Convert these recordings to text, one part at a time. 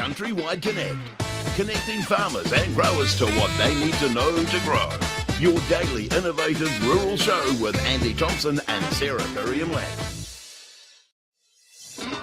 CountryWide Connect, connecting farmers and growers to what they need to know to grow. Your daily innovative rural show with Andy Thompson and Sarah Perriam-Latt.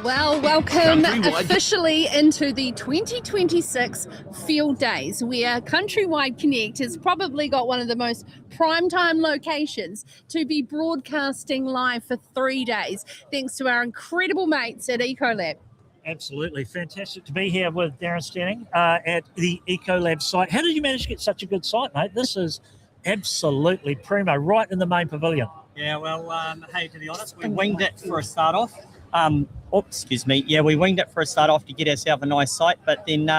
Well, welcome officially into the 2026 Field Days, where CountryWide Connect has probably got one of the most primetime locations to be broadcasting live for 3 days, thanks to our incredible mates at Ecolab. Absolutely. Fantastic to be here with Darren Stenning at the Ecolab site. How did you manage to get such a good site, mate? This is absolutely primo, right in the main pavilion. Yeah, well, hey, to be honest, we winged it for a start off. We winged it for a start off to get ourselves a nice site, but then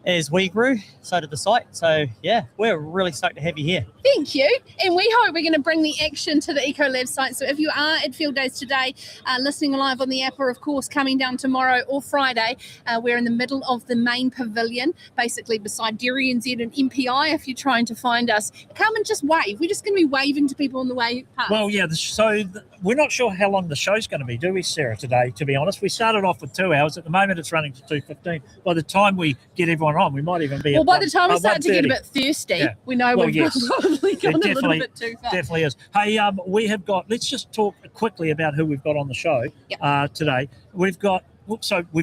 as we grew, so did the site. So, yeah, we're really stoked to have you here. Thank you. And we hope we're going to bring the action to the Ecolab site. So if you are at Field Days today, listening live on the app, or of course coming down tomorrow or Friday, we're in the middle of the main pavilion, basically beside BNZ and MPI. If you're trying to find us, come and just wave. We're just going to be waving to people on the way past. Well, yeah, we're not sure how long the show's going to be, do we, Sarah, today, to be honest? We started off with 2 hours. At the moment, it's running to 2:15. By the time we get everyone on, we might even be Well, by the time we start to get a bit thirsty, we know we've probably gone a little bit too far. Definitely is. Hey, we have got, let's just talk quickly about who we've got on the show today. We've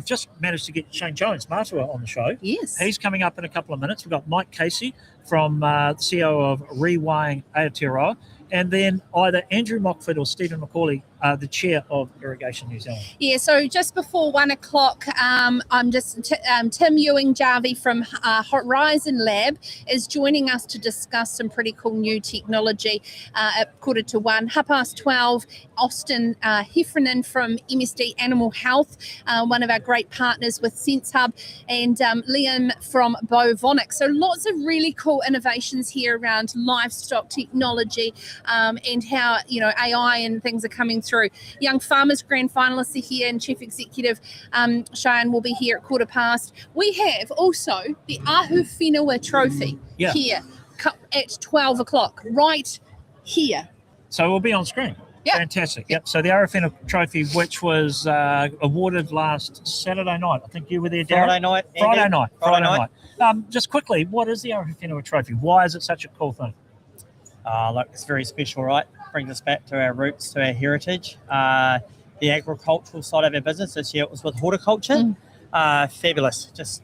just managed to get Shane Jones, Mātua, on the show. Yes. He's coming up in a couple of minutes. We've got Mike Casey from CEO of Rewiring Aotearoa, and then either Andrew Mockford or Stephen McCauley, the chair of Irrigation New Zealand. Yeah, so just before 1 o'clock, I'm just Tim Ewing-Jarvie from Horizon Lab is joining us to discuss some pretty cool new technology at 1:45. 12:30, Austin Heffernan from MSD Animal Health, one of our great partners with Sense Hub, and Liam from Bovonic. So lots of really cool innovations here around livestock technology and how, AI and things are coming through. Young Farmers Grand Finalists are here, and Chief Executive Cheyenne will be here at 1:15. We have also the Ahuwhenua Trophy here at 12 o'clock, right here. So we'll be on screen. Yep. Fantastic. Yep. So the Ahuwhenua Trophy, which was awarded last Saturday night. I think you were there, Darren. Friday night. Just quickly, what is the Ahuwhenua Trophy? Why is it such a cool thing? Look, it's very special, right? Brings us back to our roots, to our heritage. The agricultural side of our business this year, it was with horticulture. Fabulous.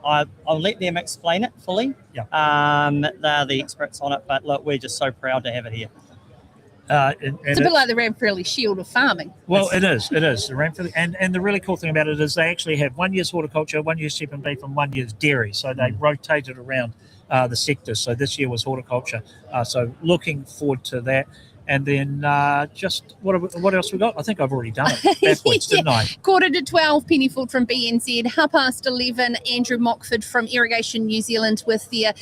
I'll let them explain it fully. Yeah. They're the experts on it, but look, we're just so proud to have it here. It's a bit like the Ranfurly Shield of farming. Well, it is. The Ranfurly, and the really cool thing about it is they actually have 1 year's horticulture, 1 year's sheep and beef, and 1 year's dairy. So they rotated around the sectors. So this year was horticulture. So looking forward to that. And then just what else we got? I think I've already done it backwards, didn't I? 11:45, Pennyfield from BNZ. 11:30, Andrew Mockford from Irrigation New Zealand with their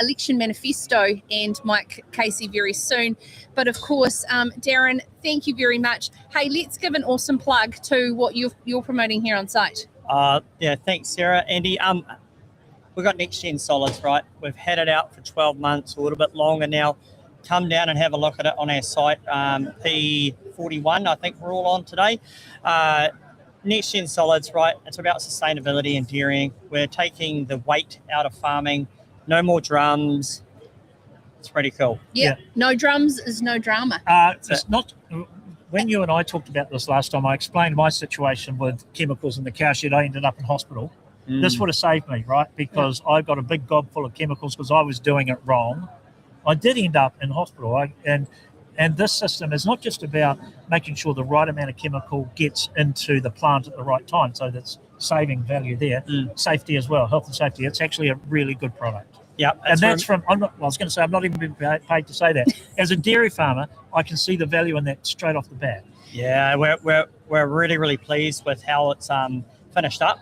election manifesto, and Mike Casey very soon. But of course, Darren, thank you very much. Hey, let's give an awesome plug to what you're promoting here on site. Thanks, Sarah. Andy, we've got Next Gen Solids, right? We've had it out for 12 months, a little bit longer now. Come down and have a look at it on our site. P41, I think we're all on today. Next Gen Solids, right? It's about sustainability and dairying. We're taking the weight out of farming. No more drums. It's pretty cool. Yeah. No drums is no drama. It's not. When you and I talked about this last time, I explained my situation with chemicals in the cow shed. I ended up in hospital. This would have saved me, right? Because I got a big gob full of chemicals because I was doing it wrong. I did end up in hospital, and this system is not just about making sure the right amount of chemical gets into the plant at the right time, so that's saving value there, safety as well, health and safety. It's actually a really good product. Yeah, and that's I'm not even being paid to say that. As a dairy farmer, I can see the value in that straight off the bat. Yeah, we're really, really pleased with how it's finished up.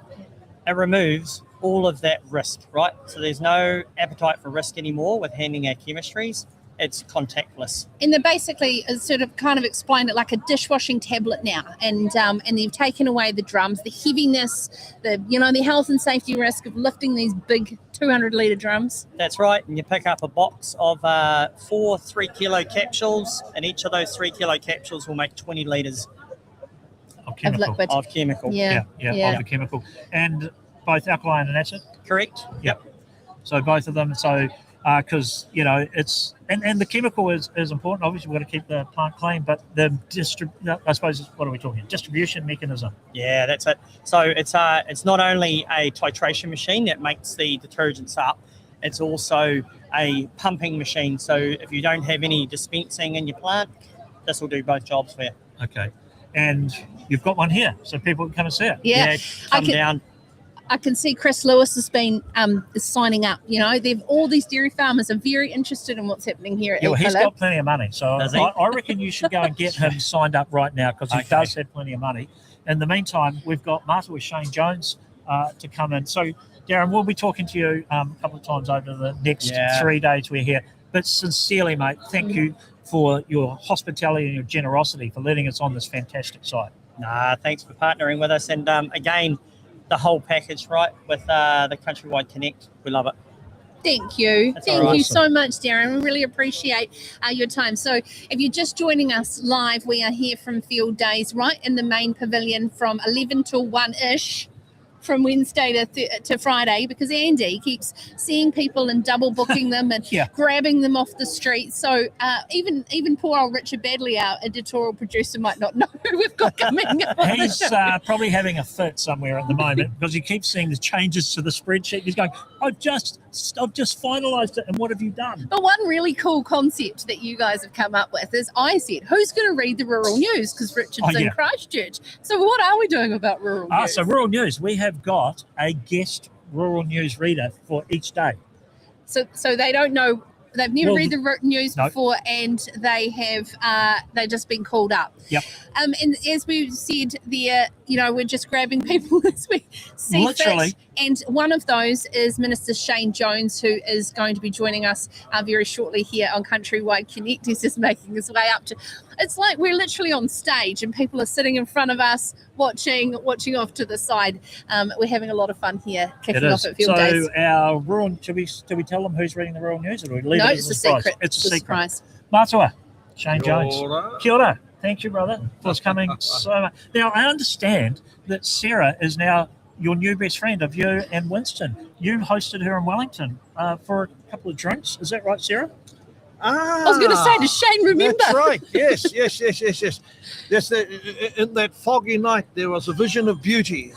It removes all of that risk, right? So there's no appetite for risk anymore with handling our chemistries. It's contactless. And they basically sort of kind of explained it like a dishwashing tablet now, and they've taken away the drums, the heaviness, the health and safety risk of lifting these big 200-litre drums. That's right, and you pick up a box of 4 3-kilo capsules, and each of those 3-kilo capsules will make 20 litres of chemical. Of liquid. Of chemical. Yeah, of the chemical. And both alkaline and acid? Correct. Yep. So both of them. So because it's and the chemical is important. Obviously, we've got to keep the plant clean, but I suppose what are we talking? Distribution mechanism. Yeah, that's it. So it's not only a titration machine that makes the detergents up, it's also a pumping machine. So if you don't have any dispensing in your plant, this will do both jobs for you. Okay. And you've got one here, so people can come and see it. Yeah, come down. I can see Chris Lewis has been signing up. All these dairy farmers are very interested in what's happening here at Ecolab. He's got plenty of money, so Does he? I reckon you should go and get him signed up right now because he does have plenty of money. In the meantime, we've got Mātai Shane Jones to come in. So, Darren, we'll be talking to you a couple of times over the next 3 days we're here. But sincerely, mate, thank you for your hospitality and your generosity for letting us on this fantastic site. Nah, thanks for partnering with us. And again, the whole package, right, with the CountryWide Connect. We love it. Thank you. Thank you so much, Darren. We really appreciate your time. So if you're just joining us live, we are here from Field Days right in the main pavilion from 11 till 1-ish. From Wednesday to Friday, because Andy keeps seeing people and double booking them and grabbing them off the street. So even poor old Richard Badley, our editorial producer, might not know who we've got coming. He's probably having a fit somewhere at the moment because he keeps seeing the changes to the spreadsheet. He's going, I've just finalised it, and what have you done? But one really cool concept that you guys have come up with is I said, who's going to read the rural news? Because Richard's in Christchurch. So what are we doing about rural news? So rural news, we have got a guest rural news reader for each day. So they don't know, they've never read the news before, and they've just been called up. Yep. And as we said there, we're just grabbing people as we see Literally. fit. And one of those is Minister Shane Jones, who is going to be joining us very shortly here on CountryWide Connect. He's just making his way up to. It's like we're literally on stage and people are sitting in front of us watching off to the side. We're having a lot of fun here, kicking off at Field Days. So our rural, do we tell them who's reading the rural news, or do we leave it as it's a secret. It's a secret. Surprise. Mātua, Shane Jones. Kia ora. Thank you, brother, for coming so much. Now, I understand that Sarah is now your new best friend of you and Winston. You hosted her in Wellington for a couple of drinks. Is that right, Sarah? I was going to say, does Shane remember? That's right. Yes. Yes, in that foggy night, there was a vision of beauty,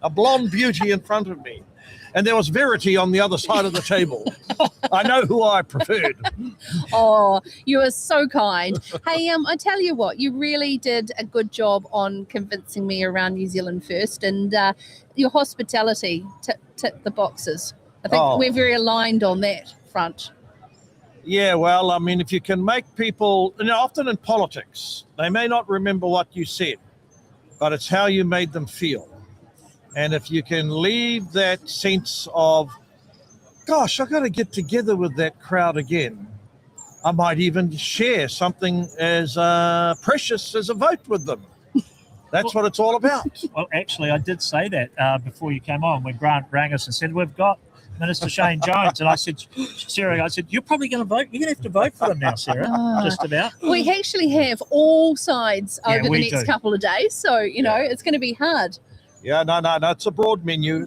a blonde beauty in front of me. And there was Verity on the other side of the table. I know who I preferred. Oh, you are so kind. Hey, I tell you what, you really did a good job on convincing me around New Zealand first, and your hospitality tipped the boxes. I think we're very aligned on that front. Yeah, well, I mean, if you can make people, often in politics, they may not remember what you said, but it's how you made them feel. And if you can leave that sense of, gosh, I've got to get together with that crowd again. I might even share something as precious as a vote with them. That's what it's all about. Well, actually, I did say that before you came on when Grant rang us and said, we've got Minister Shane Jones. And I said, Sarah, you're probably going to vote. You're going to have to vote for them now, Sarah, just about. We actually have all sides over the next couple of days. So, it's going to be hard. Yeah, no, it's a broad menu.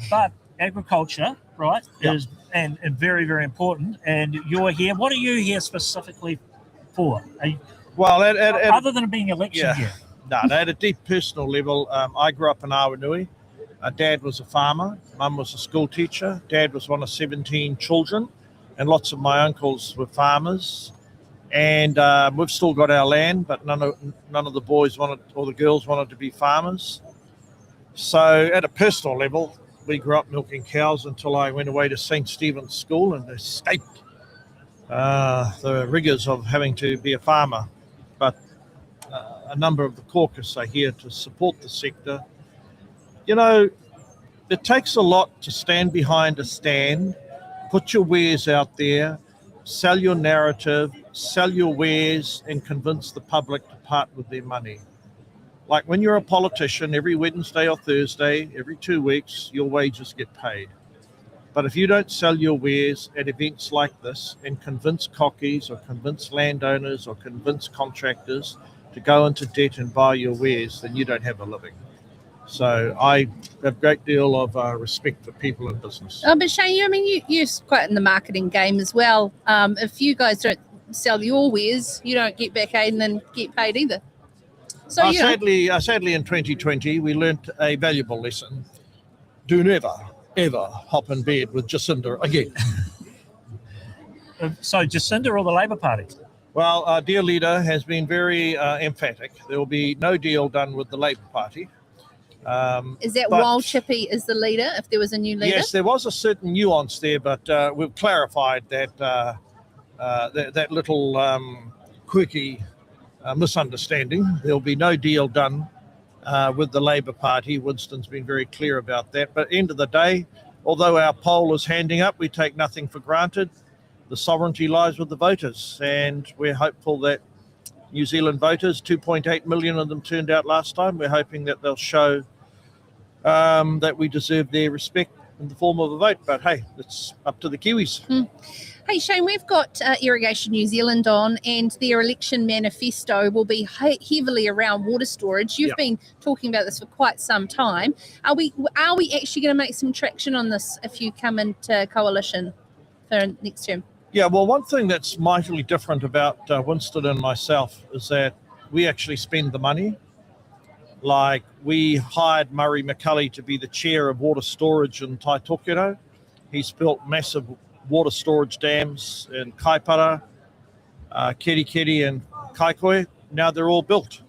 But agriculture, right, is and very, very important. And you're here. What are you here specifically for? Other than being election year. No, at a deep personal level, I grew up in Ahuwhenua. Dad was a farmer. Mum was a school teacher. Dad was one of 17 children. And lots of my uncles were farmers. And we've still got our land, but none of the boys wanted, or the girls wanted to be farmers. So at a personal level, we grew up milking cows until I went away to St. Stephen's School and escaped the rigours of having to be a farmer. But a number of the caucus are here to support the sector. It takes a lot to stand behind a stand, put your wares out there, sell your narrative, sell your wares, and convince the public to part with their money. Like when you're a politician, every Wednesday or Thursday, every 2 weeks, your wages get paid. But if you don't sell your wares at events like this and convince cockies or convince landowners or convince contractors to go into debt and buy your wares, then you don't have a living. So I have a great deal of respect for people in business. Oh, but Shane, you're quite in the marketing game as well. If you guys don't sell your wares, you don't get back aid and then get paid either. So sadly in 2020, we learnt a valuable lesson. Do never, ever hop in bed with Jacinda again. So Jacinda or the Labor Party? Well, our dear leader has been very emphatic. There will be no deal done with the Labor Party. Is that while Chippy is the leader, if there was a new leader? Yes, there was a certain nuance there, but we've clarified that that little quirky misunderstanding. There'll be no deal done with the Labor Party. Winston's been very clear about that. But at the end of the day, although our poll is handing up, we take nothing for granted. The sovereignty lies with the voters, and we're hopeful that New Zealand voters, 2.8 million of them turned out last time. We're hoping that they'll show that we deserve their respect in the form of a vote. But hey, it's up to the Kiwis. Hey, Shane, we've got Irrigation New Zealand on, and their election manifesto will be heavily around water storage. You've been talking about this for quite some time. Are we actually going to make some traction on this if you come into coalition for next term? Yeah, well, one thing that's mightily different about Winston and myself is that we actually spend the money. Like, we hired Murray McNally to be the chair of water storage in Taitokero. He's built massive water storage dams in Kaipara, Kerikeri and Kaikoe. Now they're all built.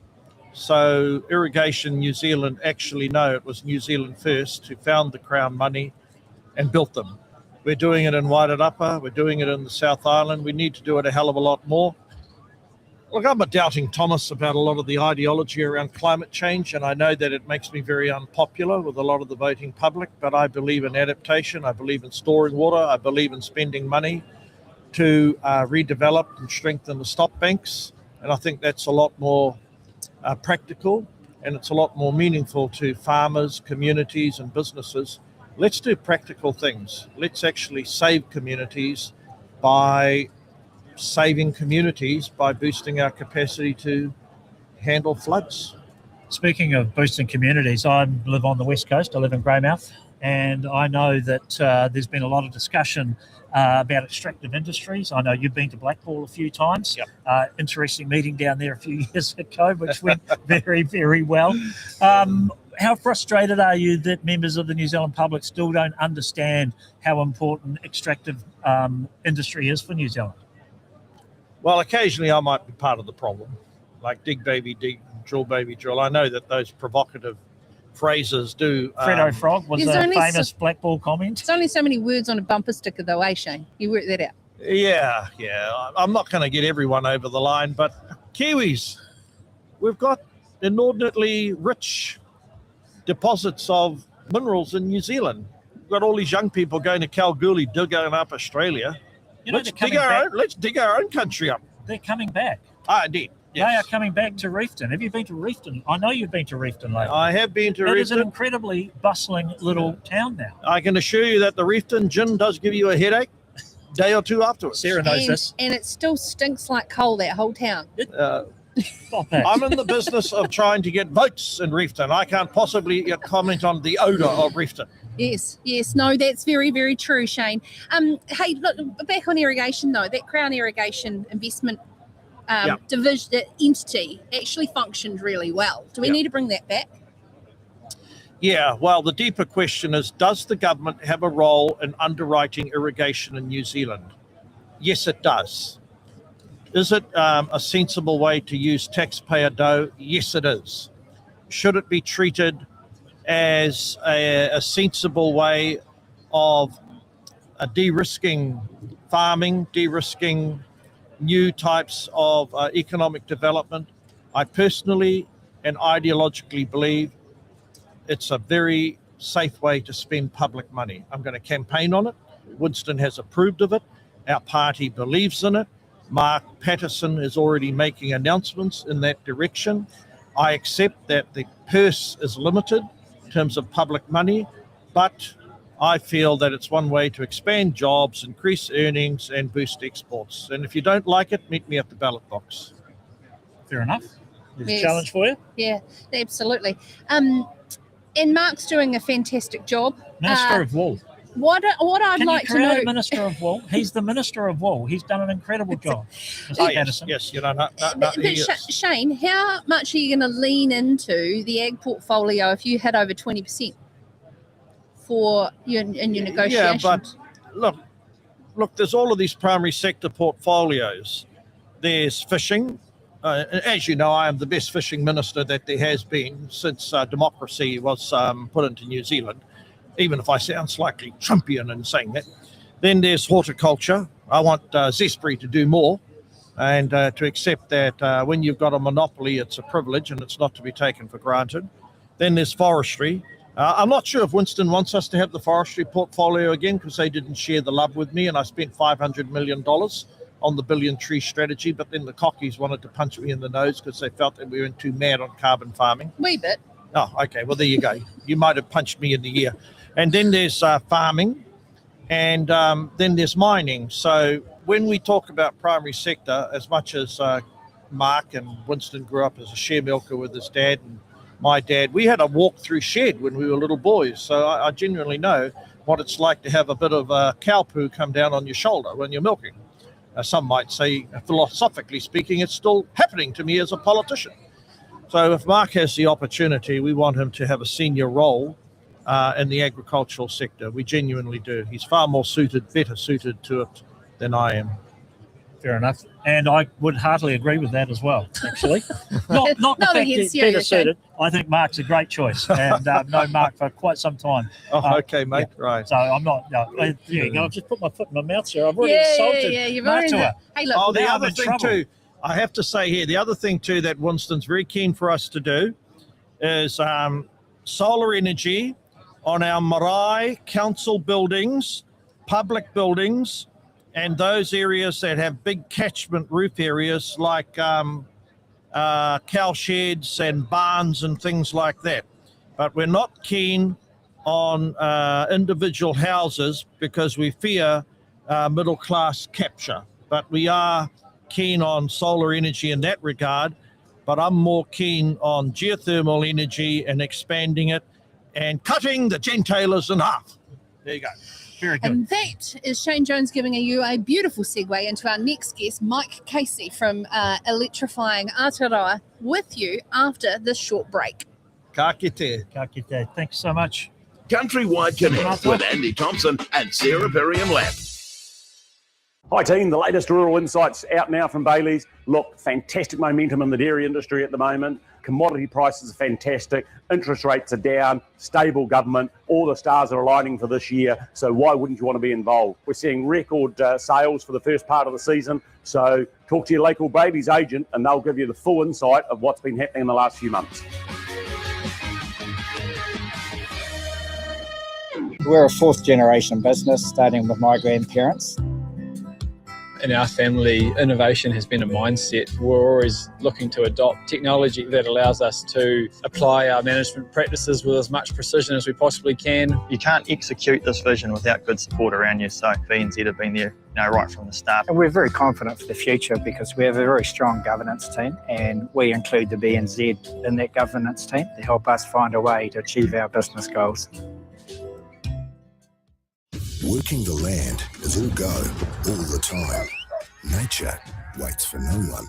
So Irrigation New Zealand actually know it was New Zealand First who found the Crown money and built them. We're doing it in Wairarapa. We're doing it in the South Island. We need to do it a hell of a lot more. Look, I'm a doubting Thomas about a lot of the ideology around climate change, and I know that it makes me very unpopular with a lot of the voting public, but I believe in adaptation. I believe in storing water. I believe in spending money to redevelop and strengthen the stop banks, and I think that's a lot more practical, and it's a lot more meaningful to farmers, communities, and businesses. Let's do practical things. Let's actually save communities by boosting our capacity to handle floods. Speaking of boosting communities, I live on the West Coast. I live in Greymouth, and I know that there's been a lot of discussion about extractive industries. I know you've been to Blackpool a few times. Yep. Interesting meeting down there a few years ago, which went very, very well. How frustrated are you that members of the New Zealand public still don't understand how important extractive industry is for New Zealand? Well, occasionally I might be part of the problem, like dig baby dig, drill baby drill. I know that those provocative phrases do. Fredo Frog was a famous Blackpool comment. There's only so many words on a bumper sticker though, Shane? You work that out. Yeah. I'm not going to get everyone over the line, but Kiwis, we've got inordinately rich deposits of minerals in New Zealand. We've got all these young people going to Kalgoorlie, digging up Australia. Let's dig our own country up. They're coming back. Indeed. Yes. They are coming back to Reefton. Have you been to Reefton? I know you've been to Reefton lately. I have been to Reefton. It is an incredibly bustling little town now. I can assure you that the Reefton gin does give you a headache a day or two afterwards. Sarah knows this. And it still stinks like coal, that whole town. I'm in the business of trying to get votes in Reefton. I can't possibly comment on the odour of Reefton. Yes. No, that's very, very true, Shane. Hey, look, back on irrigation though, that Crown Irrigation investment division entity actually functioned really well. Do we need to bring that back? Yeah, well, the deeper question is, does the government have a role in underwriting irrigation in New Zealand? Yes, it does. Is it a sensible way to use taxpayer dough? Yes, it is. Should it be treated as a sensible way of de-risking farming, de-risking new types of economic development? I personally and ideologically believe it's a very safe way to spend public money. I'm going to campaign on it. Winston has approved of it. Our party believes in it. Mark Patterson is already making announcements in that direction. I accept that the purse is limited in terms of public money, but I feel that it's one way to expand jobs, increase earnings, and boost exports. And if you don't like it, meet me at the ballot box. Fair enough. There's a challenge for you? Yeah, absolutely. And Mark's doing a fantastic job. Minister of Wool. What I'd Can like you to create know, a Minister of Wool? He's the Minister of Wool. He's done an incredible job, Mr. Oh, Patterson. yes, but he is. Shane, how much are you going to lean into the ag portfolio if you hit over 20% for in your negotiations? Yeah, but look, there's all of these primary sector portfolios. There's fishing. As you know, I am the best fishing minister that there has been since democracy was put into New Zealand, even if I sound slightly Trumpian in saying that. Then there's horticulture. I want Zespri to do more and to accept that when you've got a monopoly, it's a privilege and it's not to be taken for granted. Then there's forestry. I'm not sure if Winston wants us to have the forestry portfolio again because they didn't share the love with me and I spent $500 million on the billion tree strategy, but then the cockies wanted to punch me in the nose because they felt that we were too mad on carbon farming. Wee bit. Oh, okay. Well, there you go. You might have punched me in the ear. And then there's farming and then there's mining. So when we talk about primary sector, as much as Mark and Winston grew up as a share milker with his dad and my dad, we had a walk-through shed when we were little boys. So I genuinely know what it's like to have a bit of cow poo come down on your shoulder when you're milking. Some might say, philosophically speaking, it's still happening to me as a politician. So if Mark has the opportunity, we want him to have a senior role in the agricultural sector. We genuinely do. He's far more better suited to it than I am. Fair enough. And I would heartily agree with that as well, actually. Not the fact that he's better suited. I think Mark's a great choice and known Mark for quite some time. Oh, okay, mate. Yeah. Right. So I'm not, there you go. I've just put my foot in my mouth here. I've already insulted you've Mark already. Hey, look. The other thing too, I have to say here, the other thing too that Winston's very keen for us to do is solar energy on our marae council buildings, public buildings, and those areas that have big catchment roof areas like cow sheds and barns and things like that. But we're not keen on individual houses because we fear middle class capture. But we are keen on solar energy in that regard. But I'm more keen on geothermal energy and expanding it and cutting the gentailers in half. There you go. Very good. And that is Shane Jones giving you a beautiful segue into our next guest, Mike Casey from Electrifying Aotearoa, with you after this short break. Ka kite. Ka kite. Thanks so much. CountryWide Connect with Andy Thompson and Sarah Perriam-Lapp. Hi team, the latest rural insights out now from Bailey's. Look, fantastic momentum in the dairy industry at the moment. Commodity prices are fantastic, interest rates are down, stable government, all the stars are aligning for this year, so why wouldn't you want to be involved? We're seeing record sales for the first part of the season, so talk to your local Bailey's agent and they'll give you the full insight of what's been happening in the last few months. We're a fourth generation business, starting with my grandparents. In our family, innovation has been a mindset. We're always looking to adopt technology that allows us to apply our management practices with as much precision as we possibly can. You can't execute this vision without good support around you, so BNZ have been there right from the start. And we're very confident for the future because we have a very strong governance team and we include the BNZ in that governance team to help us find a way to achieve our business goals. Working the land is all go, all the time. Nature waits for no one.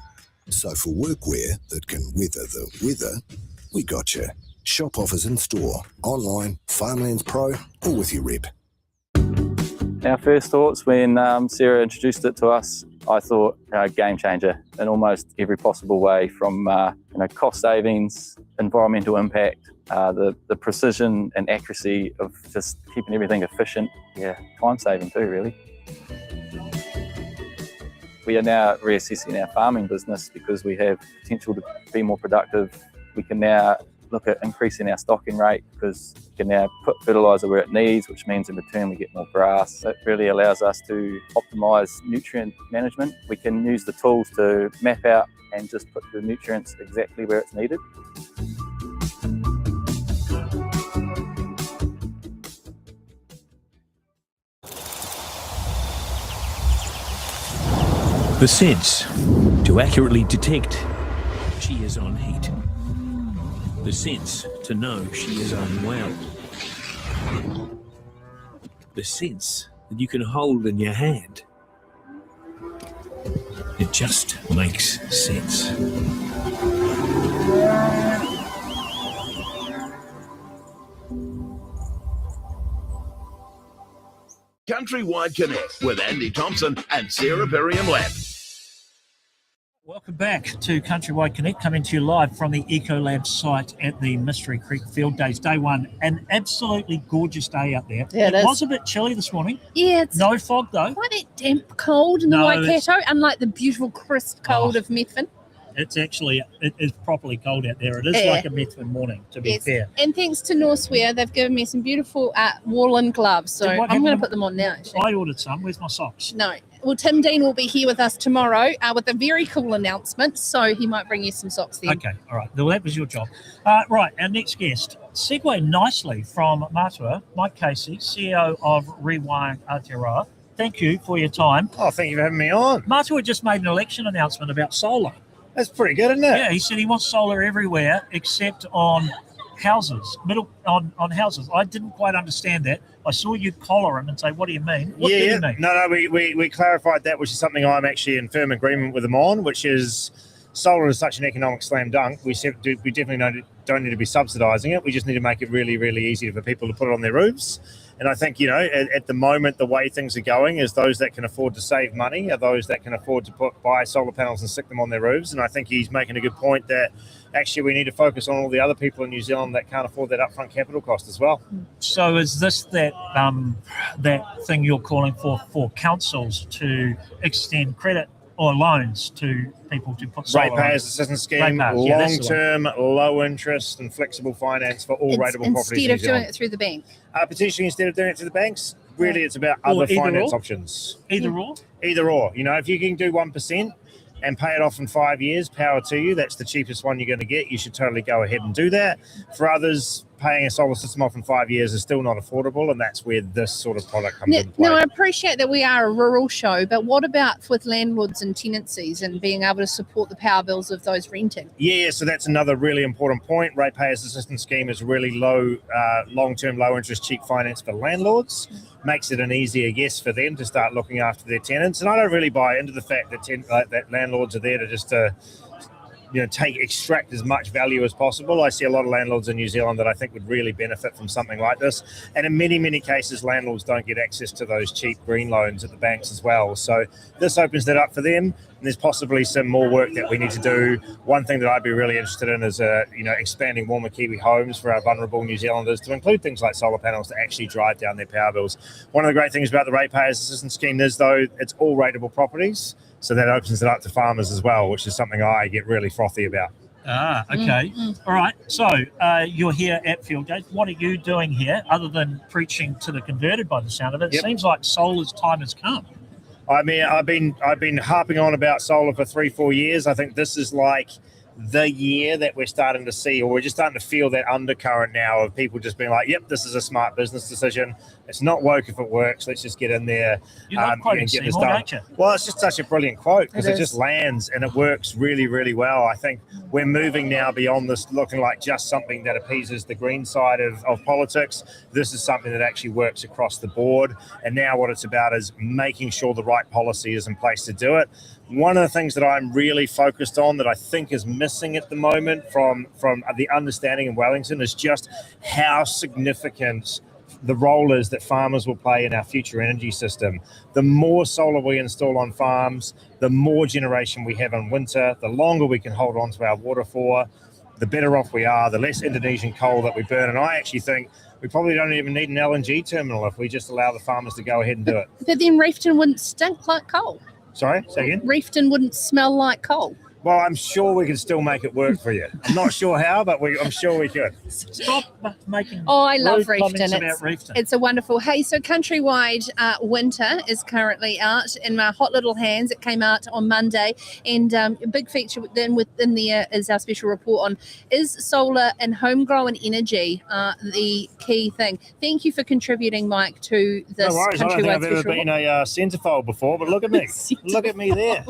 So for workwear that can weather the weather, we got you. Shop offers in store, online, Farmlands Pro, or with your rep. Our first thoughts when Sarah introduced it to us, I thought game changer in almost every possible way, from cost savings, environmental impact, the precision and accuracy of just keeping everything efficient. Yeah, time saving too, really. We are now reassessing our farming business because we have potential to be more productive. We can now look at increasing our stocking rate because we can now put fertiliser where it needs, which means in return we get more grass. It really allows us to optimise nutrient management. We can use the tools to map out and just put the nutrients exactly where it's needed. The sense to accurately detect she is on heat. The sense to know she is unwell. The sense that you can hold in your hand. It just makes sense. CountryWide Connect with Andy Thompson and Sarah Perriam-Lapp. Welcome back to CountryWide Connect, coming to you live from the Ecolab site at the Mystery Creek Field Days, day one. An absolutely gorgeous day out there. Yeah, it is. Was a bit chilly this morning. Yeah, it's No fog though. quite that damp cold in the No, Waikato, unlike the beautiful crisp cold of Methven. It is properly cold out there. It is Yeah. like a Methven morning, to be Yes. fair. And thanks to Northwear, they've given me some beautiful woolen gloves. So Did what I'm going to happen? put them on now, actually. I ordered some. Where's my socks? No. Well, Tim Dean will be here with us tomorrow with a very cool announcement. So he might bring you some socks then. Okay, all right. Well, that was your job. Right, our next guest. Segue nicely from Mātua, Mike Casey, CEO of Rewiring Aotearoa. Thank you for your time. Oh, thank you for having me on. Mātua just made an election announcement about solar. That's pretty good, isn't it? Yeah, he said he wants solar everywhere except on houses, on houses. I didn't quite understand that. I saw you collar him and say, what do you mean? What do you mean? No, we clarified that, which is something I'm actually in firm agreement with them on, which is solar is such an economic slam dunk. We definitely don't need to be subsidising it. We just need to make it really, really easy for people to put it on their roofs. And I think, at the moment, the way things are going is those that can afford to save money are those that can afford to buy solar panels and stick them on their roofs. And I think he's making a good point that actually we need to focus on all the other people in New Zealand that can't afford that upfront capital cost as well. So is this that thing you're calling for councils to extend credit or loans to people to put solar on? Ratepayers assistance scheme, long-term, low interest and flexible finance for all rateable properties. Instead of doing it through the bank. Potentially instead of doing it through the banks, really it's about other finance options. Either or? Either or. If you can do 1% and pay it off in 5 years, power to you. That's the cheapest one you're going to get. You should totally go ahead and do that. For others, paying a solar system off in 5 years is still not affordable, and that's where this sort of product comes into play. Now, I appreciate that we are a rural show, but what about with landlords and tenancies and being able to support the power bills of those renting? Yeah, so that's another really important point. Ratepayers Assistance Scheme is really low, long-term, low-interest, cheap finance for landlords. Makes it an easier yes for them to start looking after their tenants. And I don't really buy into the fact that that landlords are there to just extract as much value as possible. I see a lot of landlords in New Zealand that I think would really benefit from something like this. And in many, many cases, landlords don't get access to those cheap green loans at the banks as well. So this opens that up for them. And there's possibly some more work that we need to do. One thing that I'd be really interested in is, expanding warmer Kiwi homes for our vulnerable New Zealanders to include things like solar panels to actually drive down their power bills. One of the great things about the Ratepayers Assistance Scheme is, though, it's all rateable properties. So that opens it up to farmers as well, which is something I get really frothy about. Okay. All right. So you're here at Field Days. What are you doing here other than preaching to the converted by the sound of it? It seems like solar's time has come. I mean, I've been harping on about solar for 3-4 years. I think this is like the year that we're starting to see, or we're just starting to feel that undercurrent now of people just being like, yep, this is a smart business decision. It's not woke if it works. Let's just get in there and get this done. Don't you? Well, it's just such a brilliant quote because it just lands and it works really, really well. I think we're moving now beyond this looking like just something that appeases the green side of politics. This is something that actually works across the board. And now what it's about is making sure the right policy is in place to do it. One of the things that I'm really focused on that I think is missing at the moment from the understanding in Wellington is just how significant the role is that farmers will play in our future energy system. The more solar we install on farms, the more generation we have in winter, the longer we can hold on to our water for, the better off we are, the less Indonesian coal that we burn. And I actually think we probably don't even need an LNG terminal if we just allow the farmers to go ahead and do it. But then Reefton wouldn't stink like coal. Sorry, say again? Reefton wouldn't smell like coal. Well, I'm sure we can still make it work for you. I'm not sure how, but I'm sure we could. Stop making. Oh, I love Reefton. It's a wonderful. Hey, so CountryWide Winter is currently out in my hot little hands. It came out on Monday, and a big feature within there is our special report on is solar and homegrown energy the key thing. Thank you for contributing, Mike, to this. No worries. I don't think I've ever been a centerfold before, but look at me. Look at me there.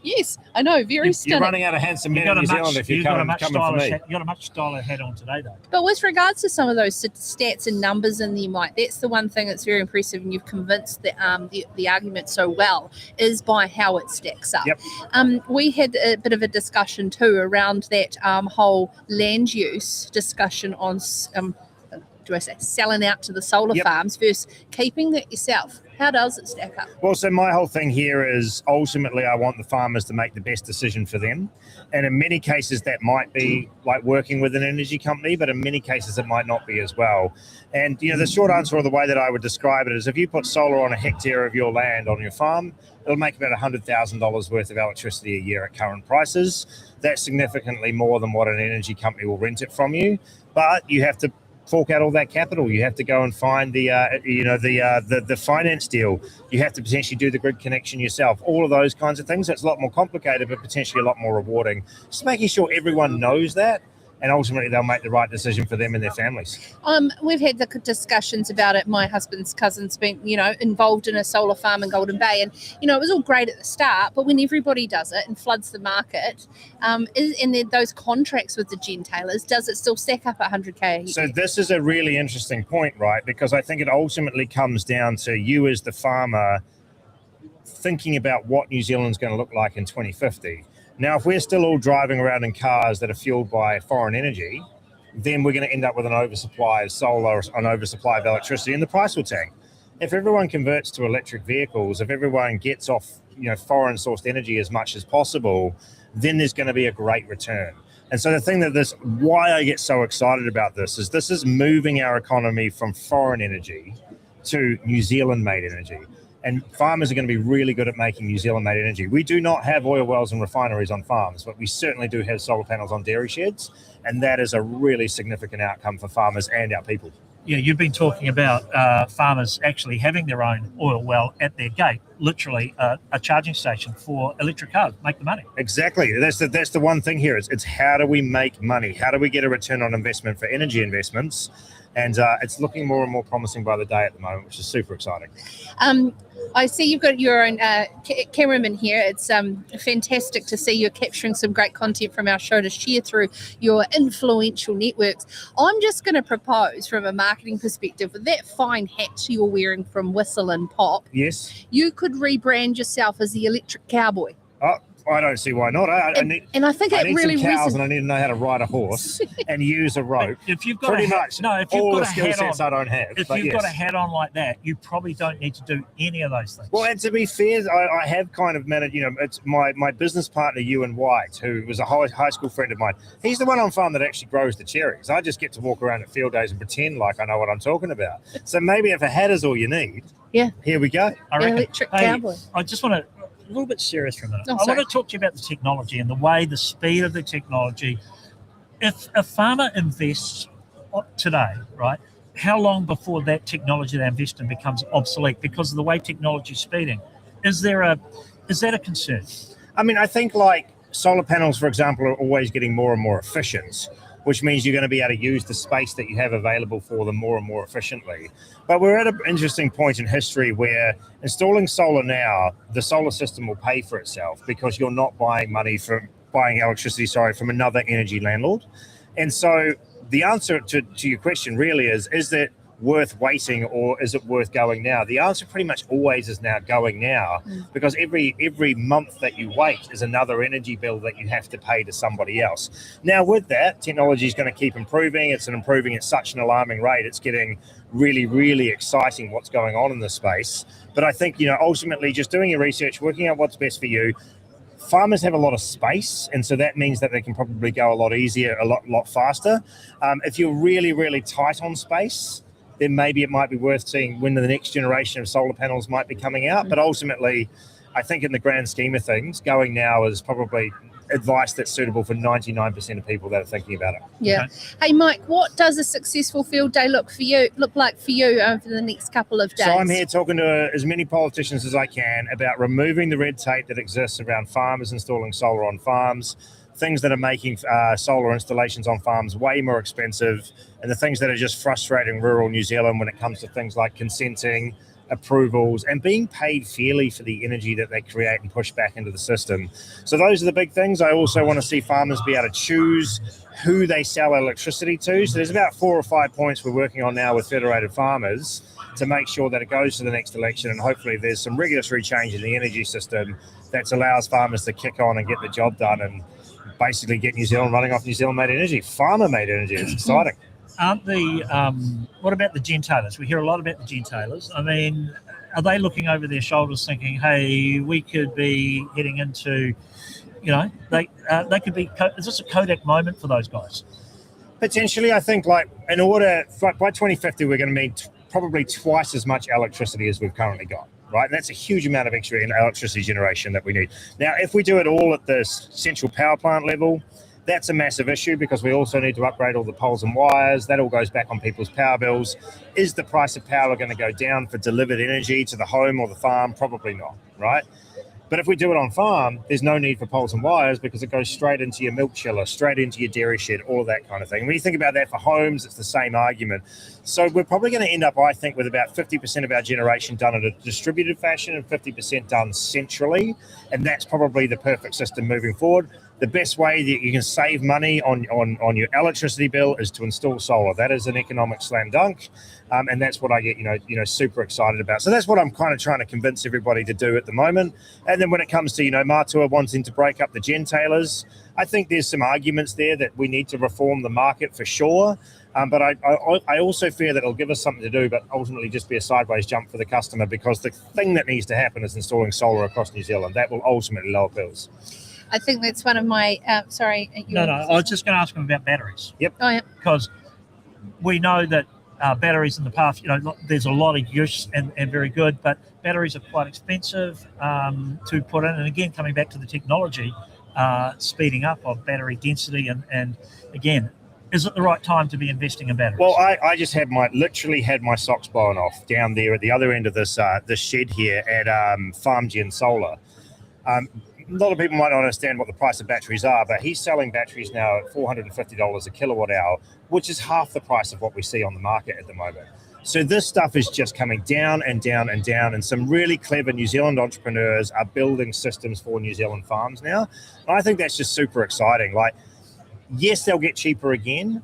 Yes, I know. Very You're running out of handsome men in New Zealand if you're coming for me. You've got a much stylish hat on today, though. But with regards to some of those stats and numbers in there, Mike, that's the one thing that's very impressive, and you've convinced the argument so well, is by how it stacks up. Yep. We had a bit of a discussion too around that whole land use discussion on selling out to the solar farms versus keeping that yourself. How does it stack up? Well, so my whole thing here is ultimately I want the farmers to make the best decision for them. And in many cases that might be like working with an energy company, but in many cases it might not be as well. And, the short answer, or the way that I would describe it, is if you put solar on a hectare of your land on your farm, it'll make about $100,000 worth of electricity a year at current prices. That's significantly more than what an energy company will rent it from you. But you have to fork out all that capital. You have to go and find the finance deal. You have to potentially do the grid connection yourself. All of those kinds of things. It's a lot more complicated, but potentially a lot more rewarding. Just making sure everyone knows that, and ultimately they'll make the right decision for them and their families. We've had the discussions about it. My husband's cousin's been, involved in a solar farm in Golden Bay, and it was all great at the start, but when everybody does it and floods the market, and then those contracts with the gentailers, does it still stack up at 100K? So this is a really interesting point, right? Because I think it ultimately comes down to you as the farmer thinking about what New Zealand's going to look like in 2050. Now, if we're still all driving around in cars that are fueled by foreign energy, then we're going to end up with an oversupply of solar, an oversupply of electricity, and the price will tank. If everyone converts to electric vehicles, if everyone gets off, foreign sourced energy as much as possible, then there's going to be a great return. And so the thing why I get so excited about this is moving our economy from foreign energy to New Zealand-made energy. And farmers are going to be really good at making New Zealand-made energy. We do not have oil wells and refineries on farms, but we certainly do have solar panels on dairy sheds, and that is a really significant outcome for farmers and our people. Yeah, you've been talking about farmers actually having their own oil well at their gate, literally a charging station for electric cars, make the money. Exactly. That's the one thing here. It's how do we make money? How do we get a return on investment for energy investments? And it's looking more and more promising by the day at the moment, which is super exciting. I see you've got your own cameraman here. It's fantastic to see you're capturing some great content from our show to share through your influential networks. I'm just going to propose from a marketing perspective, with that fine hat you're wearing from Whistle and Pop, yes, you could rebrand yourself as the Electric Cowboy. Oh, I don't see why not. I need really some cows, and I need to know how to ride a horse and use a rope. If you've got pretty much all the skill sets I don't have. If you've got a hat on like that, you probably don't need to do any of those things. Well, and to be fair, I have kind of managed. It's my business partner, Ewan White, who was a high school friend of mine. He's the one on farm that actually grows the cherries. I just get to walk around at field days and pretend like I know what I'm talking about. So maybe if a hat is all you need, here we go. Electric Cowboy. I just want to. A little bit serious for a minute. I want to talk to you about the technology and the speed of the technology. If a farmer invests today, right, how long before that technology they invest in becomes obsolete because of the way technology is speeding? Is that a concern? I mean, I think like solar panels, for example, are always getting more and more efficient, which means you're going to be able to use the space that you have available for them more and more efficiently. But we're at an interesting point in history where installing solar now, the solar system will pay for itself because you're not buying electricity from another energy landlord. And so the answer to your question really is it worth waiting or is it worth going now? The answer pretty much always is now going now, because every month that you wait is another energy bill that you have to pay to somebody else. Now with that, technology is going to keep improving. It's improving at such an alarming rate. It's getting really, really exciting what's going on in this space. But I think, ultimately just doing your research, working out what's best for you. Farmers have a lot of space, and so that means that they can probably go a lot easier, a lot faster. If you're really, really tight on space, then maybe it might be worth seeing when the next generation of solar panels might be coming out. But ultimately, I think in the grand scheme of things, going now is probably advice that's suitable for 99% of people that are thinking about it. Yeah. Okay. Hey, Mike, what does a successful field day look like for you over the next couple of days? So I'm here talking to as many politicians as I can about removing the red tape that exists around farmers installing solar on farms, things that are making solar installations on farms way more expensive, and the things that are just frustrating rural New Zealand when it comes to things like consenting, approvals, and being paid fairly for the energy that they create and push back into the system. So those are the big things. I also want to see farmers be able to choose who they sell electricity to. So there's about 4 or 5 points we're working on now with federated farmers to make sure that it goes to the next election, and hopefully there's some regulatory change in the energy system that allows farmers to kick on and get the job done and basically get New Zealand running off New Zealand-made energy, farmer-made energy. It's exciting. Aren't what about the gentailers? We hear a lot about the gentailers. I mean, are they looking over their shoulders thinking, hey, we could be heading into, they could be, is this a Kodak moment for those guys? Potentially, I think by 2050, we're going to need probably twice as much electricity as we've currently got, right? And that's a huge amount of extra electricity generation that we need. Now, if we do it all at the central power plant level, that's a massive issue because we also need to upgrade all the poles and wires. That all goes back on people's power bills. Is the price of power going to go down for delivered energy to the home or the farm? Probably not, right? But if we do it on farm, there's no need for poles and wires because it goes straight into your milk chiller, straight into your dairy shed, all of that kind of thing. When you think about that for homes, it's the same argument. So we're probably going to end up, I think, with about 50% of our generation done in a distributed fashion and 50% done centrally. And that's probably the perfect system moving forward. The best way that you can save money on your electricity bill is to install solar. That is an economic slam dunk. And that's what I get, super excited about. So that's what I'm kind of trying to convince everybody to do at the moment. And then when it comes to, Mātua wanting to break up the gentailers, I think there's some arguments there that we need to reform the market for sure. But I also fear that it'll give us something to do, but ultimately just be a sideways jump for the customer because the thing that needs to happen is installing solar across New Zealand. That will ultimately lower bills. I think that's one of my, sorry. No, I was just going to ask him about batteries. Yep. Oh, yeah. Because we know that batteries in the past, there's a lot of use and very good, but batteries are quite expensive to put in. And again, coming back to the technology, speeding up of battery density and again, is it the right time to be investing in batteries? Well, I just literally had my socks blown off down there at the other end of this shed here at FarmGen Solar. A lot of people might not understand what the price of batteries are, but he's selling batteries now at $450 a kilowatt hour, which is half the price of what we see on the market at the moment. So this stuff is just coming down and down and down, and some really clever New Zealand entrepreneurs are building systems for New Zealand farms now. And I think that's just super exciting. Like, yes, they'll get cheaper again,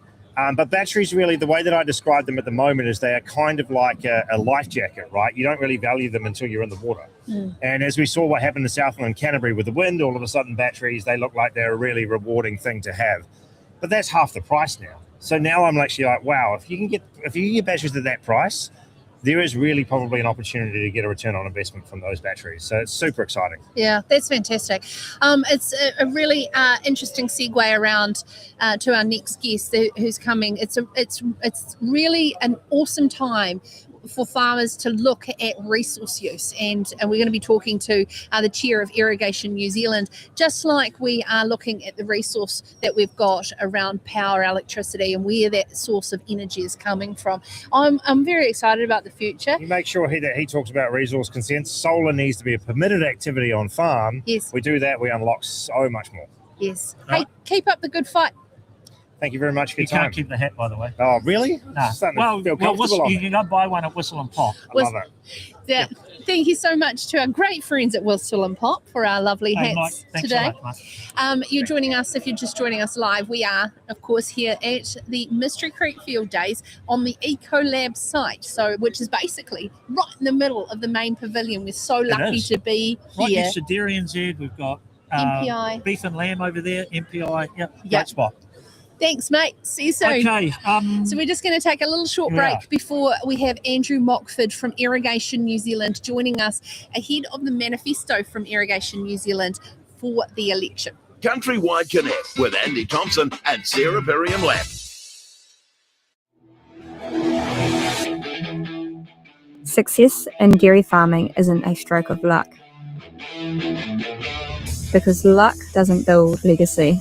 but batteries really, the way that I describe them at the moment is they are kind of like a life jacket, right? You don't really value them until you're in the water. And as we saw what happened in Southland and Canterbury with the wind, all of a sudden batteries, they look like they're a really rewarding thing to have. But that's half the price now. So now I'm actually like, wow, if you can get batteries at that price, there is really probably an opportunity to get a return on investment from those batteries. So it's super exciting. Yeah, that's fantastic. It's a really interesting segue around to our next guest who's coming. It's really an awesome time for farmers to look at resource use, and we're going to be talking to the chair of Irrigation New Zealand, just like we are looking at the resource that we've got around power, electricity, and where that source of energy is coming from. I'm very excited about the future. You make sure that he talks about resource consent. Solar needs to be a permitted activity on farm. Yes. We do that, we unlock so much more. Yes. Hey, keep up the good fight. Thank you very much for your time. You can't keep the hat, by the way. Oh, really? No. Well, you can go buy one at Whistle and Pop. I love it. Thank you so much to our great friends at Whistle and Pop for our lovely hats today. So much, you're joining us, if you're just joining us live, we are, of course, here at the Mystery Creek Field Days on the Ecolab site, which is basically right in the middle of the main pavilion. We're so lucky to be right here. Right next to Dairy NZ, we've got MPI. Beef and lamb over there, MPI. Yep. Great spot. Thanks, mate. See you soon. Okay. So we're just going to take a little short break before we have Andrew Mockford from Irrigation New Zealand joining us ahead of the manifesto from Irrigation New Zealand for the election. CountryWide Connect with Andy Thompson and Sarah Perriam-Lapp. Success in dairy farming isn't a stroke of luck, because luck doesn't build legacy.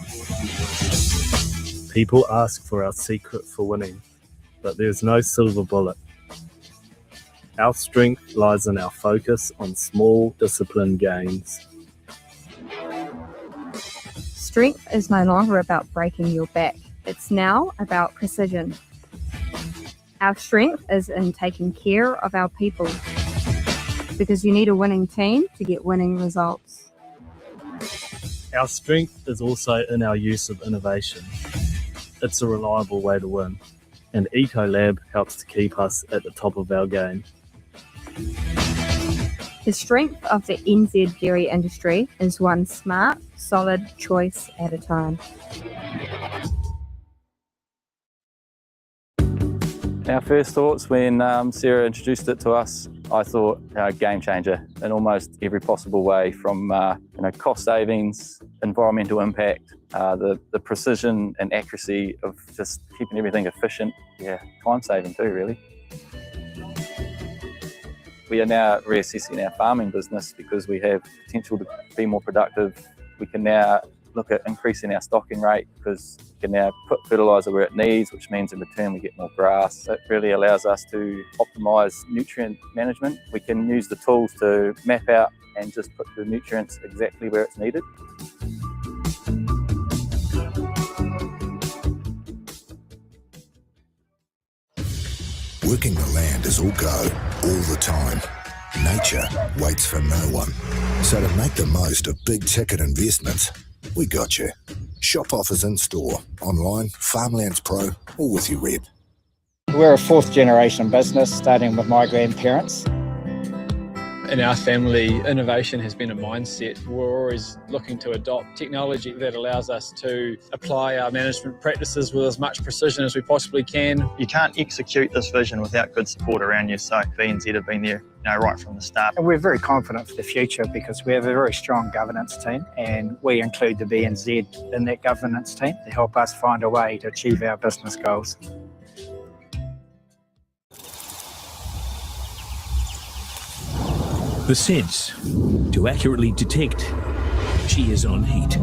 People ask for our secret for winning, but there's no silver bullet. Our strength lies in our focus on small, disciplined gains. Strength is no longer about breaking your back. It's now about precision. Our strength is in taking care of our people. because you need a winning team to get winning results. Our strength is also in our use of innovation. It's a reliable way to win, and Ecolab helps to keep us at the top of our game. The strength of the NZ dairy industry is one smart, solid choice at a time. Our first thoughts when Sarah introduced it to us, I thought game changer in almost every possible way, from cost savings, environmental impact, the precision and accuracy of just keeping everything efficient, time saving too really. We are now reassessing our farming business because we have potential to be more productive. We can now look at increasing our stocking rate because we can now put fertiliser where it needs, which means in return we get more grass. So it really allows us to optimise nutrient management. We can use the tools to map out and just put the nutrients exactly where it's needed. Working the land is all go, all the time. Nature waits for no one. So to make the most of big ticket investments, we got you. Shop offers in store, online, Farmlands Pro, or with your rep. We're a fourth generation business, starting with my grandparents. In our family, innovation has been a mindset. We're always looking to adopt technology that allows us to apply our management practices with as much precision as we possibly can. You can't execute this vision without good support around you, so BNZ have been there right from the start. And we're very confident for the future because we have a very strong governance team, and we include the BNZ in that governance team to help us find a way to achieve our business goals. The sense to accurately detect she is on heat.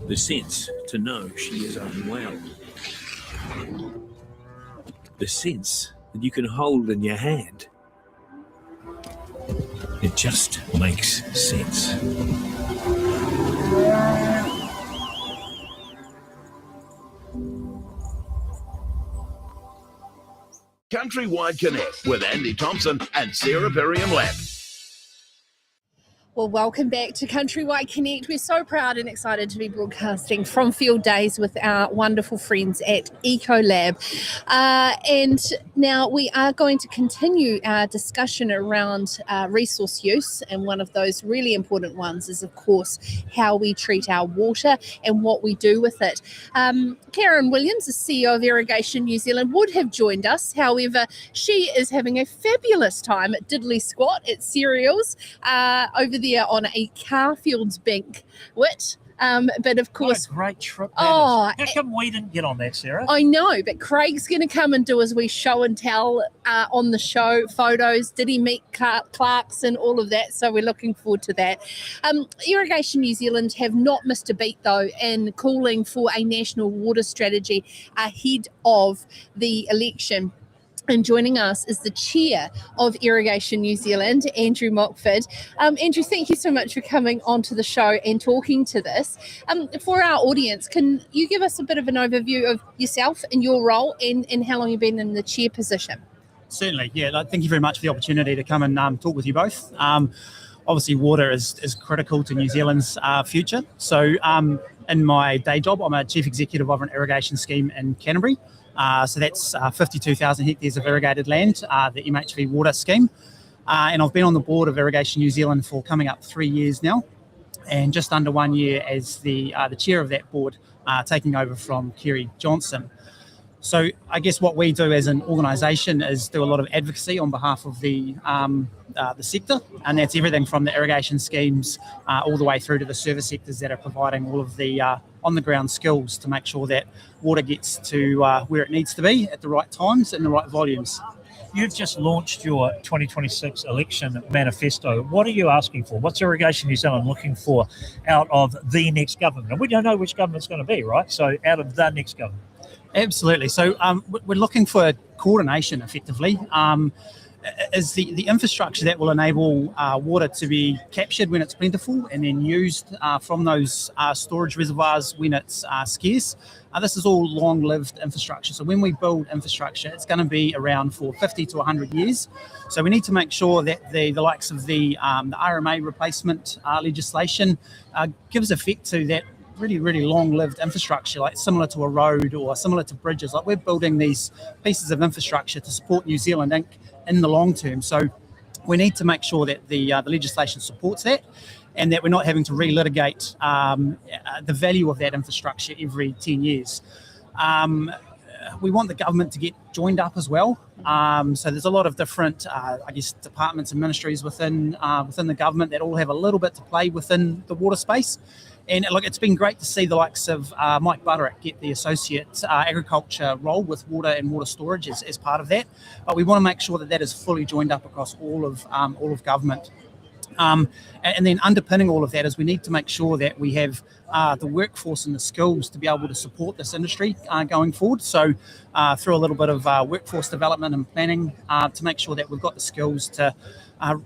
The sense to know she is unwell. The sense that you can hold in your hand. It just makes sense. CountryWide Connect with Andy Thompson and Sarah Perriam-Lapp. Well, welcome back to CountryWide Connect. We're so proud and excited to be broadcasting from field days with our wonderful friends at Ecolab. And now we are going to continue our discussion around resource use. And one of those really important ones is, of course, how we treat our water and what we do with it. Karen Williams, the CEO of Irrigation New Zealand, would have joined us. However, she is having a fabulous time at Diddley Squat at Cereals over there on a Carfields bank, but of course, what a great trip. How come we didn't get on that, Sarah? I know, but Craig's going to come and do as we show and tell on the show, photos. Did he meet Clarkson, all of that? So we're looking forward to that. Irrigation New Zealand have not missed a beat though in calling for a national water strategy ahead of the election. And joining us is the chair of Irrigation New Zealand, Andrew Mockford. Andrew, thank you so much for coming onto the show and talking to this. For our audience, can you give us a bit of an overview of yourself and your role and how long you've been in the chair position? Certainly, yeah. Thank you very much for the opportunity to come and talk with you both. Obviously, water is critical to New Zealand's future. So in my day job, I'm a chief executive of an irrigation scheme in Canterbury. So that's 52,000 hectares of irrigated land, the MHV water scheme. And I've been on the board of Irrigation New Zealand for coming up 3 years now, and just under 1 year as the chair of that board, taking over from Kerry Johnson. So I guess what we do as an organisation is do a lot of advocacy on behalf of the sector, and that's everything from the irrigation schemes all the way through to the service sectors that are providing all of the on-the-ground skills to make sure that water gets to where it needs to be at the right times and the right volumes. You've just launched your 2026 election manifesto. What are you asking for? What's Irrigation New Zealand looking for out of the next government? And we don't know which government's going to be, right? So out of the next government. Absolutely. So we're looking for coordination, effectively. is the infrastructure that will enable water to be captured when it's plentiful and then used from those storage reservoirs when it's scarce. This is all long-lived infrastructure. So when we build infrastructure, it's going to be around for 50 to 100 years. So we need to make sure that the likes of the RMA replacement legislation gives effect to that really, really long-lived infrastructure, like similar to a road or similar to bridges. Like we're building these pieces of infrastructure to support New Zealand Inc. in the long term. So we need to make sure that the legislation supports that, and that we're not having to relitigate the value of that infrastructure every 10 years. We want the government to get joined up as well. So there's a lot of different, departments and ministries within the government that all have a little bit to play within the water space. And look, it's been great to see the likes of Mike Butterick get the associate agriculture role with water and water storage as part of that. But we want to make sure that is fully joined up across all of government. And then underpinning all of that is we need to make sure that we have the workforce and the skills to be able to support this industry going forward. So through a little bit of workforce development and planning to make sure that we've got the skills to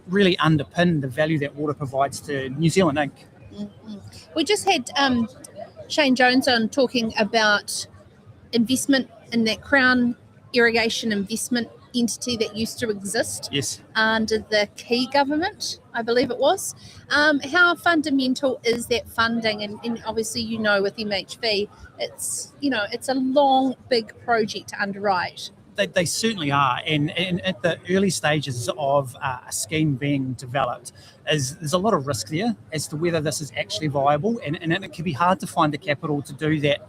really underpin the value that water provides to New Zealand Inc. Mm-hmm. We just had Shane Jones on talking about investment in that Crown Irrigation investment entity that used to exist under the Key government, I believe it was. How fundamental is that funding? And obviously, with MHV, it's a long, big project to underwrite. They certainly are, and at the early stages of a scheme being developed, there's a lot of risk there as to whether this is actually viable, and it can be hard to find the capital to do that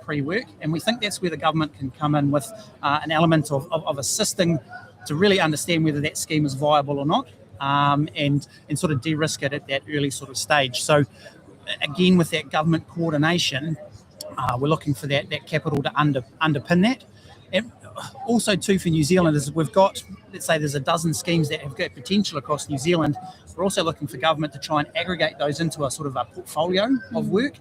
pre-work. And we think that's where the government can come in with an element of assisting to really understand whether that scheme is viable or not, and sort of de-risk it at that early sort of stage. So again, with that government coordination, we're looking for that capital to underpin that. And also too for New Zealand is we've got, let's say there's a dozen schemes that have got potential across New Zealand. We're also looking for government to try and aggregate those into a sort of a portfolio of work,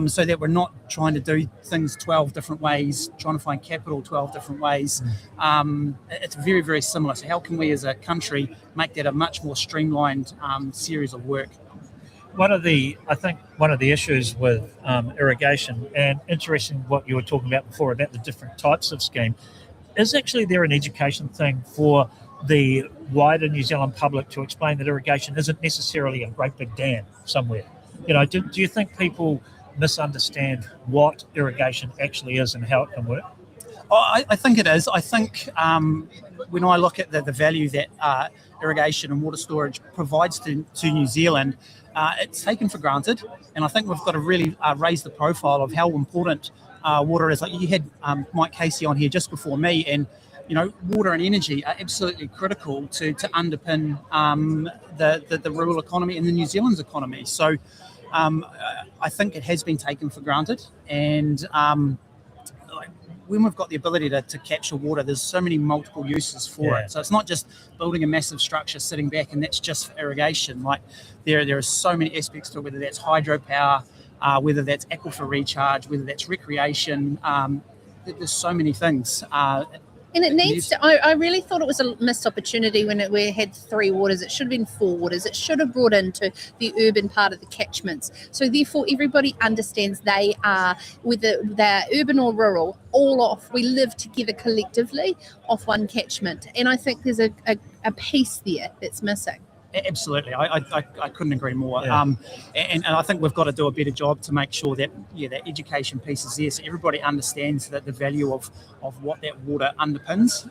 so that we're not trying to do things 12 different ways, trying to find capital 12 different ways. It's very, very similar. So how can we as a country make that a much more streamlined series of work? One of the issues with irrigation, and interesting what you were talking about before about the different types of scheme, is actually there an education thing for the wider New Zealand public to explain that irrigation isn't necessarily a great big dam somewhere. Do you think people misunderstand what irrigation actually is and how it can work? I think it is. I think when I look at the value that irrigation and water storage provides to New Zealand, it's taken for granted. And I think we've got to really raise the profile of how important water is. Like you had Mike Casey on here just before me, and water and energy are absolutely critical to underpin the rural economy and the New Zealand's economy. So I think it has been taken for granted, and when we've got the ability to capture water, there's so many multiple uses for it. So it's not just building a massive structure sitting back and that's just for irrigation. Like there are so many aspects to it, whether that's hydropower, whether that's aquifer recharge, whether that's recreation. There's so many things. And it needs to, I really thought it was a missed opportunity when we had 3 waters. It should have been 4 waters. It should have brought into the urban part of the catchments. So therefore, everybody understands they are, whether they're urban or rural, all off. We live together collectively off one catchment. And I think there's a piece there that's missing. Absolutely, I couldn't agree more. Yeah. And I think we've got to do a better job to make sure that that education piece is there, so everybody understands that the value of what that water underpins.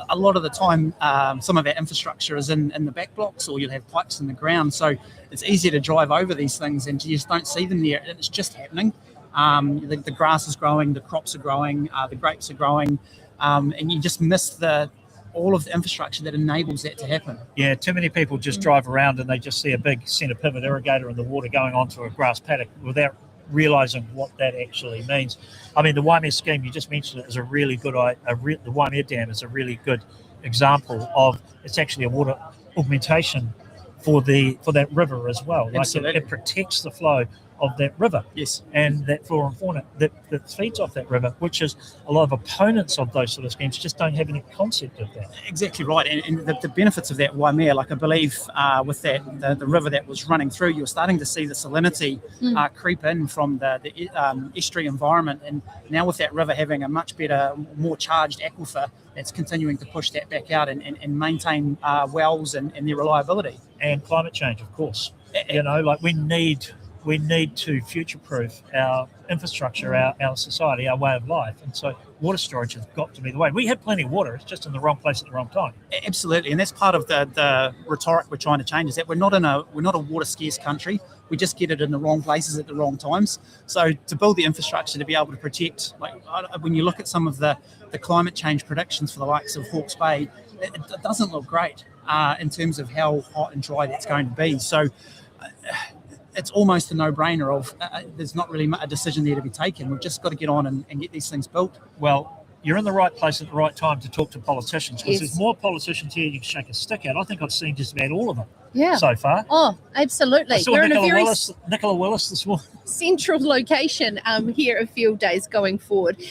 A lot of the time, some of our infrastructure is in the back blocks, or you'll have pipes in the ground, so it's easier to drive over these things and you just don't see them there. And it's just happening. The grass is growing, the crops are growing, the grapes are growing, and you just miss all of the infrastructure that enables that to happen. Yeah, too many people just drive around and they just see a big centre pivot irrigator and the water going onto a grass paddock without realising what that actually means. I mean, the Waimea scheme, you just mentioned it, is a really good, the Waimea Dam is a really good example of, it's actually a water augmentation for that river as well. Like it protects the flow of that river. Yes. And that flora and fauna that feeds off that river, which is a lot of opponents of those sort of schemes just don't have any concept of that. Exactly right. And the benefits of that Waimea, like I believe with that the river that was running through, you're starting to see the salinity creep in from the estuary environment. And now with that river having a much better, more charged aquifer, that's continuing to push that back out and maintain wells and their reliability. And climate change, of course. You know, like we need to future-proof our infrastructure, our society, our way of life. And so water storage has got to be the way. We have plenty of water, it's just in the wrong place at the wrong time. Absolutely, and that's part of the rhetoric we're trying to change, is that we're not a water scarce country. We just get it in the wrong places at the wrong times. So to build the infrastructure to be able to protect, like when you look at some of the climate change predictions for the likes of Hawke's Bay, it doesn't look great in terms of how hot and dry that's going to be. So it's almost a no-brainer of there's not really a decision there to be taken. We've just got to get on and get these things built. Well, you're in the right place at the right time to talk to politicians, because Yes. there's more politicians here you can shake a stick at. I think I've seen just about all of them Yeah. so far. Oh, absolutely. I saw We're in a very Nicola Willis this morning. central location here at Field Days going forward.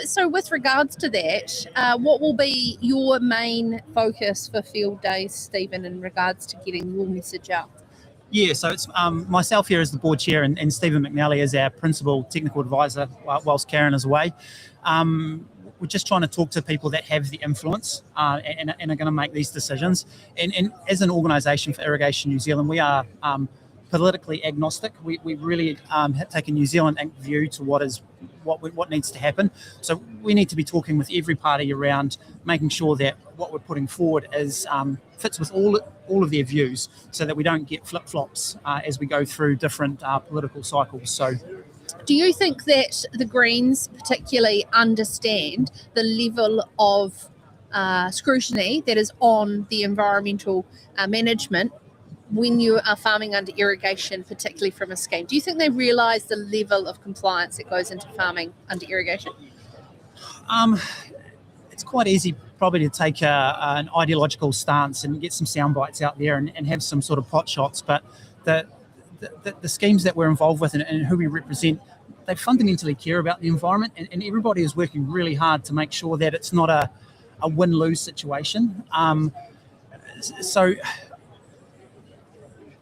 So with regards to that, what will be your main focus for Field Days, Stephen, in regards to getting your message out? Yeah, so it's myself here as the board chair and Stephen McNally as our principal technical advisor whilst Karen is away. We're just trying to talk to people that have the influence and are going to make these decisions. And as an organisation for Irrigation New Zealand, we are politically agnostic. We really take a New Zealand view to what needs to happen. So we need to be talking with every party around making sure that what we're putting forward is fits with all of their views, so that we don't get flip-flops as we go through different political cycles. So Do you think that the Greens particularly understand the level of scrutiny that is on the environmental management when you are farming under irrigation, particularly from a scheme? Do you think they realise the level of compliance that goes into farming under irrigation? it's quite easy probably to take an ideological stance and get some sound bites out there and have some sort of pot shots, but the schemes that we're involved with and who we represent, they fundamentally care about the environment, and everybody is working really hard to make sure that it's not a win-lose situation.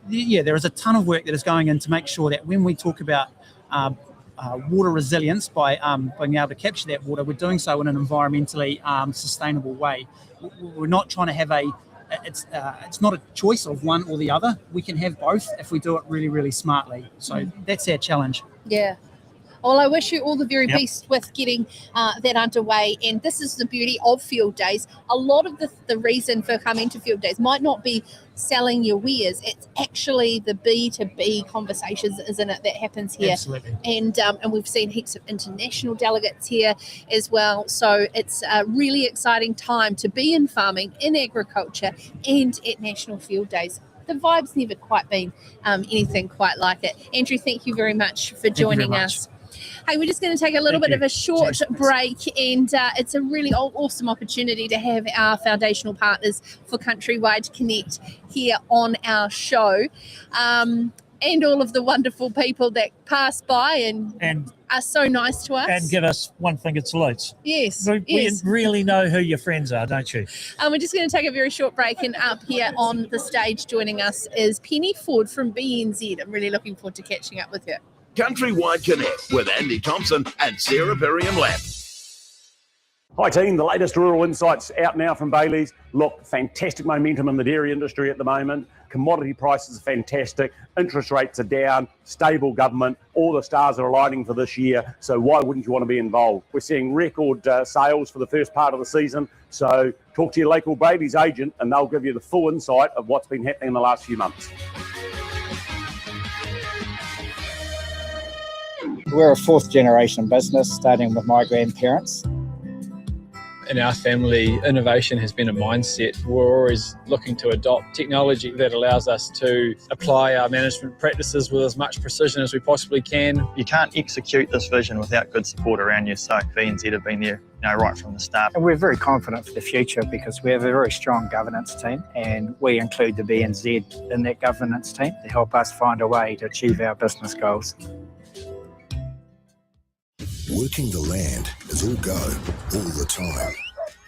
There is a ton of work that is going in to make sure that when we talk about water resilience by being able to capture that water, we're doing so in an environmentally sustainable way. We're not trying to have it's not a choice of one or the other. We can have both if we do it really, really smartly. So that's our challenge. Yeah. Well, I wish you all the very best with getting that underway. And this is the beauty of Field Days. A lot of the reason for coming to Field Days might not be selling your wares. It's actually the B2B conversations, isn't it, that happens here. Absolutely. And we've seen heaps of international delegates here as well. So it's a really exciting time to be in farming, in agriculture, and at National Field Days. The vibe's never quite been anything quite like it. Andrew, thank you very much for joining us. Hey, we're just going to take a little bit of a short break, and it's a really awesome opportunity to have our foundational partners for CountryWide connect here on our show, and all of the wonderful people that pass by and are so nice to us. And give us one finger salutes. Yes. We really know who your friends are, don't you? We're just going to take a very short break, and up here on the stage joining us is Penny Ford from BNZ. I'm really looking forward to catching up with her. CountryWide Connect with Andy Thompson and Sarah Perriam-Lamb. Hi team, the latest rural insights out now from Bailey's. Look, fantastic momentum in the dairy industry at the moment. Commodity prices are fantastic. Interest rates are down. Stable government. All the stars are aligning for this year. So why wouldn't you want to be involved? We're seeing record sales for the first part of the season. So talk to your local Bailey's agent and they'll give you the full insight of what's been happening in the last few months. We're a fourth generation business, starting with my grandparents. In our family, innovation has been a mindset. We're always looking to adopt technology that allows us to apply our management practices with as much precision as we possibly can. You can't execute this vision without good support around you, so BNZ have been there right from the start. And we're very confident for the future because we have a very strong governance team, and we include the BNZ in that governance team to help us find a way to achieve our business goals. Working the land is all go, all the time.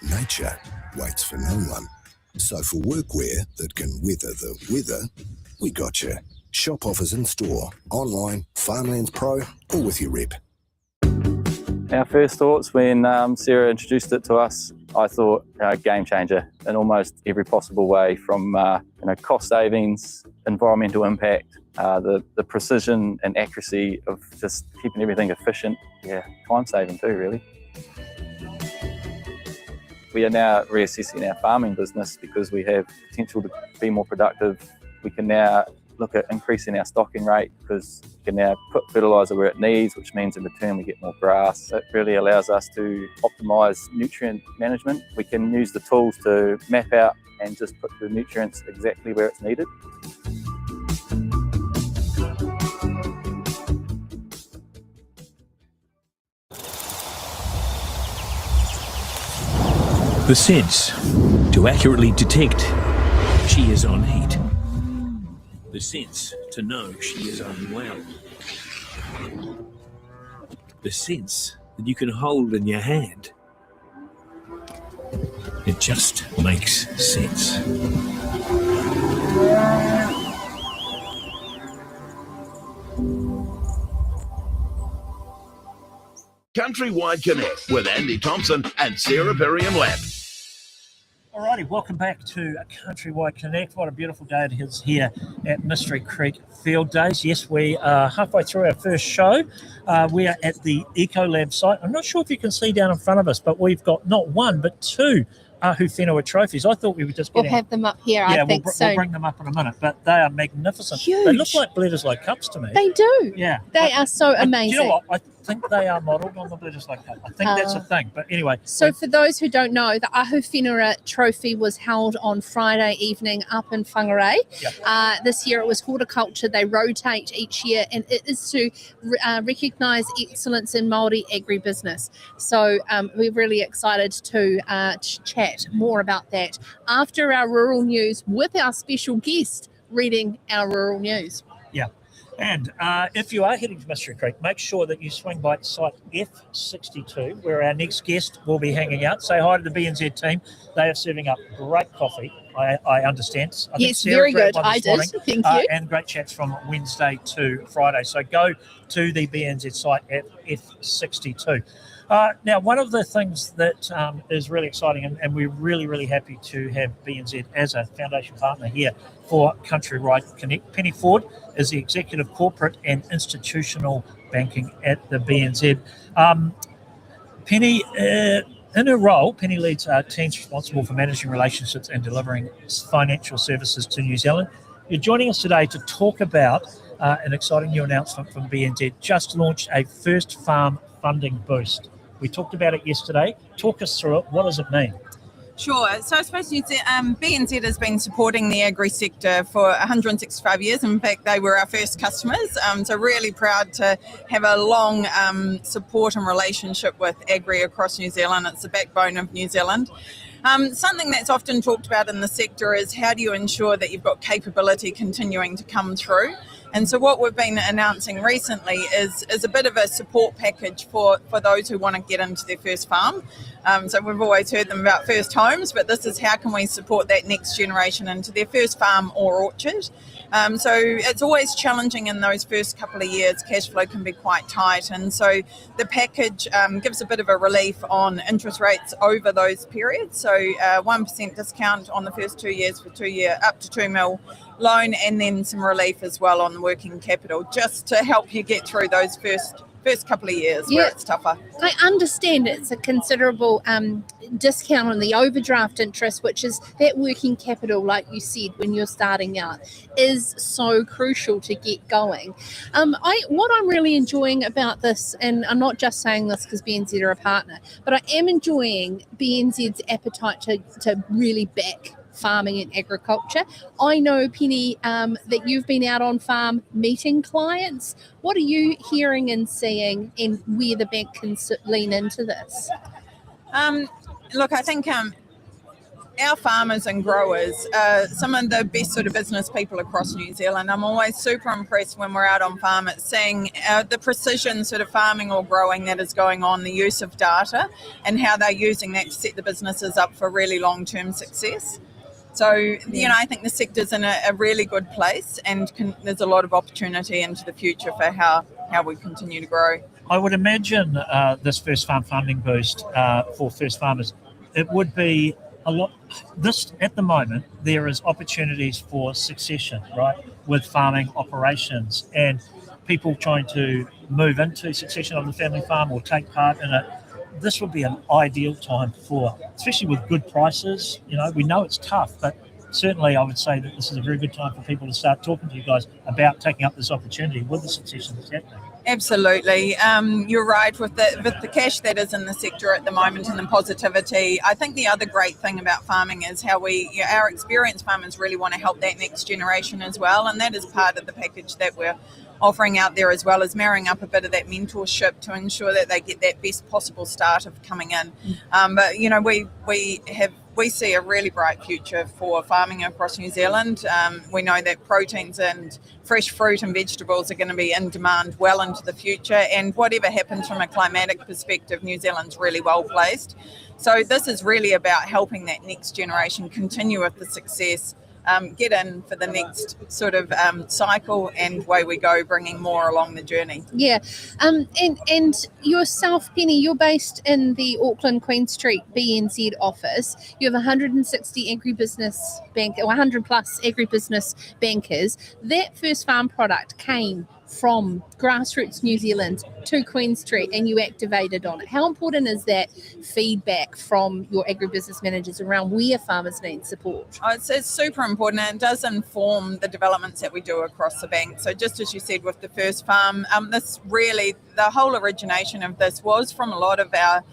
Nature waits for no one. So for workwear that can weather the weather, we got you. Shop offers in store, online, Farmlands Pro, or with your rep. Our first thoughts when Sarah introduced it to us, I thought game changer in almost every possible way, from cost savings, environmental impact, the precision and accuracy of just keeping everything efficient. Time saving too, really. We are now reassessing our farming business because we have potential to be more productive. We can now look at increasing our stocking rate because we can now put fertiliser where it needs, which means in return we get more grass. It really allows us to optimise nutrient management. We can use the tools to map out and just put the nutrients exactly where it's needed. The sense to accurately detect she is on heat. The sense to know she is unwell. The sense that you can hold in your hand. It just makes sense. CountryWide Connect with Andy Thompson and Sarah Lab. Alrighty, welcome back to CountryWide Connect. What a beautiful day it is here at Mystery Creek Field Days. Yes, we are halfway through our first show. We are at the Ecolab site. I'm not sure if you can see down in front of us, but we've got not one, but two Ahuwhenua trophies. I thought we would just get We'll have them up here, I think so. We'll bring them up in a minute, but they are magnificent. Huge. They look like Bledisloe cups to me. They do. Yeah. They are so amazing. Do you know what? I think they are modelled on the Bledisloe cup. I think that's a thing. But anyway. So for those who don't know, the Ahuwhenua Trophy was held on Friday evening up in Whangarei. Yep. This year it was horticulture. They rotate each year, and it is to recognise excellence in Māori agribusiness. So we're really excited to chat more about that after our rural news with our special guest reading our rural news. Yeah. And if you are heading to Mystery Creek, make sure that you swing by site F62, where our next guest will be hanging out. Say hi to the BNZ team. They are serving up great coffee, I understand. Yes, very good. I did. Thank you. And great chats from Wednesday to Friday. So go to the BNZ site at F62. Now, one of the things that is really exciting, and we're really, really happy to have BNZ as a foundation partner here for CountryWide Connect. Penny Ford is the Executive Corporate and Institutional Banking at the BNZ. Penny, in her role, Penny leads teams responsible for managing relationships and delivering financial services to New Zealand. You're joining us today to talk about an exciting new announcement from BNZ. Just launched a first farm funding boost. We talked about it yesterday. Talk us through it. What does it mean? Sure. So I suppose BNZ has been supporting the agri sector for 165 years. In fact, they were our first customers. So really proud to have a long support and relationship with agri across New Zealand. It's the backbone of New Zealand. Something that's often talked about in the sector is how do you ensure that you've got capability continuing to come through? And so what we've been announcing recently is a bit of a support package for those who want to get into their first farm. So we've always heard them about first homes, but this is how can we support that next generation into their first farm or orchard. So it's always challenging in those first couple of years. Cash flow can be quite tight. And so the package gives a bit of a relief on interest rates over those periods. So 1% discount on the first 2 years for 2 year up to 2 mil loan, and then some relief as well on the working capital, just to help you get through those first couple of years where it's tougher. I understand it's a considerable discount on the overdraft interest, which is that working capital, like you said, when you're starting out, is so crucial to get going. What I'm really enjoying about this, and I'm not just saying this because BNZ are a partner, but I am enjoying BNZ's appetite to really back farming and agriculture. I know, Penny, that you've been out on farm meeting clients. What are you hearing and seeing, and where the bank can lean into this? Look, I think our farmers and growers are some of the best sort of business people across New Zealand. I'm always super impressed when we're out on farm at seeing the precision sort of farming or growing that is going on, the use of data, and how they're using that to set the businesses up for really long-term success. So, I think the sector's in a really good place, and there's a lot of opportunity into the future for how we continue to grow. I would imagine this First Farm funding boost for first farmers, it would be a lot. This, at the moment, there is opportunities for succession, right, with farming operations and people trying to move into succession on the family farm or take part in it. This would be an ideal time for, especially with good prices. We know it's tough, but certainly I would say that this is a very good time for people to start talking to you guys about taking up this opportunity with the succession that's happening. Absolutely. You're right with the cash that is in the sector at the moment and the positivity. I think the other great thing about farming is how our experienced farmers really want to help that next generation as well, and that is part of the package that we're offering out there, as well as marrying up a bit of that mentorship to ensure that they get that best possible start of coming in. But we see a really bright future for farming across New Zealand. We know that proteins and fresh fruit and vegetables are going to be in demand well into the future, and whatever happens from a climatic perspective, New Zealand's really well placed. So this is really about helping that next generation continue with the success, get in for the next sort of cycle, and away we go, bringing more along the journey. Yeah. And yourself, Penny, you're based in the Auckland Queen Street BNZ office. You have 160 agribusiness bank, or 100 plus agribusiness bankers. That First Farm product came from Grassroots New Zealand to Queen Street, and you activated on it. How important is that feedback from your agribusiness managers around where farmers need support? It's super important, and it does inform the developments that we do across the bank. So just as you said with the First Farm, this really, the whole origination of this was from a lot of our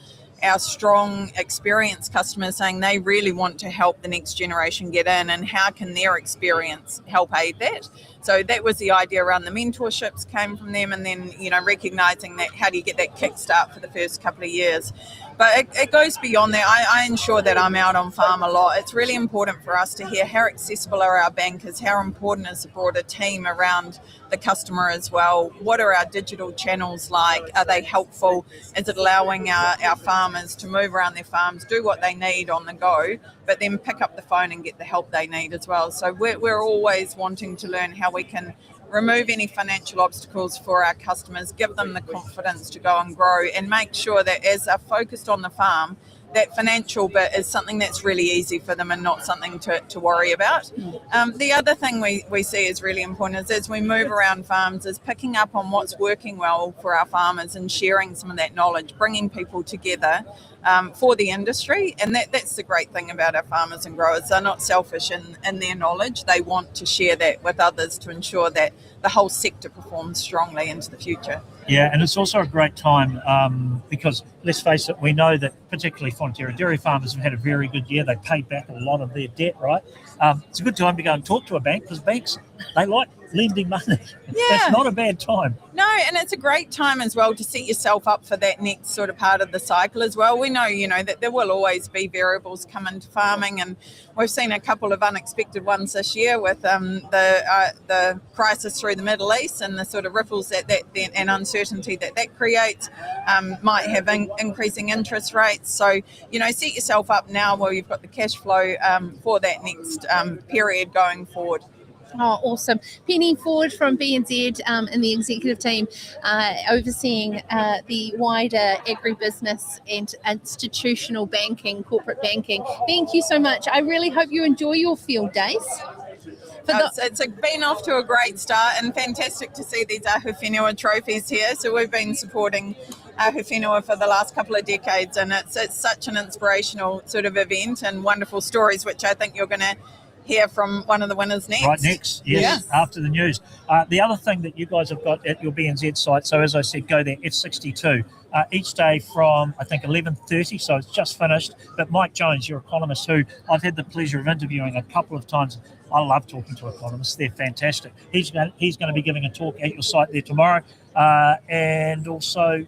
strong, experienced customers saying they really want to help the next generation get in, and how can their experience help aid that. So that was the idea around the mentorships came from them, and then, recognising that how do you get that kickstart for the first couple of years. But it goes beyond that. I ensure that I'm out on farm a lot. It's really important for us to hear how accessible are our bankers, how important is the broader team around the customer as well. What are our digital channels like? Are they helpful? Is it allowing our farmers to move around their farms, do what they need on the go, but then pick up the phone and get the help they need as well? So we're always wanting to learn how we can remove any financial obstacles for our customers, give them the confidence to go and grow, and make sure that as they're focused on the farm, that financial bit is something that's really easy for them and not something to worry about. The other thing we see is really important is as we move around farms is picking up on what's working well for our farmers and sharing some of that knowledge, bringing people together for the industry. And that's the great thing about our farmers and growers. They're not selfish in their knowledge. They want to share that with others to ensure that the whole sector performs strongly into the future. Yeah, and it's also a great time because, let's face it, we know that particularly Fonterra dairy farmers have had a very good year. They paid back a lot of their debt, right? It's a good time to go and talk to a bank, because banks, they like lending money. Yeah. It's not a bad time. No, and it's a great time as well to set yourself up for that next sort of part of the cycle as well. We know, that there will always be variables come into farming, and we've seen a couple of unexpected ones this year with the crisis through the Middle East and the sort of ripples that and uncertainty that creates. Might have increasing interest rates. So, set yourself up now while you've got the cash flow for that next period going forward. Oh, awesome. Penny Ford from BNZ and the executive team overseeing the wider agribusiness and institutional banking, corporate banking. Thank you so much. I really hope you enjoy your field days. It's been off to a great start and fantastic to see these Ahuwhenua Trophies here. So we've been supporting Ahuwhenua for the last couple of decades, and it's such an inspirational sort of event and wonderful stories, which I think you're going to hear from one of the winners next. Right next, yes, after the news. The other thing that you guys have got at your BNZ site, so as I said, go there, F62, each day from, I think, 11:30, so it's just finished. But Mike Jones, your economist, who I've had the pleasure of interviewing a couple of times. I love talking to economists. They're fantastic. He's going to be giving a talk at your site there tomorrow and also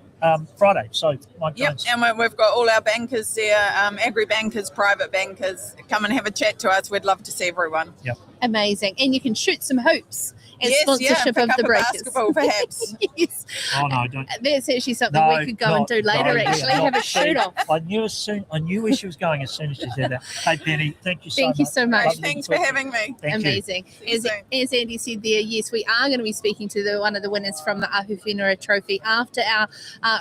Friday. So, Mike Jones. Yep, and we've got all our bankers there, agri-bankers, private bankers. Come and have a chat to us. We'd love to see everyone. Yep. Amazing. And you can shoot some hoops as sponsorship pick of up the a Breakers. basketball, perhaps. Yes. Oh, no, don't. That's actually something we could go and do later, actually. Have a shoot-off. I knew where she was going as soon as she said that. Hey, Penny, thank you so much. Thank you so much. Lovely Thanks to for talk. having me. Thank you. Amazing. As Andy said there, yes, we are going to be speaking to one of the winners from the Ahuwhenua Trophy after our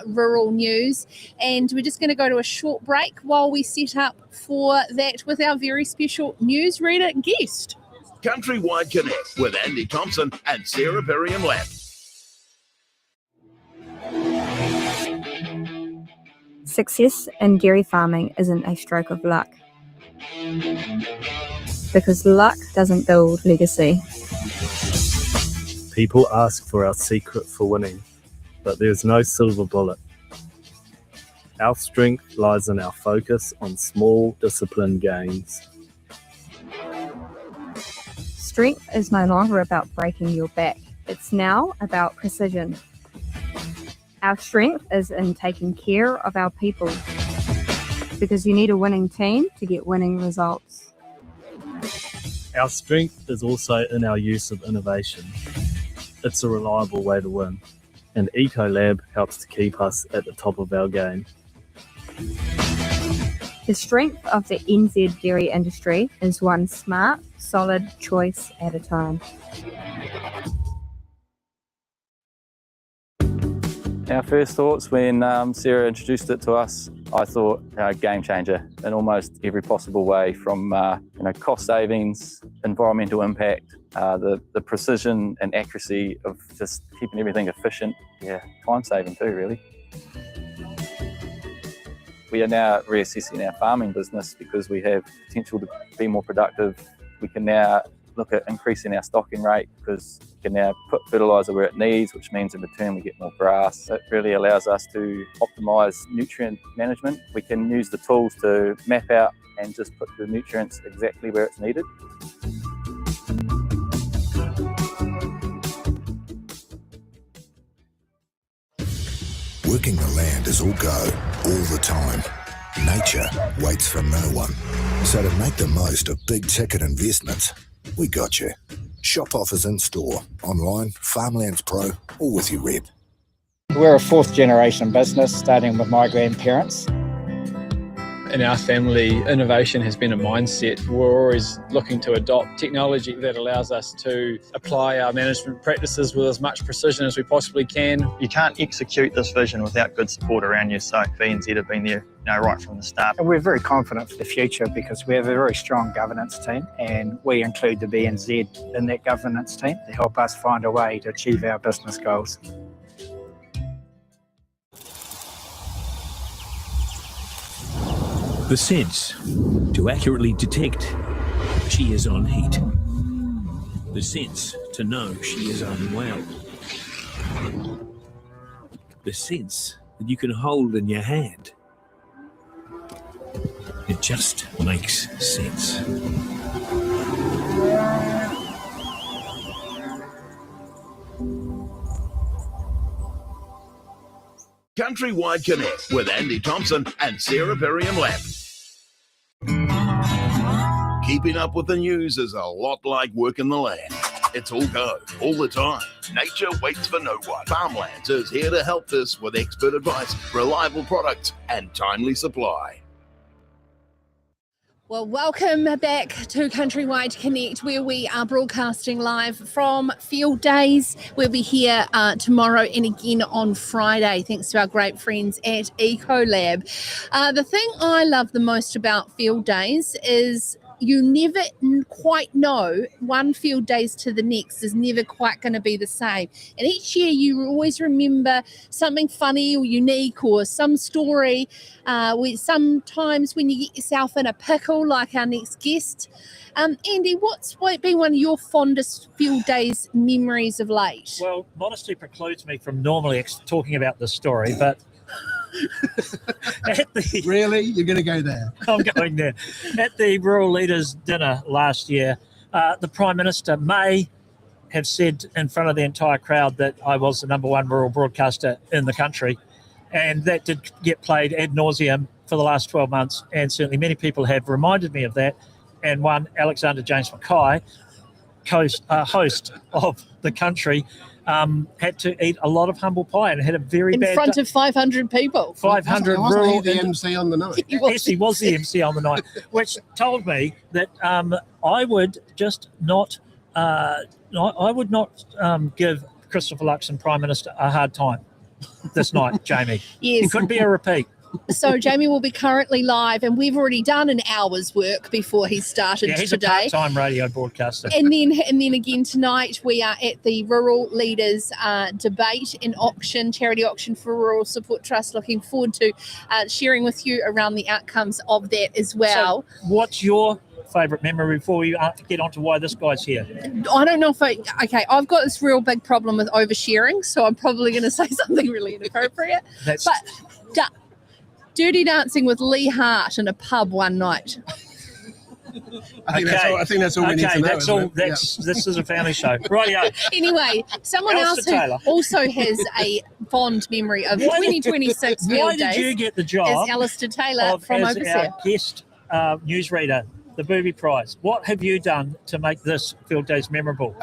rural news. And we're just going to go to a short break while we set up for that with our very special newsreader guest. CountryWide Connect with Andy Thompson and Sarah Perriam Lamb. Success in dairy farming isn't a stroke of luck, because luck doesn't build legacy. People ask for our secret for winning, but there's no silver bullet. Our strength lies in our focus on small, disciplined gains. Strength is no longer about breaking your back. It's now about precision. Our strength is in taking care of our people, because you need a winning team to get winning results. Our strength is also in our use of innovation. It's a reliable way to win, and Ecolab helps to keep us at the top of our game. The strength of the NZ dairy industry is one smart, solid choice at a time. Our first thoughts when Sarah introduced it to us, I thought game changer in almost every possible way, from cost savings, environmental impact, the precision and accuracy of just keeping everything efficient. Time saving too, really. We are now reassessing our farming business because we have potential to be more productive. We can now look at increasing our stocking rate because we can now put fertiliser where it needs, which means in return we get more grass. It really allows us to optimise nutrient management. We can use the tools to map out and just put the nutrients exactly where it's needed. Working the land is all go, all the time. Nature waits for no one. So to make the most of big ticket investments, we got you. Shop offers in store, online, Farmlands Pro, or with your rep. We're a fourth generation business, starting with my grandparents. In our family, innovation has been a mindset. We're always looking to adopt technology that allows us to apply our management practices with as much precision as we possibly can. You can't execute this vision without good support around you, so BNZ have been there right from the start. And we're very confident for the future because we have a very strong governance team, and we include the BNZ in that governance team to help us find a way to achieve our business goals. The sense to accurately detect she is on heat. The sense to know she is unwell. The sense that you can hold in your hand. It just makes sense. CountryWide Connect with Andy Thompson and Sarah Perriam Lamb. Keeping up with the news is a lot like working the land. It's all go, all the time. Nature waits for no one. Farmlands is here to help this with expert advice, reliable products, and timely supply. Well, welcome back to CountryWide Connect, where we are broadcasting live from Field Days. We'll be here tomorrow and again on Friday, thanks to our great friends at Ecolab. The thing I love the most about Field Days is you never quite know, one field days to the next is never quite going to be the same. And each year you always remember something funny or unique or some story. Sometimes when you get yourself in a pickle, like our next guest. Andy, what's been one of your fondest field days memories of late? Well, modesty precludes me from normally talking about this story, but Really? You're going to go there? I'm going there. At the Rural Leaders Dinner last year, the Prime Minister may have said in front of the entire crowd that I was the number one rural broadcaster in the country, and that did get played ad nauseum for the last 12 months, and certainly many people have reminded me of that, and one, Alexander James Mackay, host of the country, had to eat a lot of humble pie and had a very bad... In front of 500 people. 500 Wasn't rural... he the MC on the night? Yes, he was the MC on the night, which told me that I would just not... I would not give Christopher Luxon, Prime Minister, a hard time this night, Jamie. Yes. It could be a repeat. So Jamie will be currently live, and we've already done an hour's work before he started Yeah, he's today. a part-time radio broadcaster. And then again tonight we are at the Rural Leaders Debate and Auction, charity auction for Rural Support Trust. Looking forward to sharing with you around the outcomes of that as well. So what's your favourite memory before we get on to why this guy's here? I don't know if I've got this real big problem with oversharing, so I'm probably going to say something really inappropriate. Dirty dancing with Lee Hart in a pub one night. I think that's all we need to know. That's all. This is a family show. Rightio. Anyway, someone Alistair else Taylor. who also has a fond memory of 2026 field Why days did you get the job is Alistair Taylor from as Overseer. our guest newsreader, the Booby Prize? What have you done to make this field days memorable?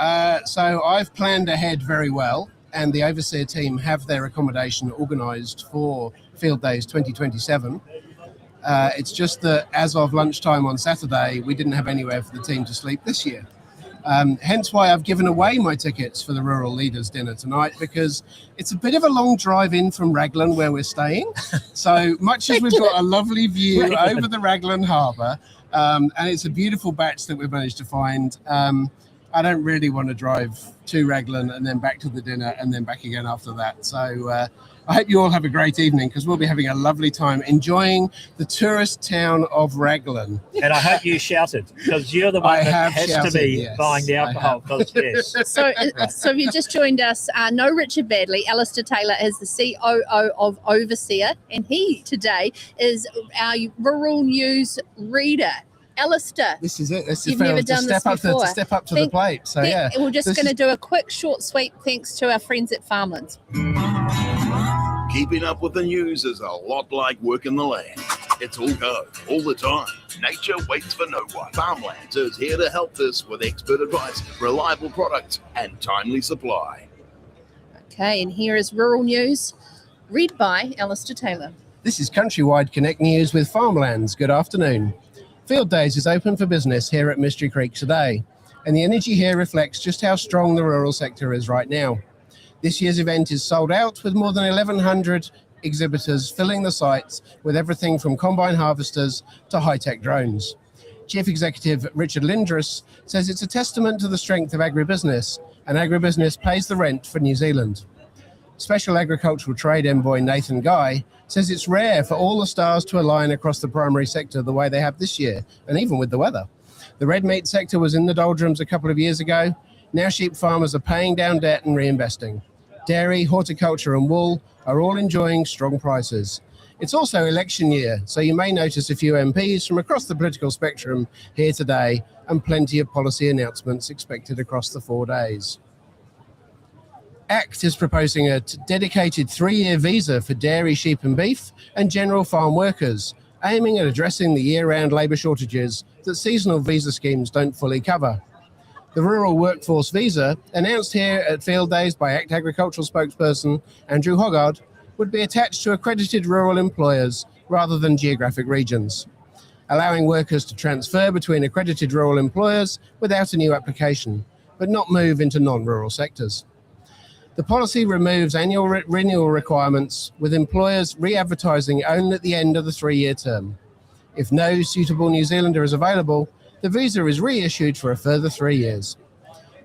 So I've planned ahead very well, and the Overseer team have their accommodation organised for Field Days 2027. It's just that as of lunchtime on Saturday, we didn't have anywhere for the team to sleep this year. Hence why I've given away my tickets for the Rural Leaders Dinner tonight, because it's a bit of a long drive in from Raglan where we're staying. So much as we've got a lovely view over the Raglan Harbour, and it's a beautiful batch that we've managed to find, I don't really want to drive to Raglan and then back to the dinner and then back again after that. So I hope you all have a great evening, because we'll be having a lovely time enjoying the tourist town of Raglan. And I hope you shouted, because you're the one that has to be buying the alcohol. Yes. So if you just joined us, no Richard Badley. Alistair Taylor is the COO of Overseer, and he today is our rural news reader. Alistair, this is it. You've never done this before. Step up to the plate. So yeah, we're just going to do a quick short sweep thanks to our friends at Farmlands. Keeping up with the news is a lot like working the land. It's all go, all the time. Nature waits for no one. Farmlands is here to help this with expert advice, reliable products, and timely supply. Okay, and here is rural news, read by Alistair Taylor. This is CountryWide Connect News with Farmlands. Good afternoon. Field Days is open for business here at Mystery Creek today, and the energy here reflects just how strong the rural sector is right now. This year's event is sold out, with more than 1,100 exhibitors filling the sites with everything from combine harvesters to high-tech drones. Chief Executive Richard Lindris says it's a testament to the strength of agribusiness, and agribusiness pays the rent for New Zealand. Special Agricultural Trade Envoy Nathan Guy says it's rare for all the stars to align across the primary sector the way they have this year, and even with the weather. The red meat sector was in the doldrums a couple of years ago. Now sheep farmers are paying down debt and reinvesting. Dairy, horticulture and wool are all enjoying strong prices. It's also election year, so you may notice a few MPs from across the political spectrum here today, and plenty of policy announcements expected across the 4 days. ACT is proposing a dedicated 3-year visa for dairy, sheep and beef and general farm workers, aiming at addressing the year-round labour shortages that seasonal visa schemes don't fully cover. The Rural Workforce Visa, announced here at Field Days by ACT Agricultural spokesperson Andrew Hoggard, would be attached to accredited rural employers rather than geographic regions, allowing workers to transfer between accredited rural employers without a new application, but not move into non-rural sectors. The policy removes annual renewal requirements, with employers re-advertising only at the end of the 3-year term. If no suitable New Zealander is available, The visa is reissued for a further 3 years.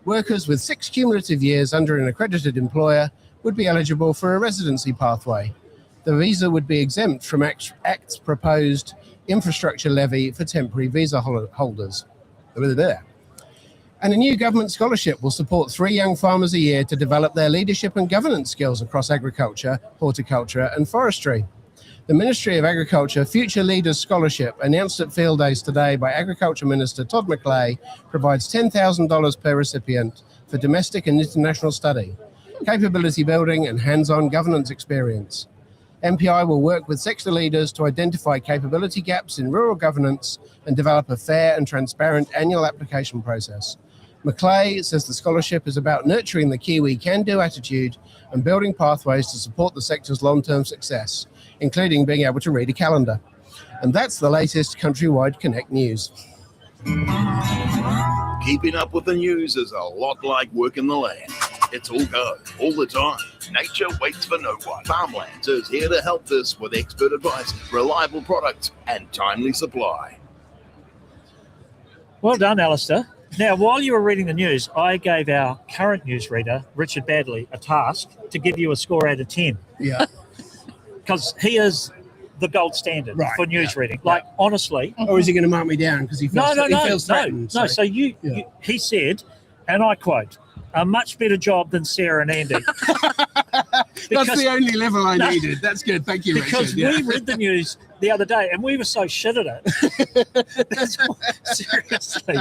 Workers with 6 cumulative years under an accredited employer would be eligible for a residency pathway. The visa would be exempt from Act's proposed infrastructure levy for temporary visa holders. And a new government scholarship will support 3 young farmers a year to develop their leadership and governance skills across agriculture, horticulture and forestry. The Ministry of Agriculture Future Leaders Scholarship, announced at Field Days today by Agriculture Minister Todd McNally, provides $10,000 per recipient for domestic and international study, capability building and hands-on governance experience. MPI will work with sector leaders to identify capability gaps in rural governance and develop a fair and transparent annual application process. McClay says the scholarship is about nurturing the Kiwi can-do attitude and building pathways to support the sector's long-term success, including being able to read a calendar. And that's the latest Countrywide Connect news. Keeping up with the news is a lot like working the land. It's all go, all the time. Nature waits for no one. Farmlands is here to help this with expert advice, reliable products, and timely supply. Well done, Alistair. Now, while you were reading the news, I gave our current newsreader, Richard Badley, a task to give you a score out of 10. Yeah. Because he is the gold standard for news reading. Like, honestly. Or is he going to mark me down because he feels threatened? No. So he said, and I quote, "A much better job than Sarah and Andy." That's the only level I needed. That's good. Thank you, Because Richard. we read the news the other day and we were so shit at it. Seriously.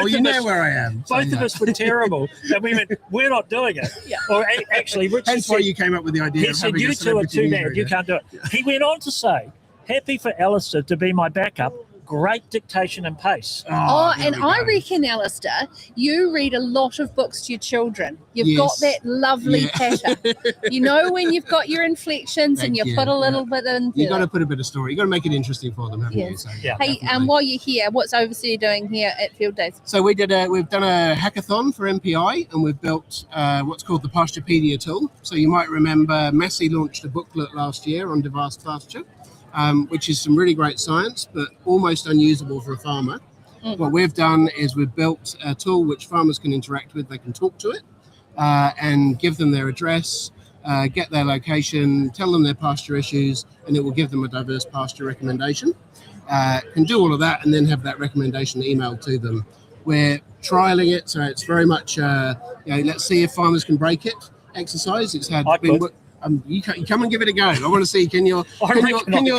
You know where I am. Both of us were terrible. And we went, we're not doing it. Or actually, Richard Hence said, why you came up with the idea he of said, having you a two are celebrity too bad. newsreader. You can't do it. He went on to say, happy for Alistair to be my backup. Great dictation and pace. And I reckon, Alistair, you read a lot of books to your children. You've got that lovely patter. You know when you've got your inflections and you put a little bit in. You've got to put a bit of story. You've got to make it interesting for them, haven't you? So, Hey, while you're here, what's Overseer doing here at Field Days? So we've done a hackathon for MPI, and we've built what's called the Pasturepedia tool. So you might remember Massey launched a booklet last year on devised pasture. Which is some really great science, but almost unusable for a farmer. What we've done is we've built a tool which farmers can interact with. They can talk to it and give them their address, get their location, tell them their pasture issues, and it will give them a diverse pasture recommendation. Can do all of that and then have that recommendation emailed to them. We're trialing it, so it's very much, let's see if farmers can break it exercise. It's had you come and give it a go. I want to see can your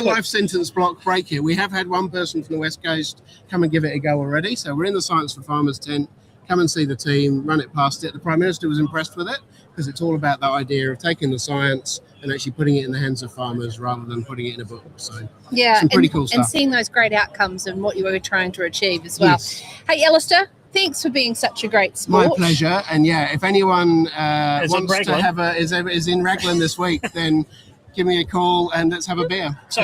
life sentence block break it. We have had one person from the West Coast come and give it a go already. So we're in the Science for Farmers tent. Come and see the team, run it past it. The Prime Minister was impressed with it because it's all about that idea of taking the science and actually putting it in the hands of farmers rather than putting it in a book. So some pretty cool stuff. And seeing those great outcomes and what you were trying to achieve as well. Yes. Hey, Alistair, thanks for being such a great sport. My pleasure. And if anyone wants to have is in Raglan this week, then give me a call and let's have a beer. So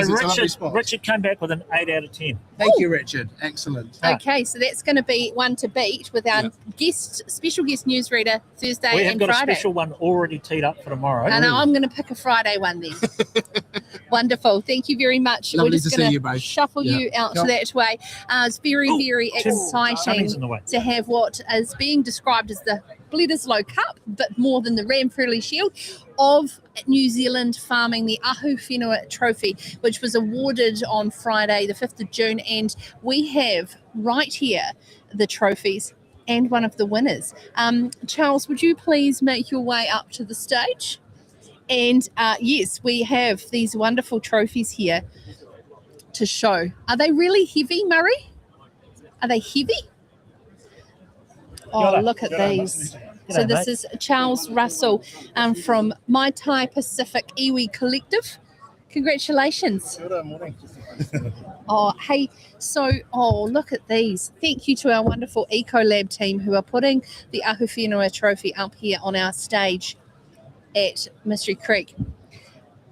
Richard came back with an 8 out of 10. Thank you, Richard. Excellent. Okay, so that's going to be one to beat with our special guest newsreader Thursday and Friday. We have got a special one already teed up for tomorrow. And I'm going to pick a Friday one then. Wonderful. Thank you very much. Lovely We're just to see you going both. to shuffle you out to that way. It's very, very exciting to have what is being described as the Bledisloe Cup, but more than the Ranfurly Shield of New Zealand farming, the Ahuwhenua Trophy, which was awarded on Friday, the 5th of June. And we have right here the trophies and one of the winners. Charles, would you please make your way up to the stage? And yes, we have these wonderful trophies here to show. Are they really heavy, Murray? Are they heavy? Oh, look at these. So this is Charles Russell from Mātai Pacific Iwi Collective. Congratulations. Good morning. Look at these. Thank you to our wonderful Ecolab team who are putting the Ahuwhenua Trophy up here on our stage at Mystery Creek.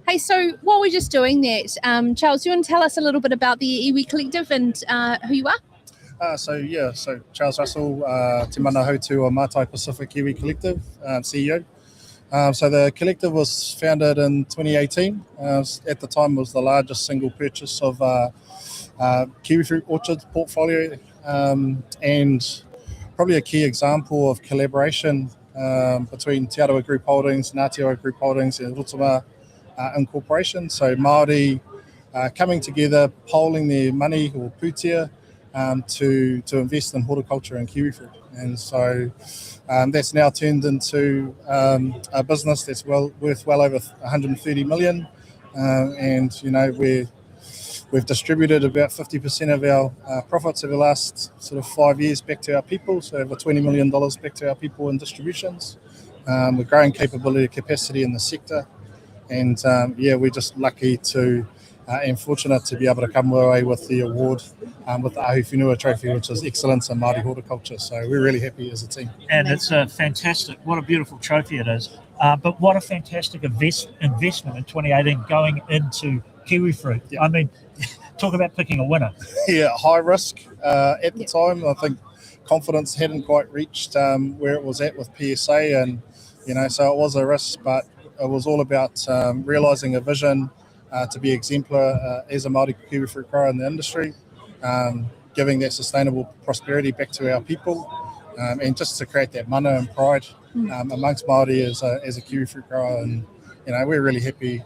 Hey, so while we're just doing that, Charles, do you want to tell us a little bit about the Iwi Collective and who you are? So Charles Russell, Te mana houtu o Mātai Pacific Iwi Collective, CEO. So the collective was founded in 2018. At the time, it was the largest single purchase of kiwi fruit orchard portfolio and probably a key example of collaboration between Te Arawa Group Holdings, Ngāti Group Holdings and Rotuma Incorporation. So Māori coming together, polling their money or pūtea to invest in horticulture and kiwifruit. And so that's now turned into a business that's worth well over 130 million. And, you know, we've distributed about 50% of our profits over the last sort of 5 years back to our people. So over $20 million back to our people in distributions. We're growing capacity in the sector. And we're just lucky to and fortunate to be able to come away with the award with the Ahuwhenua Trophy, which is excellence in Māori horticulture. So we're really happy as a team. And it's a fantastic, what a beautiful trophy it is. But what a fantastic investment in 2018 going into kiwifruit. Yeah. I mean, talk about picking a winner. Yeah, high risk at the time. I think confidence hadn't quite reached where it was at with PSA, and so it was a risk, but it was all about realising a vision to be exemplar as a Māori kiwifruit grower in the industry, giving that sustainable prosperity back to our people, and just to create that mana and pride amongst Māori as a kiwifruit grower. And we're really happy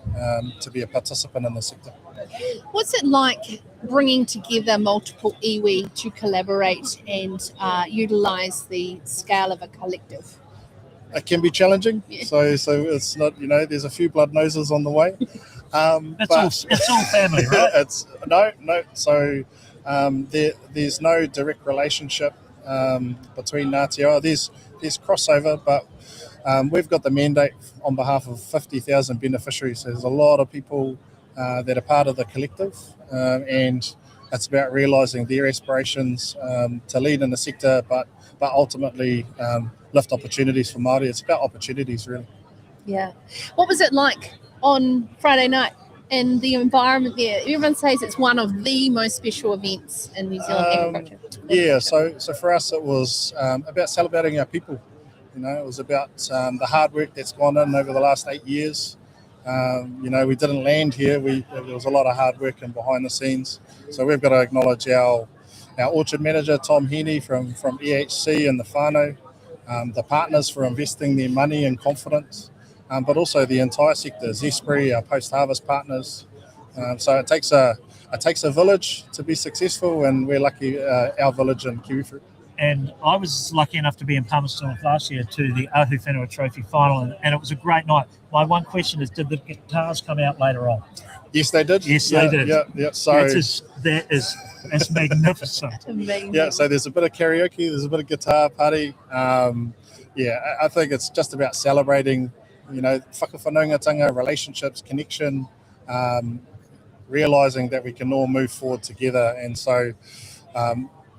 to be a participant in the sector. What's it like bringing together multiple iwi to collaborate and utilise the scale of a collective? It can be challenging, so it's not, there's a few blood noses on the way. It's all family, right? It's no. So there's no direct relationship between Aotearoa. There's crossover, but we've got the mandate on behalf of 50,000 beneficiaries. So there's a lot of people that are part of the collective, and it's about realising their aspirations to lead in the sector, but ultimately lift opportunities for Māori. It's about opportunities, really. Yeah. What was it like on Friday night and the environment there? Everyone says it's one of the most special events in New Zealand agriculture. Yeah, so for us it was about celebrating our people. It was about the hard work that's gone in over the last 8 years. We didn't land here. There was a lot of hard work and behind the scenes. So we've got to acknowledge our orchard manager, Tom Heney from EHC and the whānau, the partners for investing their money and confidence, but also the entire sector, Zespri, our post-harvest partners. So it takes a village to be successful, and we're lucky our village in kiwifruit. And I was lucky enough to be in Palmerston last year to the Ahuwhenua Trophy final, and it was a great night. My one question is, did the guitars come out later on? Yes, they did. Yes, they did. Yeah. So that's magnificent. Yeah, so there's a bit of karaoke, there's a bit of guitar party. I think it's just about celebrating, whakawhanaungatanga, relationships, connection, realising that we can all move forward together. And so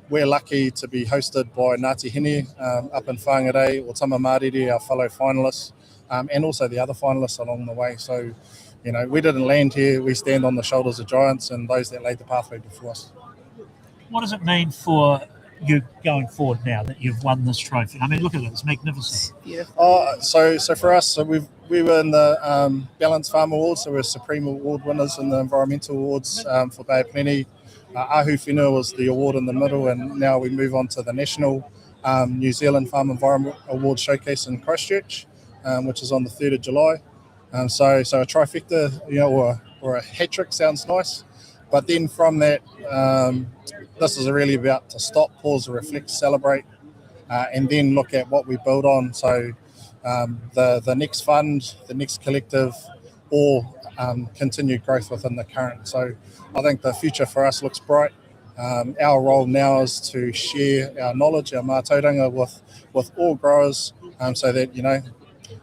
we're lucky to be hosted by Ngāti Hine up in Whangarei, or Tama Māriri, our fellow finalists, and also the other finalists along the way. So, we didn't land here. We stand on the shoulders of giants and those that laid the pathway before us. What does it mean for you going forward now that you've won this trophy? I mean, look at it. It's magnificent. Beautiful. So for us, we were in the Balanced Farm Awards, so we're Supreme Award winners in the Environmental Awards for Bay of Plenty. Ahuwhenua was the award in the middle, and now we move on to the National New Zealand Farm Environment Award Showcase in Christchurch, which is on the 3rd of July. So a trifecta, or a hat trick sounds nice. But then from that, this is really about to stop, pause, reflect, celebrate, and then look at what we build on. So the next fund, the next collective, or continued growth within the current. So I think the future for us looks bright. Our role now is to share our knowledge, our mātauranga with all growers, so that,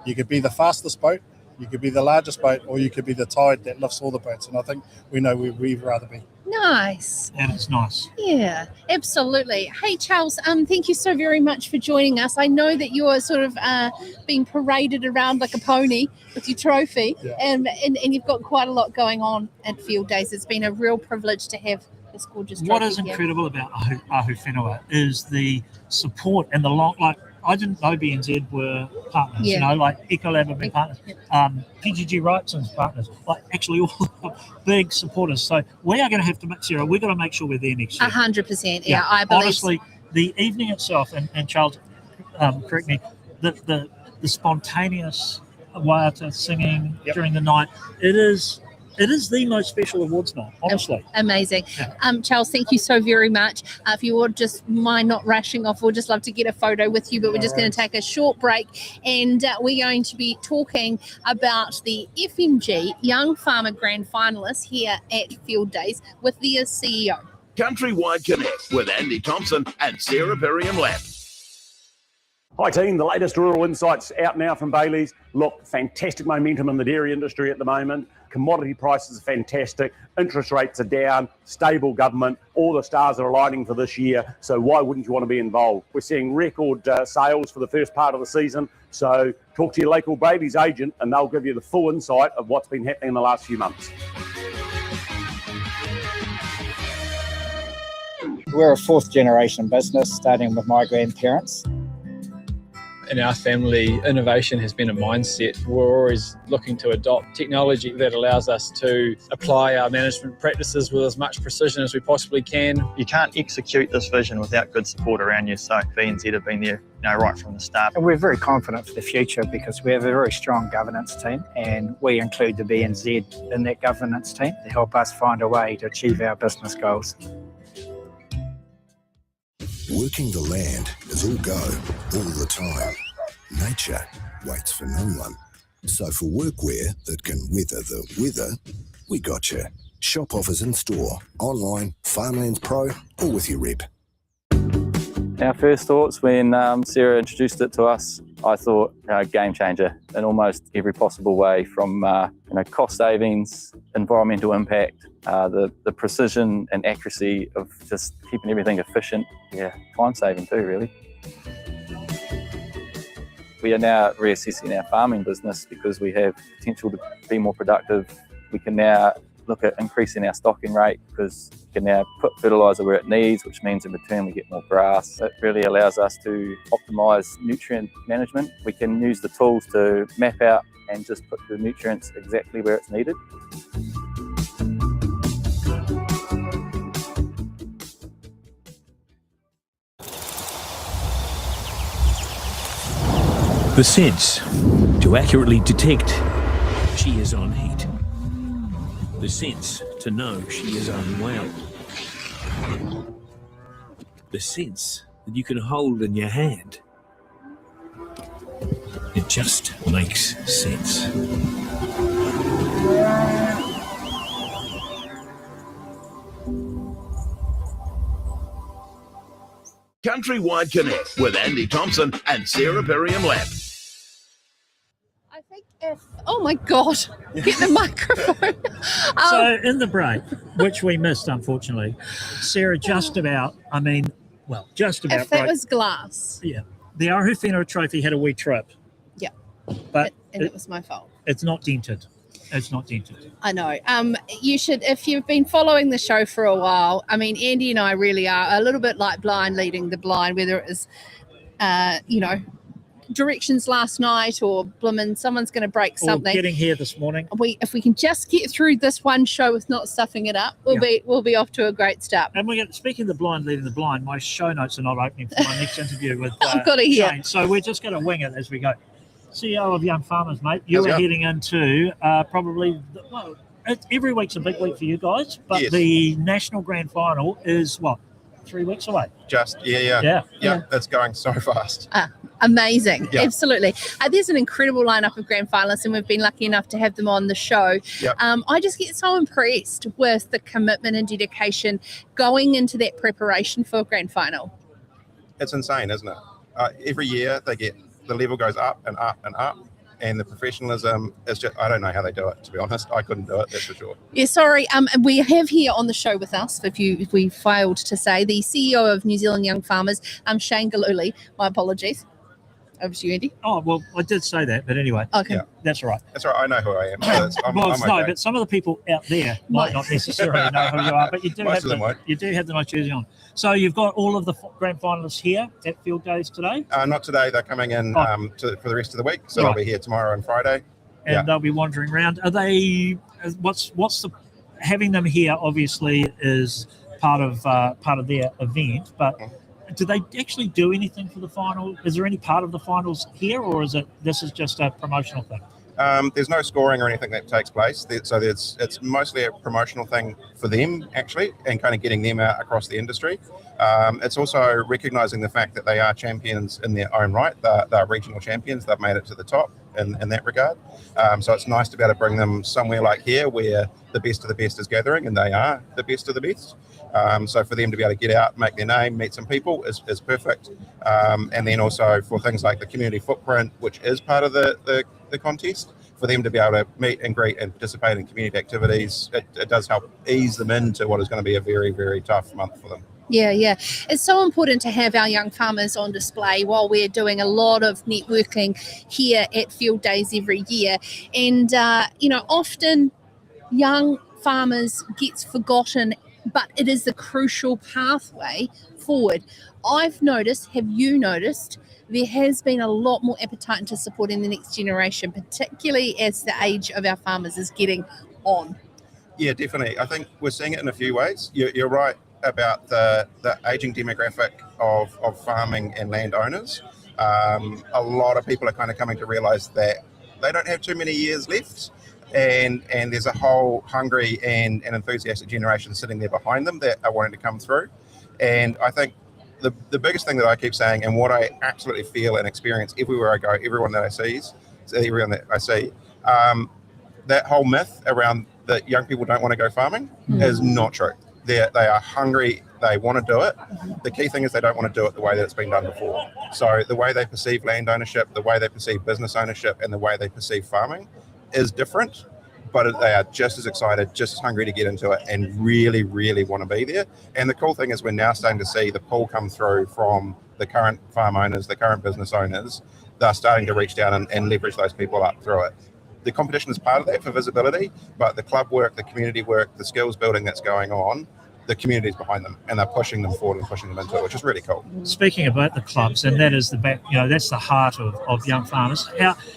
you could be the fastest boat, you could be the largest boat, or you could be the tide that lifts all the boats. And I think we know where we'd rather be. Nice. And it's nice. Yeah, absolutely. Hey, Charles, thank you so very much for joining us. I know that you're sort of being paraded around like a pony with your trophy, and you've got quite a lot going on at Field Days. It's been a real privilege to have this gorgeous trophy. What is incredible about Ahuwhenua is the support and the long, I didn't know BNZ were partners, Yeah. you know, like Ecolab have been partners, PGG Wrightson's partners, like actually all big supporters. So we are going to have to, Sarah, we've got to make sure we're there next year. 100%. Yeah, I believe. Honestly, the evening itself, and Charles, correct me, the spontaneous waiata singing during the night, it is the most special awards night, honestly. Amazing. Yeah. Charles, thank you so very much. If you would just mind not rushing off, we'd just love to get a photo with you, but we're just going to take a short break, and we're going to be talking about the FMG Young Farmer Grand Finalists here at Field Days with their CEO. CountryWide Connect with Andy Thompson and Sarah Lamb. Hi team, the latest rural insights out now from Bailey's. Look, fantastic momentum in the dairy industry at the moment. Commodity prices are fantastic, interest rates are down, stable government, all the stars are aligning for this year, so why wouldn't you want to be involved? We're seeing record sales for the first part of the season, so talk to your local Bailey's agent and they'll give you the full insight of what's been happening in the last few months. We're a fourth generation business, starting with my grandparents. In our family, innovation has been a mindset. We're always looking to adopt technology that allows us to apply our management practices with as much precision as we possibly can. You can't execute this vision without good support around you, so BNZ have been there, right from the start. And we're very confident for the future because we have a very strong governance team, and we include the BNZ in that governance team to help us find a way to achieve our business goals. Working the land is all go, all the time. Nature waits for no one. So for workwear that can weather the weather, we got you. Shop offers in store, online, Farmlands Pro, or with your rep. Our first thoughts when Sarah introduced it to us, I thought game changer in almost every possible way, from cost savings, environmental impact, the precision and accuracy of just keeping everything efficient. Time saving too, really. We are now reassessing our farming business because we have potential to be more productive. We can now look at increasing our stocking rate because we can now put fertiliser where it needs, which means in return we get more grass. It really allows us to optimise nutrient management. We can use the tools to map out and just put the nutrients exactly where it's needed. The sense to accurately detect she is on heat. The sense to know she is unwell. The sense that you can hold in your hand. It just makes sense. CountryWide Connect with Andy Thompson and Sarah Lamb. I think oh my God, get the microphone. So in the break, which we missed, unfortunately, Sarah just about if that was glass. Yeah. The Ahuwhenua Trophy had a wee trip. Yeah. But it was my fault. It's not dented. It's not dented. I know. You should, if you've been following the show for a while, Andy and I really are a little bit like blind leading the blind, whether it was, directions last night or someone's going to break something. Or getting here this morning. If we can just get through this one show with not stuffing it up, we'll be off to a great start. And speaking of the blind leading the blind, my show notes are not opening for my next interview with I've got to hear. Shane. So we're just going to wing it as we go. CEO of Young Farmers, mate. You're heading into every week's a big week for you guys, but Yes. The national grand final is 3 weeks away. Yeah. It's going so fast. Amazing. Yeah. Absolutely. There's an incredible lineup of grand finalists, and we've been lucky enough to have them on the show. Yep. I just get so impressed with the commitment and dedication going into that preparation for a grand final. It's insane, isn't it? Every year the level goes up and up and up, and the professionalism is just, I don't know how they do it, to be honest. I couldn't do it, that's for sure. Yeah, sorry. We have here on the show with us, if we failed to say, the CEO of New Zealand Young Farmers, Shane Galuli. My apologies. Over to you, Andy. Oh, well, I did say that, but anyway. Okay. Yeah. That's all right. That's right. I know who I am. So I'm No, okay. but some of the people out there might not necessarily know who you are, but you do Most of them won't. you do have the nice jersey on. So you've got all of the grand finalists here at Field Days today? Not today. They're coming in for the rest of the week. So Right. I'll be here tomorrow and Friday. And they'll be wandering around. Are they? What's the? Having them here obviously is part of their event, but do they actually do anything for the final? Is there any part of the finals here, or is this is just a promotional thing? There's no scoring or anything that takes place. It's mostly a promotional thing for them, actually, and kind of getting them out across the industry. It's also recognising the fact that they are champions in their own right. They're regional champions. They've made it to the top in that regard. So it's nice to be able to bring them somewhere like here where the best of the best is gathering, and they are the best of the best. So for them to be able to get out, make their name, meet some people is perfect. And then also for things like the community footprint, which is part of the contest, for them to be able to meet and greet and participate in community activities, it does help ease them into what is going to be a very, very tough month for them. Yeah. It's so important to have our young farmers on display while we're doing a lot of networking here at Field Days every year. And, often young farmers gets forgotten, but it is the crucial pathway forward. I've noticed, have you noticed, there has been a lot more appetite into supporting the next generation, particularly as the age of our farmers is getting on. Yeah, definitely. I think we're seeing it in a few ways. You're right about the aging demographic of farming and landowners. A lot of people are kind of coming to realise that they don't have too many years left. And there's a whole hungry and enthusiastic generation sitting there behind them that are wanting to come through. And I think the biggest thing that I keep saying, and what I absolutely feel and experience everywhere I go, everyone that I see, that whole myth around that young people don't want to go farming is not true. They are hungry. They want to do it. The key thing is they don't want to do it the way that it's been done before. So the way they perceive land ownership, the way they perceive business ownership, and the way they perceive farming is different, but they are just as excited, just as hungry to get into it and really, really want to be there. And the cool thing is we're now starting to see the pull come through from the current farm owners, the current business owners. They're starting to reach down and leverage those people up through it. The competition is part of that for visibility, but the club work, the community work, the skills building that's going on, the community is behind them and they're pushing them forward and pushing them into it, which is really cool. Speaking about the clubs, and that is that's the heart of young farmers.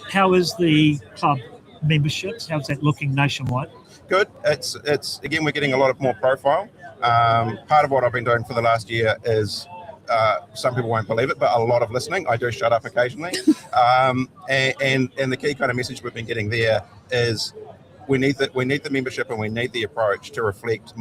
How is the club memberships? How's that looking nationwide? Good. It's again, we're getting a lot of more profile. Part of what I've been doing for the last year is some people won't believe it, but a lot of listening. I do shut up occasionally. And the key kind of message we've been getting there is we need the membership and we need the approach to reflect the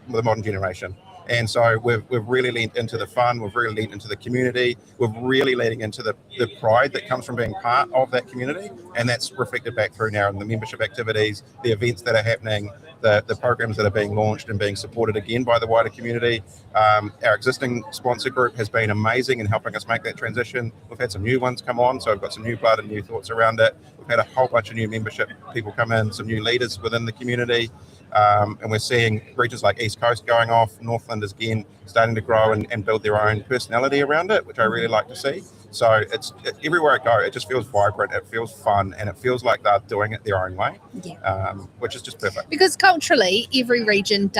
modern generation. And so we've really leaned into the fun, we've really leaned into the community, we're really leaning into the pride that comes from being part of that community, and that's reflected back through now in the membership activities, the events that are happening, the programs that are being launched and being supported again by the wider community. Our existing sponsor group has been amazing in helping us make that transition. We've had some new ones come on, so we've got some new blood and new thoughts around it. We've had a whole bunch of new membership people come in, some new leaders within the community. And we're seeing regions like East Coast going off, Northland is again starting to grow and build their own personality around it, which I really like to see. So everywhere I go, it just feels vibrant, it feels fun, and it feels like they're doing it their own way, which is just perfect. Because culturally, every region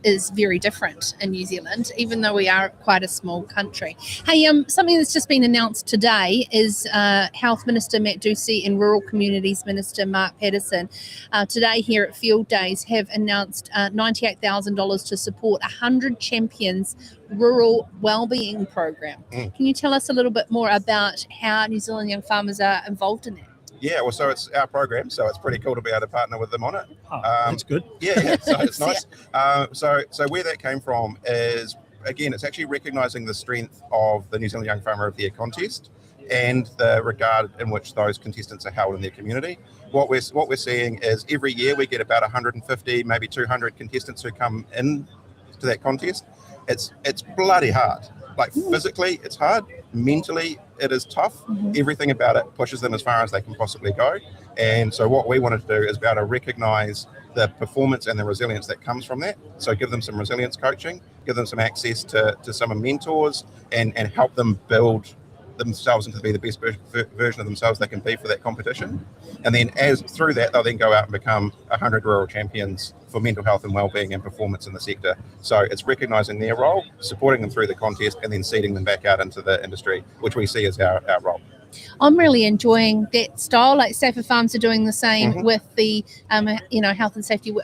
is very different in New Zealand, even though we are quite a small country. Hey, something that's just been announced today is Health Minister Matt Ducey and Rural Communities Minister Mark Patterson today here at Field Days have announced $98,000 to support 100 Champions Rural Wellbeing Program. Can you tell us a little bit more about how New Zealand young farmers are involved in it? Yeah, well, so it's our program, so it's pretty cool to be able to partner with them on it. That's good. Yeah, so it's nice. So where that came from is, again, it's actually recognising the strength of the New Zealand Young Farmer of the Year contest and the regard in which those contestants are held in their community. What we're seeing is every year we get about 150, maybe 200 contestants who come in to that contest. It's bloody hard. Like physically, it's hard. Mentally, it is tough. Everything about it pushes them as far as they can possibly go. And so what we wanted to do is be able to recognise the performance and the resilience that comes from that. So give them some resilience coaching, give them some access to some mentors and help them build themselves into be the best version of themselves they can be for that competition. And then through that, they'll then go out and become 100 rural champions for mental health and wellbeing and performance in the sector. So it's recognising their role, supporting them through the contest, and then seeding them back out into the industry, which we see as our role. I'm really enjoying that style. Like Safer Farms are doing the same with the, health and safety.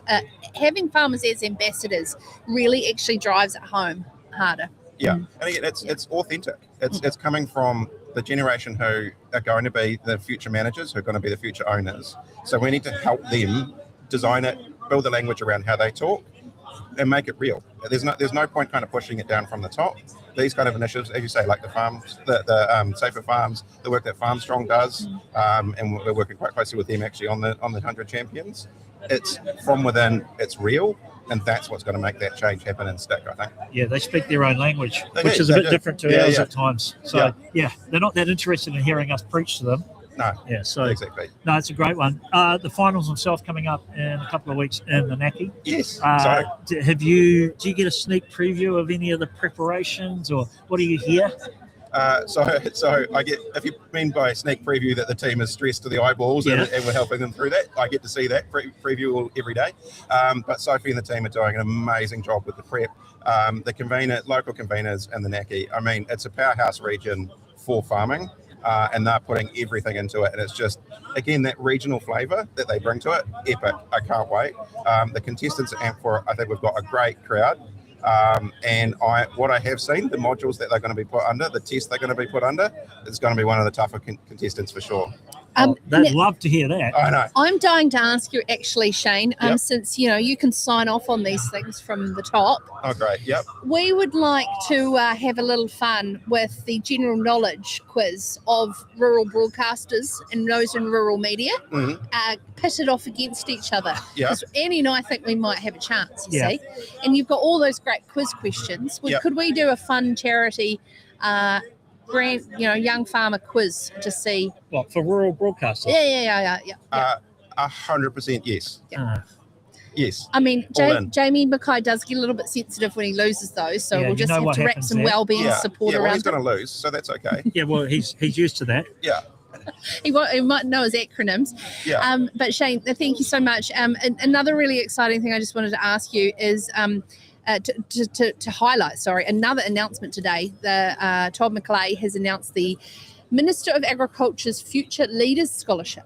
Having farmers as ambassadors really actually drives it home harder. Yeah, and again, it's authentic. It's coming from the generation who are going to be the future managers, who are going to be the future owners. So we need to help them design it, build the language around how they talk, and make it real. There's no point kind of pushing it down from the top. These kind of initiatives, as you say, like the farms, the Safer Farms, the work that Farm Strong does, and we're working quite closely with them actually on the 100 champions. It's from within, it's real, and that's what's going to make that change happen and stick, I think. Yeah, they speak their own language, They which do, is a they bit do. different to Yeah, ours yeah. at times. So, yeah, they're not that interested in hearing us preach to them. No. Yeah, so exactly. No, it's a great one. The finals themselves coming up in a couple of weeks in Manaki. Yes. Do you get a sneak preview of any of the preparations, or what do you hear? So I get, if you mean by sneak preview that the team is stressed to the eyeballs and we're helping them through that, I get to see that preview every day. But Sophie and the team are doing an amazing job with the prep. The local conveners and the NACI, I mean, it's a powerhouse region for farming. And they're putting everything into it, and it's just, again, that regional flavour that they bring to it, epic. I can't wait. The contestants are amped for it. I think we've got a great crowd, and what I have seen, the modules that they're going to be put under, the test they're going to be put under, it's going to be one of the tougher contestants for sure. They'd love to hear that. I know. I'm dying to ask you, actually, Shane, since you can sign off on these things from the top. Oh, great. Yep. We would like to have a little fun with the general knowledge quiz of rural broadcasters and those in rural media, pitted off against each other. Yeah. 'Cause Annie and I think we might have a chance, you Yeah. see. And you've got all those great quiz questions. Could we do a fun charity young farmer quiz to see? What, for rural broadcasters? Yeah. 100% yes. Yes. I mean, All in. Jamie Mackay does get a little bit sensitive when he loses those, so we'll just have to wrap some well-being support well, around he's going it. to lose, so that's okay. Yeah, well, he's used to that. Yeah. He might know his acronyms. Yeah. But Shane, thank you so much. Another really exciting thing I just wanted to ask you is to highlight, another announcement today. Todd McNally has announced the Minister of Agriculture's Future Leaders Scholarship.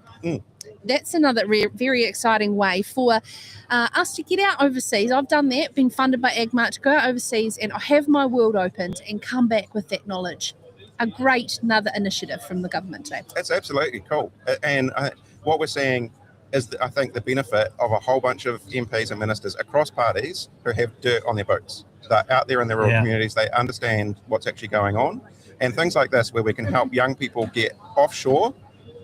That's another very exciting way for us to get out overseas. I've done that, been funded by AgMart to go out overseas and have my world opened and come back with that knowledge. Another initiative from the government today. That's absolutely cool. And what we're seeing is, I think, the benefit of a whole bunch of MPs and ministers across parties who have dirt on their boots. They're out there in their rural communities. They understand what's actually going on. And things like this, where we can help young people get offshore,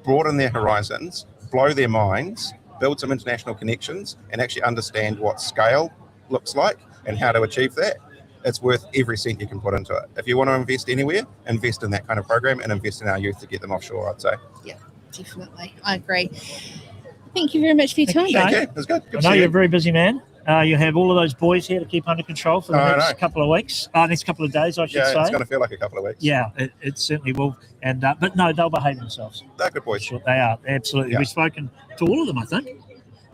broaden their horizons, blow their minds, build some international connections, and actually understand what scale looks like and how to achieve that. It's worth every cent you can put into it. If you want to invest anywhere, invest in that kind of program and invest in our youth to get them offshore, I'd say. Yeah, definitely. I agree. Thank you very much for your time. Thank you. It was good. I know you're a very busy man. You have all of those boys here to keep under control for the next couple of weeks, next couple of days, I should say. Yeah, it's going to feel like a couple of weeks. Yeah, it certainly will. And but no, they'll behave themselves. They're good boys. Sure, they are, absolutely. Yeah. We've spoken to all of them, I think.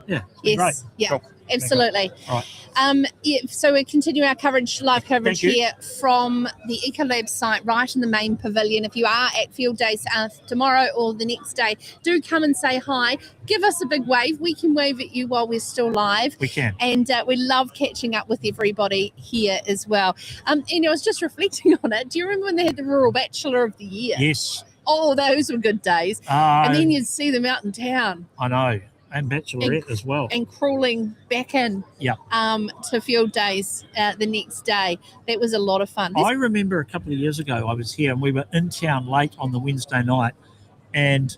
Yeah, Yes. great. Yeah. Cool. Absolutely. All right. So we continue our coverage, live coverage Thank you. here from the Ecolab site, right in the main pavilion. If you are at field days tomorrow or the next day, do come and say hi. Give us a big wave. We can wave at you while we're still live. We can. And we love catching up with everybody here as well. And I was just reflecting on it. Do you remember when they had the Rural Bachelor of the Year? Yes. Oh, those were good days. And then you'd see them out in town. I know. And Bachelorette as well. And crawling back in to field days the next day. That was a lot of fun. I remember a couple of years ago I was here and we were in town late on the Wednesday night and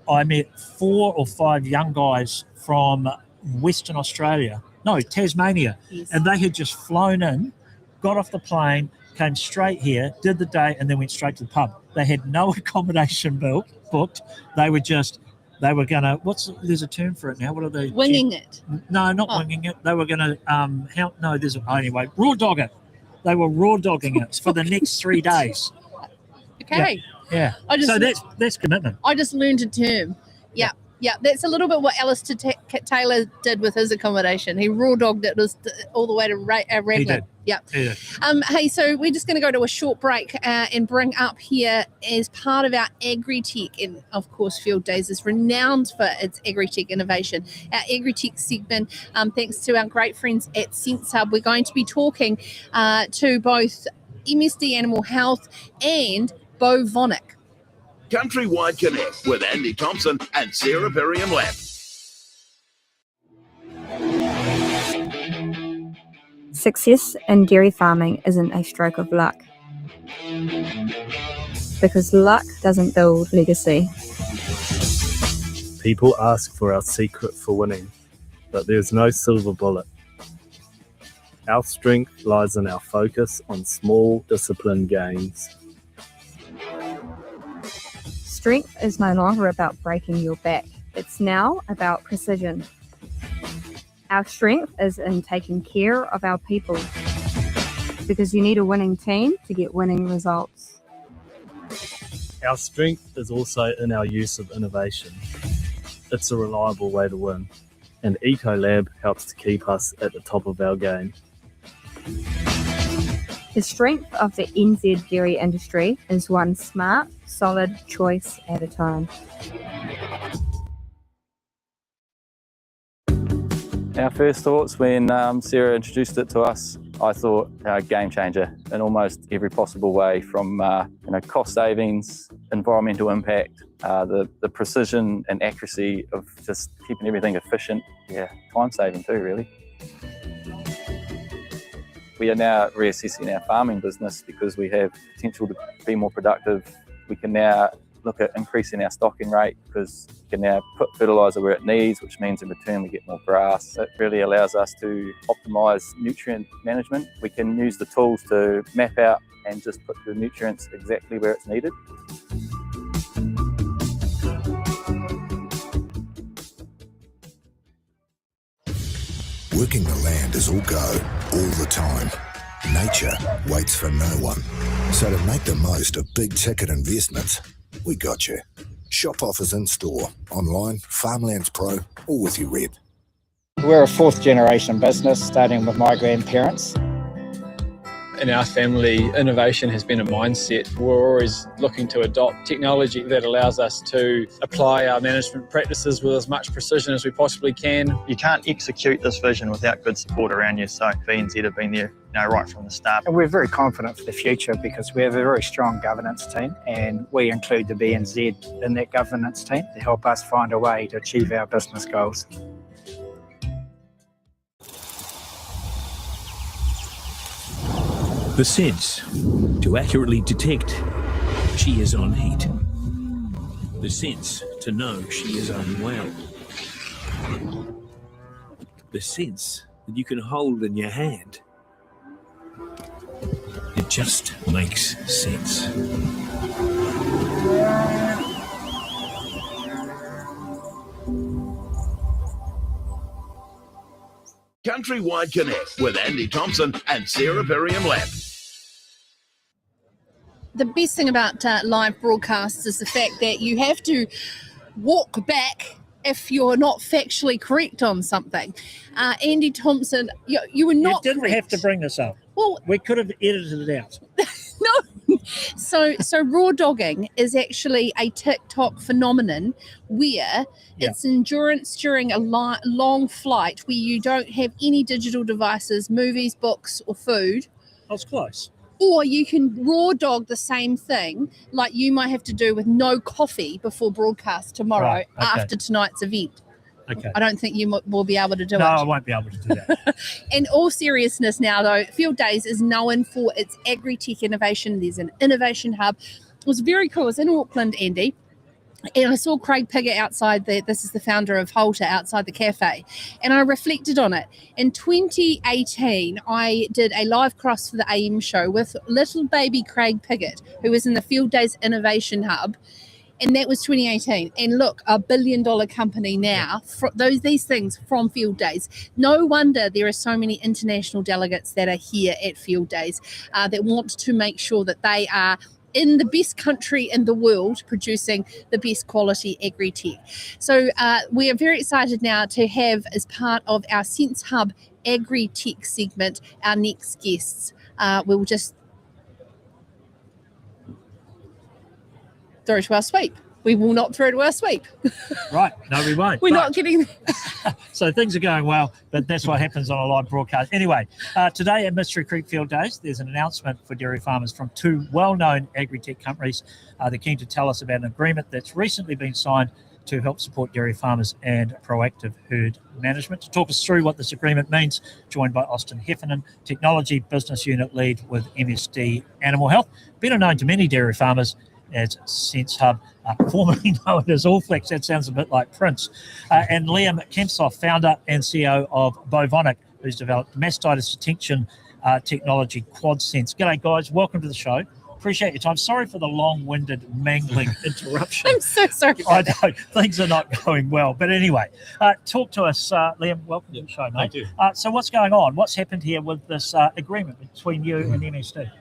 I met 4 or 5 young guys from Western Australia, Tasmania. Yes. And they had just flown in, got off the plane, came straight here, did the day and then went straight to the pub. They had no accommodation booked. They were going to, there's a term for it now. What are they? Winging it. No, not winging it. They were going to, anyway, raw dog it. They were raw dogging it for the next 3 days. Okay. Yeah. Yeah. So that's commitment. I just learned a term. Yeah. Yeah, that's a little bit what Alistair Taylor did with his accommodation. He raw dogged it all the way to Raglan. He did. Yeah. He did. Hey, so we're just going to go to a short break and bring up here as part of our agri-tech, and of course Field Days is renowned for its agri-tech innovation. Our agri-tech segment, thanks to our great friends at Sense Hub, we're going to be talking to both MSD Animal Health and Bovonic. CountryWide Connect with Andy Thompson and Sarah Birmingham Lamb. Success in dairy farming isn't a stroke of luck, because luck doesn't build legacy. People ask for our secret for winning, but there's no silver bullet. Our strength lies in our focus on small, disciplined gains. Strength is no longer about breaking your back. It's now about precision. Our strength is in taking care of our people, because you need a winning team to get winning results. Our strength is also in our use of innovation. It's a reliable way to win, and Ecolab helps to keep us at the top of our game. The strength of the NZ dairy industry is one smart, solid choice at a time. Our first thoughts when Sarah introduced it to us, I thought game changer in almost every possible way, from cost savings, environmental impact, the precision and accuracy of just keeping everything efficient. Yeah, time saving too, really. We are now reassessing our farming business because we have potential to be more productive. We can now look at increasing our stocking rate because we can now put fertiliser where it needs, which means in return we get more grass. It really allows us to optimise nutrient management. We can use the tools to map out and just put the nutrients exactly where it's needed. Working the land is all go, all the time. Nature waits for no one. So to make the most of big ticket investments, we got you. Shop offers in store, online, Farmlands Pro, or with your rep. We're a fourth generation business, starting with my grandparents. In our family, innovation has been a mindset. We're always looking to adopt technology that allows us to apply our management practices with as much precision as we possibly can. You can't execute this vision without good support around you, so BNZ have been there right from the start. And we're very confident for the future because we have a very strong governance team, and we include the BNZ in that governance team to help us find a way to achieve our business goals. The sense to accurately detect she is on heat. The sense to know she is unwell. The sense that you can hold in your hand. It just makes sense. CountryWide Connect with Andy Thompson and Sarah Birmingham Lamb. The best thing about live broadcasts is the fact that you have to walk back if you're not factually correct on something. Andy Thompson, you were not You didn't correct. have to bring this up. Well, we could have edited it out. No. So raw dogging is actually a TikTok phenomenon where it's endurance during a long flight where you don't have any digital devices, movies, books or food. I was close. Or you can raw dog the same thing like you might have to do with no coffee before broadcast tomorrow after tonight's event. Okay. I don't think you will be able to do it. No, I won't be able to do that. In all seriousness now, though, Field Days is known for its agri-tech innovation. There's an innovation hub. It was very cool. I was in Auckland, Andy, and I saw Craig Piggott outside this is the founder of Halter, outside the cafe, and I reflected on it. In 2018, I did a live cross for the AM show with little baby Craig Piggott, who was in the Field Days Innovation Hub. And that was 2018. And look, $1 billion company now, these things from Field Days. No wonder there are so many international delegates that are here at Field Days that want to make sure that they are in the best country in the world producing the best quality agri-tech. So we are very excited now to have, as part of our Sense Hub agri-tech segment, our next guests. We'll just throw to our sweep. We will not throw to our sweep. Right, no, we won't. We're not getting... So things are going well, but that's what happens on a live broadcast. Anyway, today at Mystery Creek Field Days, there's an announcement for dairy farmers from two well-known agri-tech companies. They're keen to tell us about an agreement that's recently been signed to help support dairy farmers and proactive herd management. To talk us through what this agreement means, joined by Austin Heffernan, Technology Business Unit Lead with MSD Animal Health, better known to many dairy farmers as Sense Hub, formerly known as Allflex. That sounds a bit like Prince. And Liam Kempsoff, founder and CEO of Bovonic, who's developed mastitis detection technology, QuadSense. G'day, guys. Welcome to the show. Appreciate your time. Sorry for the long-winded, mangling interruption. I'm so sorry. I know things are not going well. But anyway, talk to us, Liam. Welcome to the show, mate. Thank you. So what's going on? What's happened here with this agreement between you and MSD?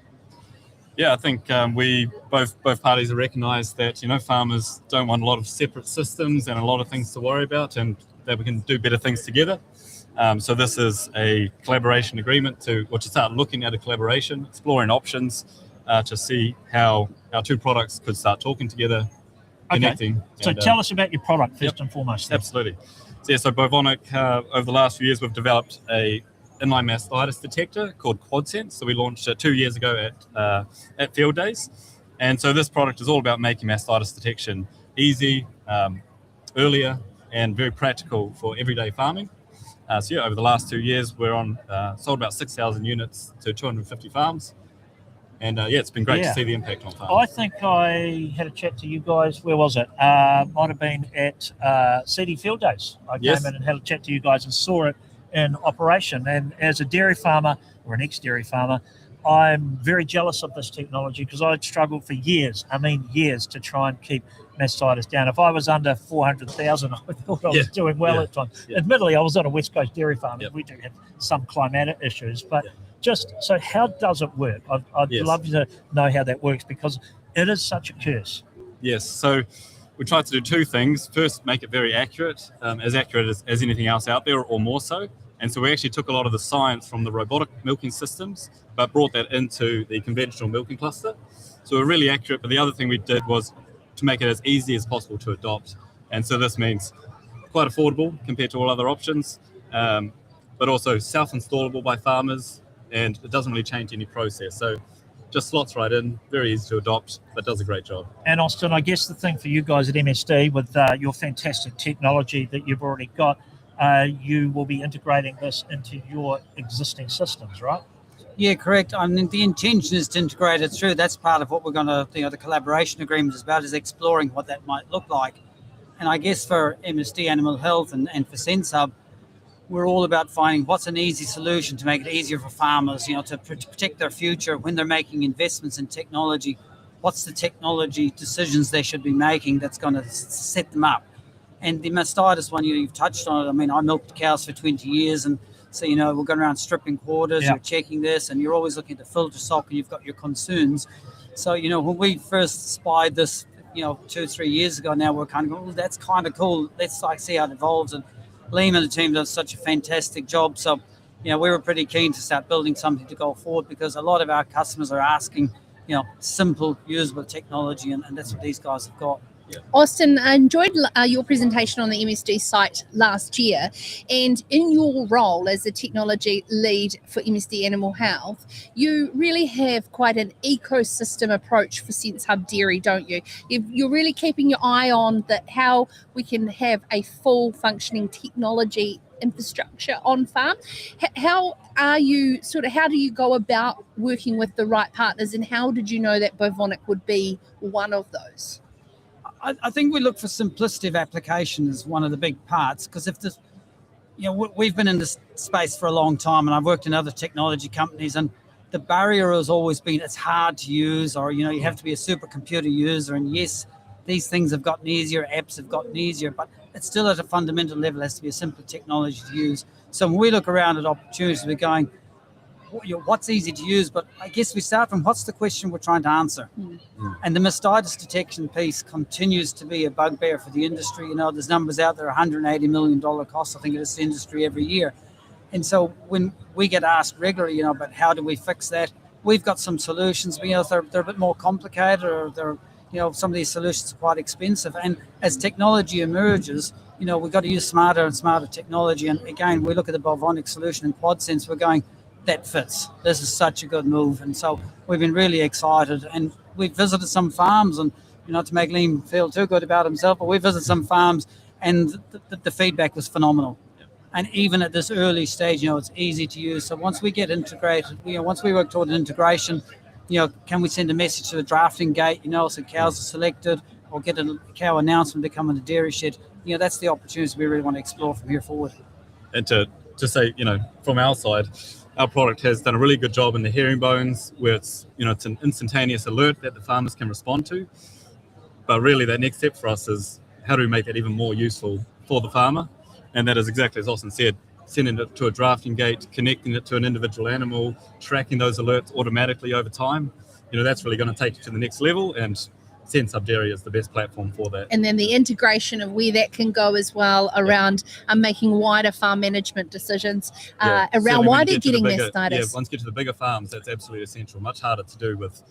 Yeah, I think we both parties have recognised that farmers don't want a lot of separate systems and a lot of things to worry about, and that we can do better things together. So this is a collaboration agreement to start looking at a collaboration, exploring options to see how our two products could start talking together, connecting. Okay. So tell us about your product first and foremost. Absolutely. So Bovonic, over the last few years, we've developed a inline mastitis detector called QuadSense. So we launched it 2 years ago at Field Days. And so this product is all about making mastitis detection easy, earlier, and very practical for everyday farming. Over the last 2 years, we're sold about 6,000 units to 250 farms. And it's been great to see the impact on farms. I think I had a chat to you guys. Where was it? Might have been at CD Field Days. I came in and had a chat to you guys and saw it in operation. And as a dairy farmer or an ex-dairy farmer, I'm very jealous of this technology because I'd struggled for years to try and keep mastitis down. If I was under 400,000, I thought I was doing well at times. Admittedly, I was on a West Coast dairy farm and we do have some climatic issues, but just so how does it work? I'd love to know how that works because it is such a curse. Yes, so we tried to do two things. First, make it very accurate as anything else out there or more so. And so we actually took a lot of the science from the robotic milking systems, but brought that into the conventional milking cluster. So we're really accurate. But the other thing we did was to make it as easy as possible to adopt. And so this means quite affordable compared to all other options, but also self-installable by farmers, and it doesn't really change any process. So just slots right in, very easy to adopt, but does a great job. And Austin, I guess the thing for you guys at MSD with your fantastic technology that you've already got, you will be integrating this into your existing systems, right? Yeah, correct. I mean, the intention is to integrate it through. That's part of what we're going to, the collaboration agreement is about, is exploring what that might look like. And I guess for MSD Animal Health and for Sense Hub, we're all about finding what's an easy solution to make it easier for farmers, to protect their future when they're making investments in technology. What's the technology decisions they should be making that's going to set them up? And the mastitis one, you've touched on it. I mean, I milked cows for 20 years, and so, we're going around stripping quarters, you're checking this, and you're always looking at the filter sock, and you've got your concerns. So, when we first spied this, 2-3 years ago now, we're kind of going, that's kind of cool. Let's see how it evolves. And Liam and the team does such a fantastic job. So, we were pretty keen to start building something to go forward because a lot of our customers are asking, simple, usable technology, and that's what these guys have got. Austin, I enjoyed your presentation on the MSD site last year, and in your role as a technology lead for MSD Animal Health, you really have quite an ecosystem approach for Sense Hub Dairy, don't you? You're really keeping your eye on how we can have a full functioning technology infrastructure on farm. How do you go about working with the right partners, and how did you know that Bovonic would be one of those? I think we look for simplicity of application as one of the big parts, because if this, we've been in this space for a long time, and I've worked in other technology companies, and the barrier has always been it's hard to use, or you have to be a supercomputer user. And yes, these things have gotten easier, apps have gotten easier, but it's still at a fundamental level has to be a simple technology to use. So when we look around at opportunities, we're going, what's easy to use, but I guess we start from what's the question we're trying to answer. And the mastitis detection piece continues to be a bugbear for the industry. You know, there's numbers out there, $180 million cost, I think, it is the industry every year. And so when we get asked regularly, you know, but how do we fix that? We've got some solutions. You know, they're a bit more complicated, or they're, you know, some of these solutions are quite expensive. And as technology emerges, you know, we've got to use smarter and smarter technology. And again, we look at the Bovonic solution in Quad Sense, we're going, that fits. This is such a good move. And so we've been really excited. And we've visited some farms, and, you know, to make Liam feel too good about himself, but we visited some farms, and the feedback was phenomenal. And even at this early stage, you know, it's easy to use. So once we get integrated, you know, once we work toward an integration, you know, can we send a message to the drafting gate, you know, so cows are selected, or get a cow announcement to come in the dairy shed? You know, that's the opportunities we really want to explore from here forward. And to say, you know, from our side, our product has done a really good job in the herringbones, where it's, you know, it's an instantaneous alert that the farmers can respond to. But really, that next step for us is, how do we make that even more useful for the farmer? And that is exactly as Austin said, sending it to a drafting gate, connecting it to an individual animal, tracking those alerts automatically over time. You know, that's really going to take you to the next level, and Sense Dairy is the best platform for that. And then the integration of where that can go as well around making wider farm management decisions around why they're getting mastitis. Yeah, once you get to the bigger farms, that's absolutely essential. Much harder to do with,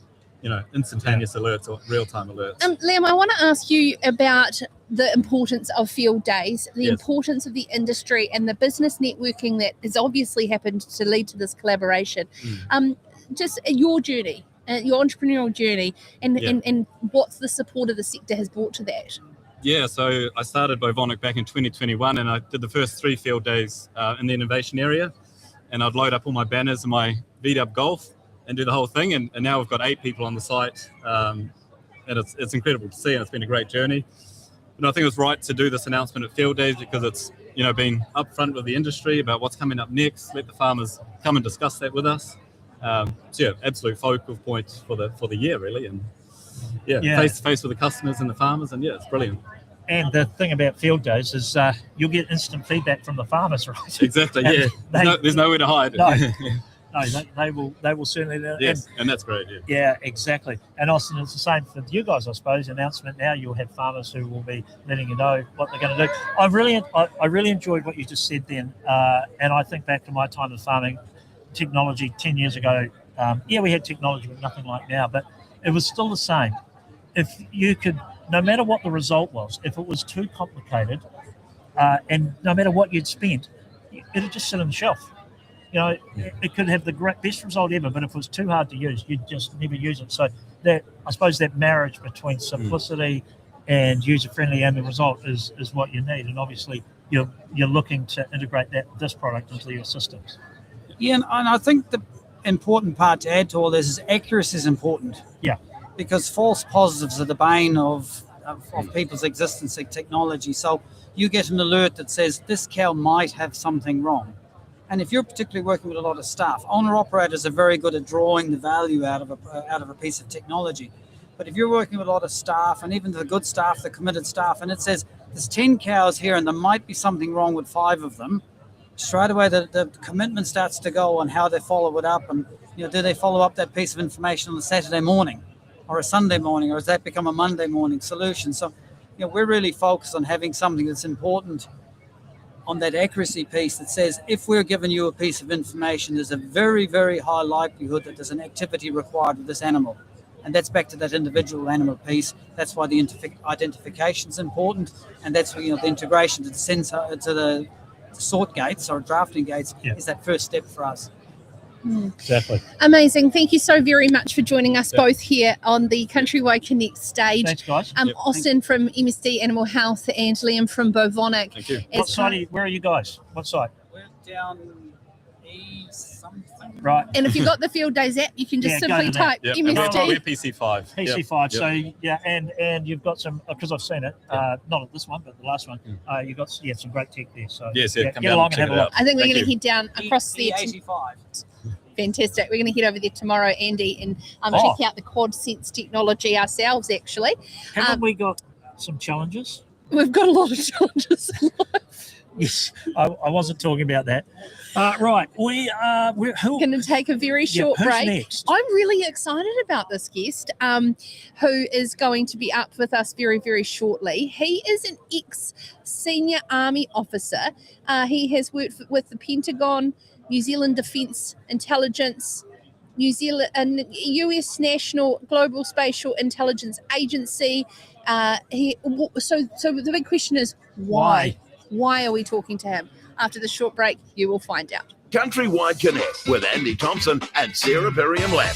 you know, instantaneous alerts or real-time alerts. Liam, I want to ask you about the importance of field days, the importance of the industry, and the business networking that has obviously happened to lead to this collaboration. Just your journey, your entrepreneurial journey, and what the support of the sector has brought to that. Yeah, so I started Bovonic back in 2021, and I did the first 3 field days in the innovation area, and I'd load up all my banners and my VW Golf and do the whole thing, and now we've got 8 people on the site, and it's incredible to see, and it's been a great journey. And I think it was right to do this announcement at Field Days, because it's, you know, being upfront with the industry about what's coming up next, let the farmers come and discuss that with us. So yeah, absolute focal point for the year, really, and face to face with the customers and the farmers, and it's brilliant. And the thing about Field Days is you'll get instant feedback from the farmers, right? Exactly, yeah. There's nowhere to hide. No, they will certainly. Yes, and that's great. Yeah, exactly. And Austin, it's the same for you guys, I suppose. Announcement now, you'll have farmers who will be letting you know what they're going to do. I really enjoyed what you just said then, and I think back to my time of farming, technology 10 years ago. We had technology, but nothing like now. But it was still the same. If you could, no matter what the result was, if it was too complicated, and no matter what you'd spent, it'd just sit on the shelf. You know, it could have the best result ever, but if it was too hard to use, you'd just never use it. So that, I suppose, that marriage between simplicity and user-friendly and the result is what you need. And obviously, you're looking to integrate this product into your systems. Yeah, and I think the important part to add to all this is accuracy is important. Yeah. Because false positives are the bane of people's existence in technology. So you get an alert that says this cow might have something wrong. And if you're particularly working with a lot of staff, owner-operators are very good at drawing the value out of a piece of technology. But if you're working with a lot of staff, and even the good staff, the committed staff, and it says there's 10 cows here and there might be something wrong with 5 of them, straight away the commitment starts to go on how they follow it up, and, you know, do they follow up that piece of information on a Saturday morning or a Sunday morning, or does that become a Monday morning solution? So, you know, we're really focused on having something that's important on that accuracy piece that says, if we're giving you a piece of information, there's a very, very high likelihood that there's an activity required with this animal. And that's back to that individual animal piece. That's why the identification is important, and that's where, you know, the integration to the sensor, to the sort gates or drafting gates is that first step for us. Exactly. Amazing. Thank you so very much for joining us both here on the CountryWide Connect stage. Thanks, guys. Austin from MSD Animal Health and Liam from Bovonic. Thank you. What side where are you guys? What side? We're down something. Right. And if you've got the Field Days app, you can just simply type MSD. We're PC5. PC5. So and you've got some, because I've seen it, not at this one, but the last one. You've got some great tech there. So come get down along and and have a look. I think we're going to head down across there. E85. Fantastic. We're going to head over there tomorrow, Andy, and check out the Quad Sense technology ourselves, actually. Haven't we got some challenges? We've got a lot of challenges in life. Yes, I wasn't talking about that. Right, we're going to take a very short who's break. Next? I'm really excited about this guest who is going to be up with us very, very shortly. He is an ex-senior Army officer. He has worked with the Pentagon, New Zealand Defence Intelligence, New Zealand and US National Global Spatial Intelligence Agency. So the big question is why? Why are we talking to him? After the short break, you will find out. CountryWide Connect with Andy Thompson and Sarah Perriam-Lamb.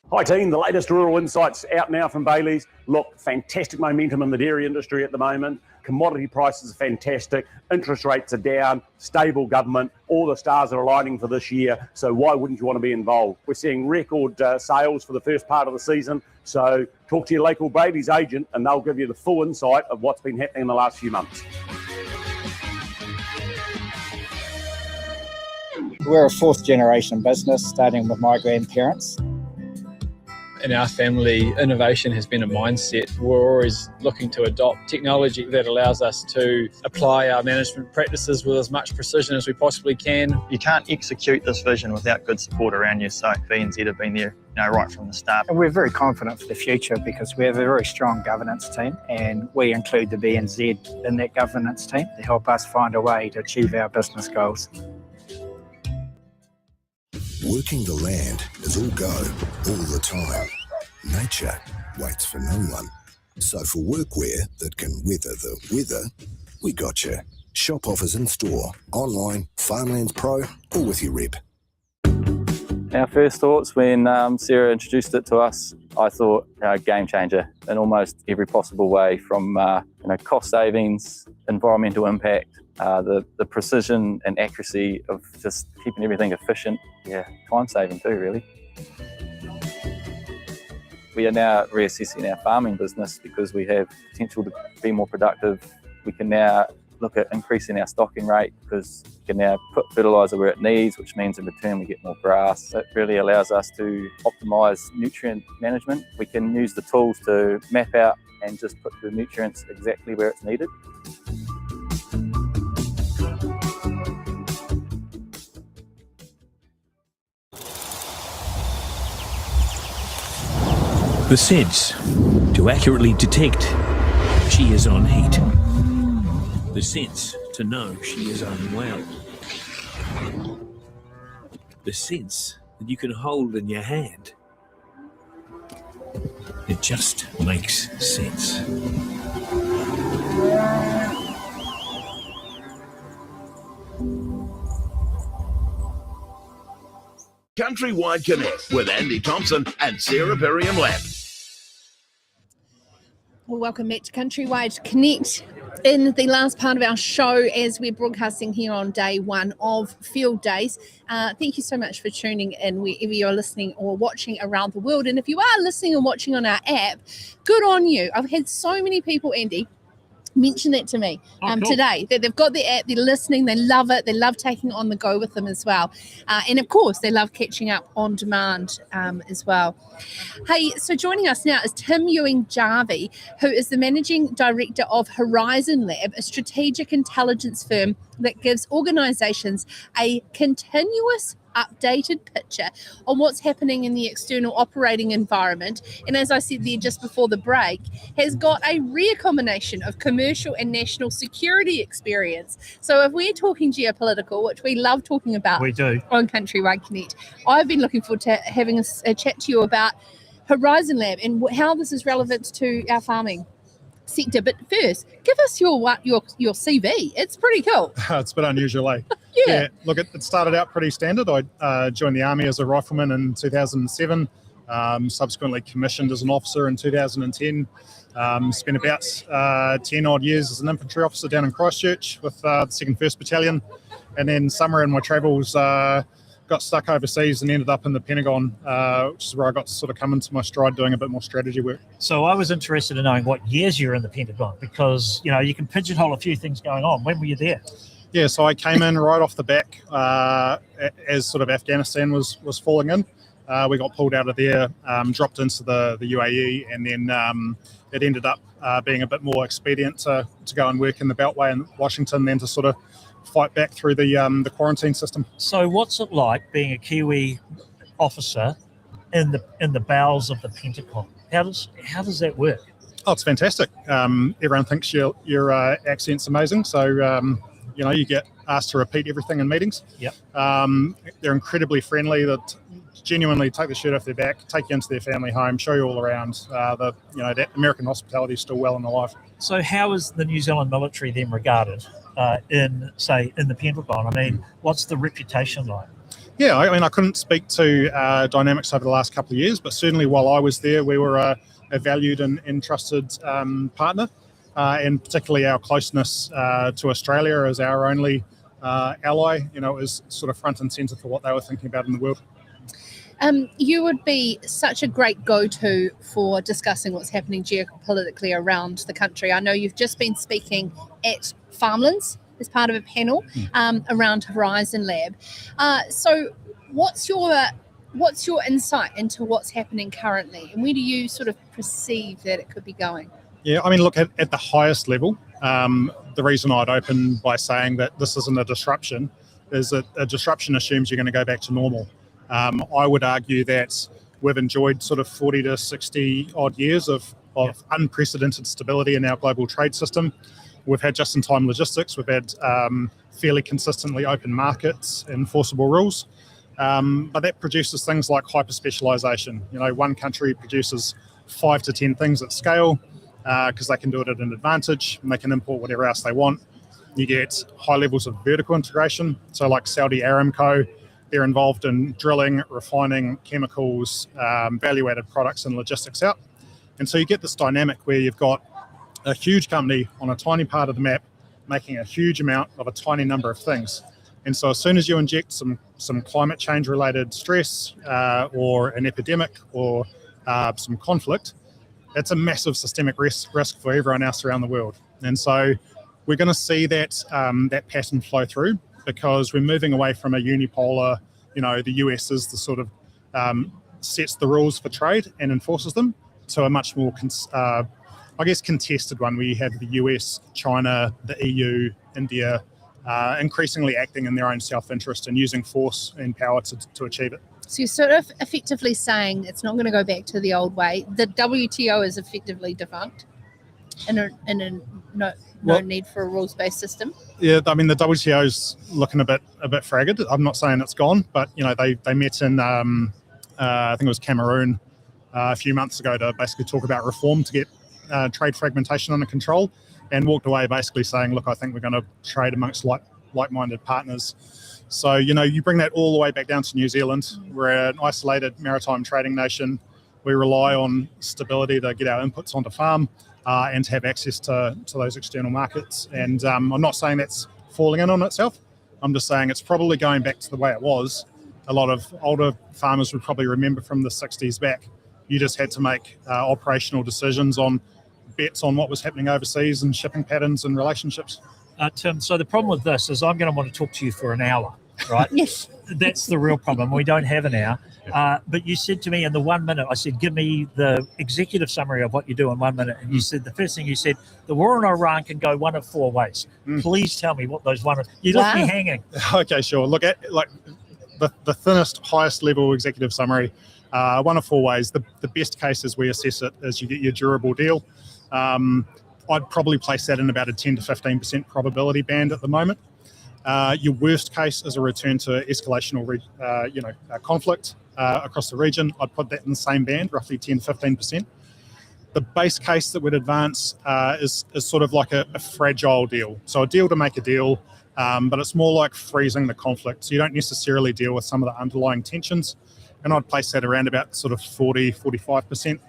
Hi team, the latest rural insights out now from Bailey's. Look, fantastic momentum in the dairy industry at the moment. Commodity prices are fantastic, interest rates are down, stable government, all the stars are aligning for this year, so why wouldn't you want to be involved? We're seeing record sales for the first part of the season, so talk to your local Bailey's agent and they'll give you the full insight of what's been happening in the last few months. We're a fourth generation business, starting with my grandparents. In our family, innovation has been a mindset. We're always looking to adopt technology that allows us to apply our management practices with as much precision as we possibly can. You can't execute this vision without good support around you, so BNZ have been there right from the start. And we're very confident for the future because we have a very strong governance team, and we include the BNZ in that governance team to help us find a way to achieve our business goals. Working the land is all go, all the time. Nature waits for no one. So for workwear that can weather the weather, we got you. Shop offers in store, online, Farmlands Pro, or with your rep. Our first thoughts when Sarah introduced it to us, I thought game changer in almost every possible way, from cost savings, environmental impact, the precision and accuracy of just keeping everything efficient. Time saving too, really. We are now reassessing our farming business because we have potential to be more productive. We can now look at increasing our stocking rate because we can now put fertiliser where it needs, which means in return we get more grass. It really allows us to optimise nutrient management. We can use the tools to map out and just put the nutrients exactly where it's needed. The sense to accurately detect she is on heat. The sense to know she is unwell. The sense that you can hold in your hand. It just makes sense. CountryWide Connect with Andy Thompson and Sarah Perriam-Lamb. Well, welcome back to CountryWide Connect. In the last part of our show, as we're broadcasting here on day one of Field Days, thank you so much for tuning in wherever you're listening or watching around the world. And if you are listening and watching on our app, good on you. I've had so many people, Andy, mention that to me today, that they've got the app, they're listening, they love it, they love taking it on the go with them as well. And of course, they love catching up on demand as well. Hey, so joining us now is Tim Ewing-Jarvie, who is the Managing Director of Horizon Lab, a strategic intelligence firm that gives organisations a continuous updated picture on what's happening in the external operating environment, and as I said there just before the break, has got a rare combination of commercial and national security experience. So if we're talking geopolitical, which we love talking about, we do on CountryWide Connect, I've been looking forward to having a chat to you about Horizon Lab and how this is relevant to our farming sector. But first, give us your CV. It's pretty cool. It's a bit unusual, eh? Yeah. Look, it started out pretty standard. I joined the Army as a rifleman in 2007, subsequently commissioned as an officer in 2010. Spent about 10 odd years as an infantry officer down in Christchurch with the 2nd 1st Battalion. And then somewhere in my travels, got stuck overseas and ended up in the Pentagon, which is where I got to sort of come into my stride doing a bit more strategy work. So I was interested in knowing what years you were in the Pentagon because, you can pigeonhole a few things going on. When were you there? Yeah, so I came in right off the back as sort of Afghanistan was falling in. We got pulled out of there, dropped into the UAE, and then it ended up being a bit more expedient to go and work in the Beltway in Washington than to sort of fight back through the quarantine system. So what's it like being a Kiwi officer in the bowels of the Pentagon? How does that work? Oh, it's fantastic. Everyone thinks your accent's amazing, so you get asked to repeat everything in meetings. Yep. They're incredibly friendly. That genuinely take the shirt off their back, take you into their family home, show you all around. That American hospitality is still well and alive. So how is the New Zealand military then regarded in the Pentagon? I mean, what's the reputation like? Yeah, I couldn't speak to dynamics over the last couple of years, but certainly while I was there, we were a valued and trusted partner, and particularly our closeness to Australia as our only ally, it was sort of front and centre for what they were thinking about in the world. You would be such a great go-to for discussing what's happening geopolitically around the country. I know you've just been speaking at Farmlands as part of a panel around Horizon Lab. So what's your insight into what's happening currently, and where do you sort of perceive that it could be going? Yeah, look, at the highest level, the reason I'd open by saying that this isn't a disruption is that a disruption assumes you're going to go back to normal. I would argue that we've enjoyed sort of 40 to 60 odd years of unprecedented stability in our global trade system. We've had just-in-time logistics. We've had fairly consistently open markets, enforceable rules. But that produces things like hyper-specialisation. One country produces 5 to 10 things at scale because they can do it at an advantage, and they can import whatever else they want. You get high levels of vertical integration. So like Saudi Aramco, they're involved in drilling, refining, chemicals, value-added products and logistics out. And so you get this dynamic where you've got a huge company on a tiny part of the map making a huge amount of a tiny number of things. And so as soon as you inject some climate change related stress or an epidemic or some conflict, that's a massive systemic risk for everyone else around the world. And so we're going to see that pattern flow through, because we're moving away from a unipolar, the US is the sort of sets the rules for trade and enforces them, to a much more contested one where you have the US, China, the EU, India, increasingly acting in their own self-interest and using force and power to achieve it. So you're sort of effectively saying it's not going to go back to the old way. The WTO is effectively defunct, and no need for a rules-based system. Yeah, the WTO's looking a bit fragile. I'm not saying it's gone, but they met in I think it was Cameroon a few months ago to basically talk about reform to get trade fragmentation under control, and walked away basically saying, look, I think we're going to trade amongst like-minded partners. So, you bring that all the way back down to New Zealand. We're an isolated maritime trading nation. We rely on stability to get our inputs onto farm and to have access to those external markets. And I'm not saying that's falling in on itself. I'm just saying it's probably going back to the way it was. A lot of older farmers would probably remember from the 60s back. You just had to make operational decisions on bets on what was happening overseas and shipping patterns and relationships. Tim, so the problem with this is I'm going to want to talk to you for an hour, right? Yes. That's the real problem. We don't have an hour. But you said to me in the 1 minute, I said, give me the executive summary of what you do in 1 minute. And you said, the first thing you said, the war in Iran can go one of 4 ways. Please tell me what those one of... You left me hanging. Okay, sure. Look at the thinnest, highest level executive summary. One of 4 ways. The best case as we assess it is you get your durable deal. I'd probably place that in about a 10 to 15% probability band at the moment. Your worst case is a return to escalation or conflict across the region. I'd put that in the same band, roughly 10 to 15%. The base case that would advance is sort of like a fragile deal. So a deal to make a deal, but it's more like freezing the conflict. So you don't necessarily deal with some of the underlying tensions. And I'd place that around about sort of 40, 45%.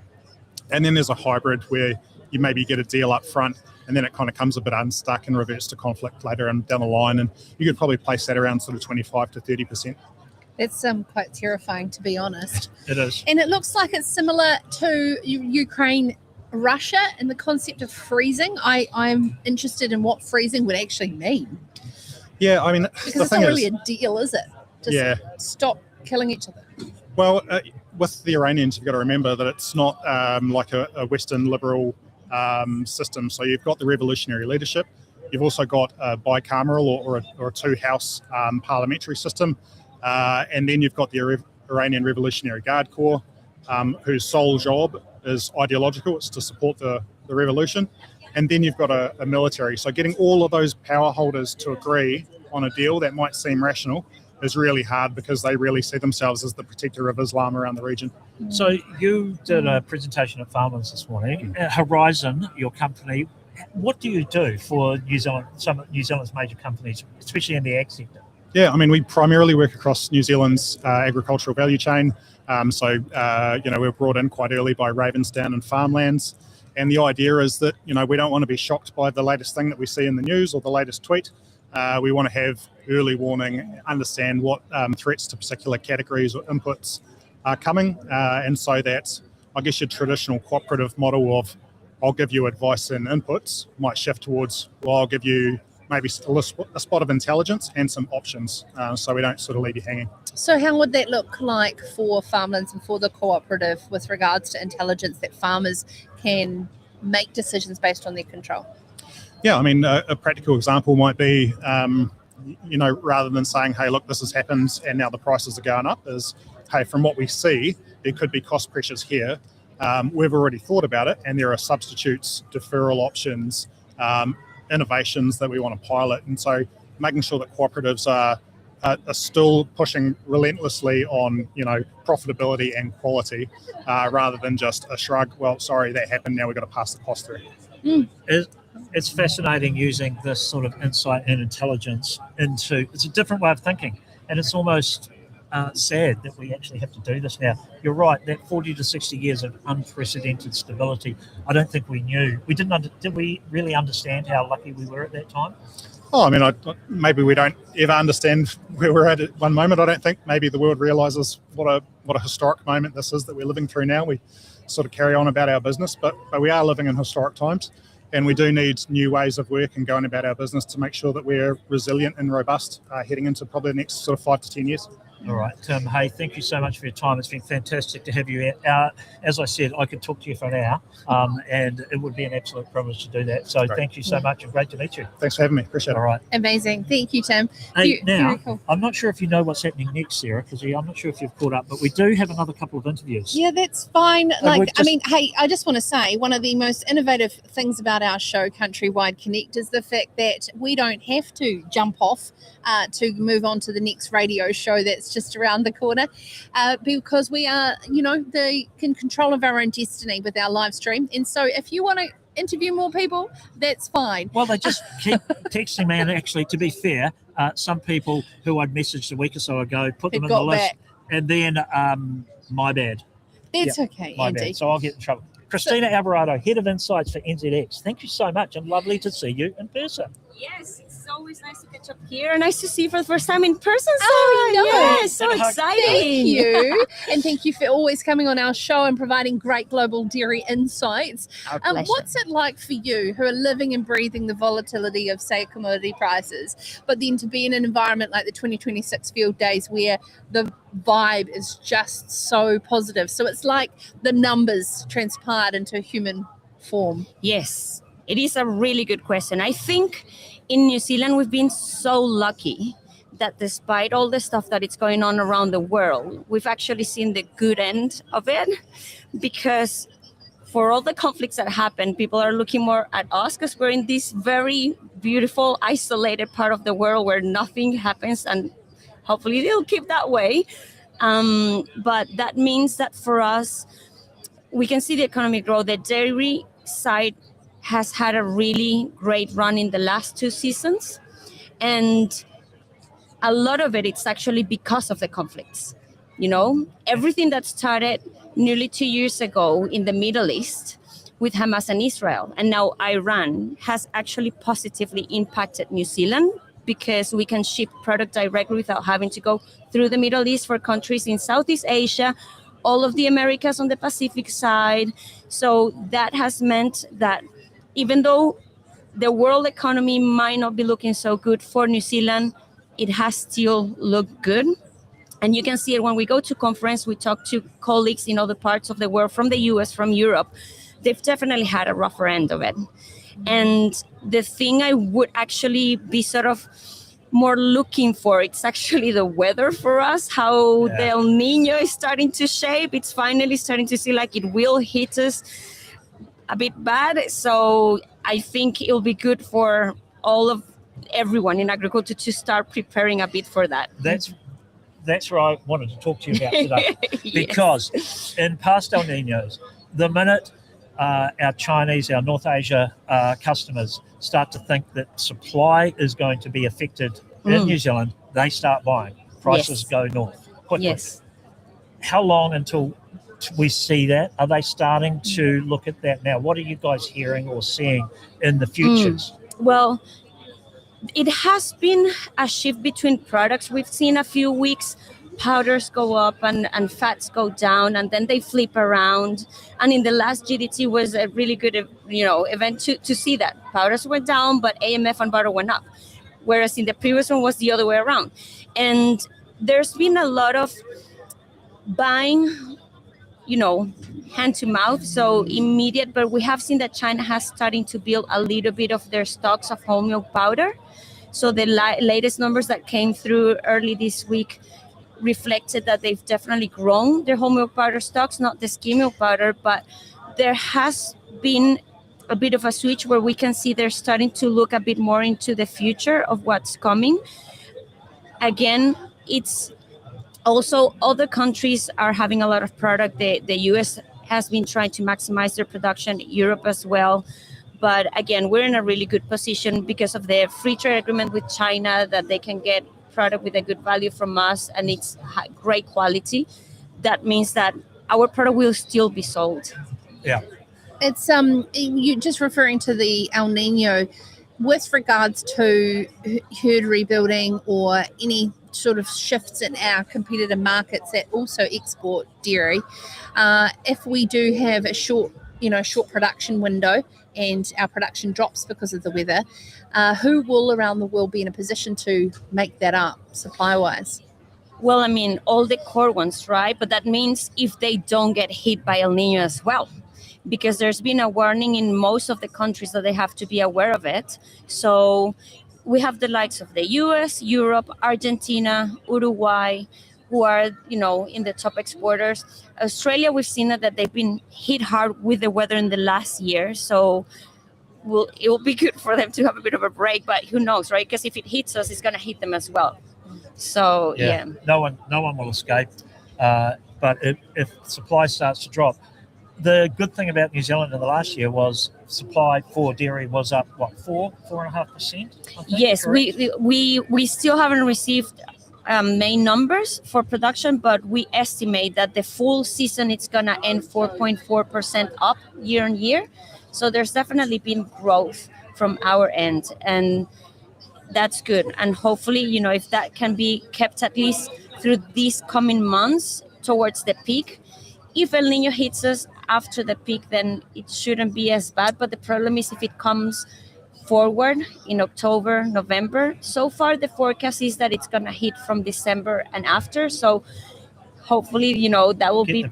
And then there's a hybrid where you maybe get a deal up front and then it kind of comes a bit unstuck and reverts to conflict later and down the line. And you could probably place that around sort of 25 to 30%. It's quite terrifying, to be honest. It is. And it looks like it's similar to Ukraine, Russia, and the concept of freezing. I'm interested in what freezing would actually mean. Yeah, because it's not really a deal, is it? Just stop killing each other. Well, with the Iranians, you've got to remember that it's not like a Western liberal system. So you've got the revolutionary leadership. You've also got a bicameral or a two-house parliamentary system. And then you've got the Iranian Revolutionary Guard Corps, whose sole job is ideological. It's to support the revolution. And then you've got a military. So getting all of those power holders to agree on a deal that might seem rational is really hard, because they really see themselves as the protector of Islam around the region. So you did a presentation at Farmlands this morning. Horizon, your company, what do you do for New Zealand, some of New Zealand's major companies, especially in the ag sector? Yeah, I mean, we primarily work across New Zealand's agricultural value chain. We're brought in quite early by Ravensdown and Farmlands. And the idea is that, we don't want to be shocked by the latest thing that we see in the news or the latest tweet. We want to have early warning, understand what threats to particular categories or inputs are coming. And so that, I guess, your traditional cooperative model of I'll give you advice and inputs might shift towards, well, I'll give you maybe a spot of intelligence and some options, so we don't sort of leave you hanging. So how would that look like for Farmlands and for the cooperative with regards to intelligence that farmers can make decisions based on their control? Yeah, I mean, a practical example might be, rather than saying, hey, look, this has happened and now the prices are going up, is, hey, from what we see, there could be cost pressures here. We've already thought about it, and there are substitutes, deferral options, innovations that we want to pilot. And so making sure that cooperatives are still pushing relentlessly on, profitability and quality, rather than just a shrug, well, sorry, that happened, now we've got to pass the cost through. It's fascinating using this sort of insight and intelligence it's a different way of thinking. And it's almost sad that we actually have to do this now. You're right, that 40 to 60 years of unprecedented stability, I don't think we knew. Did we really understand how lucky we were at that time? Oh, I mean, maybe we don't ever understand where we're at one moment. I don't think maybe the world realises what a historic moment this is that we're living through now. We sort of carry on about our business, but we are living in historic times, and we do need new ways of work and going about our business to make sure that we're resilient and robust heading into probably the next sort of 5 to 10 years. All right, Tim. Hey, thank you so much for your time. It's been fantastic to have you out. As I said, I could talk to you for an hour, and it would be an absolute privilege to do that. So Thank you so much, and great to meet you. Thanks for having me. Appreciate it. All right. Amazing. Thank you, Tim. Hey, now, very cool. I'm not sure if you know what's happening next, Sarah, because I'm not sure if you've caught up, but we do have another couple of interviews. Yeah, that's fine. I just want to say one of the most innovative things about our show, CountryWide Connect, is the fact that we don't have to jump off to move on to the next radio show that's just around the corner, because we are, in control of our own destiny with our live stream. And so if you want to interview more people, that's fine. Well, they just keep texting me, and actually, to be fair, some people who I'd messaged a week or so ago put them in the list, and then my bad. That's okay, my Andy. bad. So I'll get in trouble. Christina Alvarado, Head of Insights for NZX. Thank you so much, and lovely to see you in person. Yes, it's always nice to catch up here. Nice to see you for the first time in person. Yes, so exciting. Thank you. And thank you for always coming on our show and providing great global dairy insights. Our pleasure. What's it like for you, who are living and breathing the volatility of, say, commodity prices, but then to be in an environment like the 2026 Field Days where the vibe is just so positive? So it's like the numbers transpired into human form. Yes, it is a really good question. I think in New Zealand, we've been so lucky that despite all the stuff that is going on around the world, we've actually seen the good end of it, because for all the conflicts that happen, people are looking more at us because we're in this very beautiful, isolated part of the world where nothing happens, and hopefully they'll keep that way. But that means that for us, we can see the economy grow. The dairy side has had a really great run in the last 2 seasons. And a lot of it's actually because of the conflicts. Everything that started nearly 2 years ago in the Middle East with Hamas and Israel, and now Iran, has actually positively impacted New Zealand, because we can ship product directly without having to go through the Middle East for countries in Southeast Asia, all of the Americas on the Pacific side. So that has meant that even though the world economy might not be looking so good for New Zealand, it has still looked good. And you can see it when we go to conference, we talk to colleagues in other parts of the world, from the US, from Europe, they've definitely had a rougher end of it. And the thing I would actually be sort of more looking for, it's actually the weather for us, how the El Nino is starting to shape. It's finally starting to see like it will hit us a bit bad. So I think it'll be good for everyone in agriculture to start preparing a bit for that. That's what I wanted to talk to you about today. Yes. Because in past El Ninos, the minute our Chinese, our North Asia customers start to think that supply is going to be affected in New Zealand, they start buying. Prices go north quickly. Yes. How long until we see that? Are they starting to look at that now? What are you guys hearing or seeing in the futures? Well, it has been a shift between products. We've seen a few weeks powders go up and fats go down, and then they flip around. And in the last GDT was a really good, event to see that. Powders went down, but AMF and butter went up. Whereas in the previous one was the other way around. And there's been a lot of buying, hand to mouth, so immediate. But we have seen that China has starting to build a little bit of their stocks of whole milk powder. So the latest numbers that came through early this week reflected that they've definitely grown their whole milk powder stocks, not the skim milk powder, but there has been a bit of a switch where we can see they're starting to look a bit more into the future of what's coming. Again, it's also other countries are having a lot of product. The US has been trying to maximize their production, Europe as well. But again, we're in a really good position because of the free trade agreement with China, that they can get product with a good value from us, and it's great quality. That means that our product will still be sold. Yeah. It's you just referring to the El Nino with regards to herd rebuilding or any sort of shifts in our competitor markets that also export dairy. If we do have a short production window and our production drops because of the weather, who will around the world be in a position to make that up supply-wise? Well, I mean, all the core ones, right? But that means if they don't get hit by El Nino as well, because there's been a warning in most of the countries that they have to be aware of it. So we have the likes of the US, Europe, Argentina, Uruguay, who are, in the top exporters. Australia, we've seen that they've been hit hard with the weather in the last year. So it will be good for them to have a bit of a break, but who knows, right? Because if it hits us, it's going to hit them as well. So, yeah. No one will escape. But if supply starts to drop, the good thing about New Zealand in the last year was supply for dairy was up, 4.5%? Yes, we still haven't received main numbers for production, but we estimate that the full season it's going to end 4.4% up year on year. So there's definitely been growth from our end, and that's good. And hopefully, if that can be kept at least through these coming months towards the peak. If El Nino hits us after the peak, then it shouldn't be as bad. But the problem is if it comes forward in October, November. So far, the forecast is that it's going to hit from December and after. So hopefully, that will be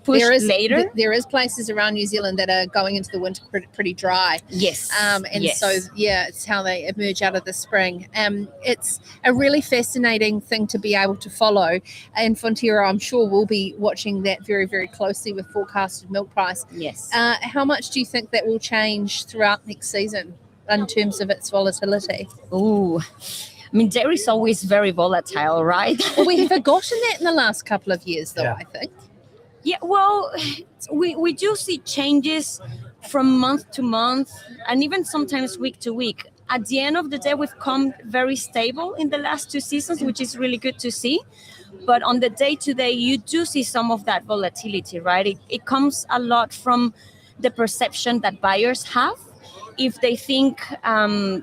pushed later. There is places around New Zealand that are going into the winter pretty dry. Yes. So it's how they emerge out of the spring. It's a really fascinating thing to be able to follow. And Fonterra, I'm sure, will be watching that very, very closely with forecasted milk price. Yes. How much do you think that will change throughout next season in terms of its volatility? Ooh. I mean, dairy is always very volatile, right? Well, we've forgotten that in the last couple of years, though, I think. Yeah, well, we do see changes from month to month and even sometimes week to week. At the end of the day, we've come very stable in the last two seasons, which is really good to see. But on the day-to-day, you do see some of that volatility, right? It comes a lot from the perception that buyers have. If they think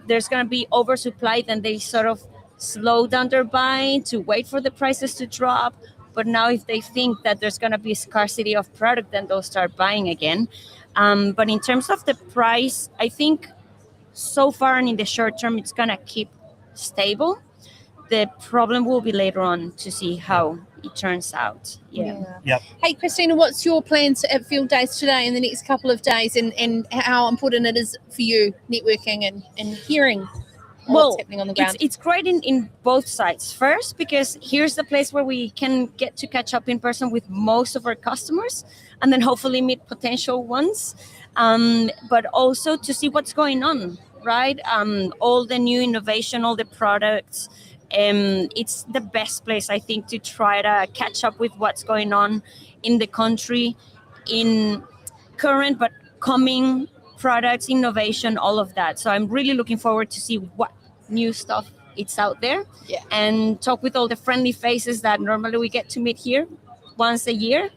there's going to be oversupply, then they sort of slow down their buying to wait for the prices to drop. But now if they think that there's going to be scarcity of product, then they'll start buying again. But in terms of the price, I think so far and in the short term, it's going to keep stable. The problem will be later on to see how it turns out. Yep. Hey, Christina, what's your plans at Field Days today in the next couple of days, and how important it is for you networking and hearing what's happening on the ground? It's great in both sides. First, because here's the place where we can get to catch up in person with most of our customers, and then hopefully meet potential ones. But also to see what's going on, right? All the new innovation, all the products. It's the best place, I think, to try to catch up with what's going on in the country, in current but coming products, innovation, all of that. So I'm really looking forward to see what new stuff it's out there, and talk with all the friendly faces that normally we get to meet here once a year,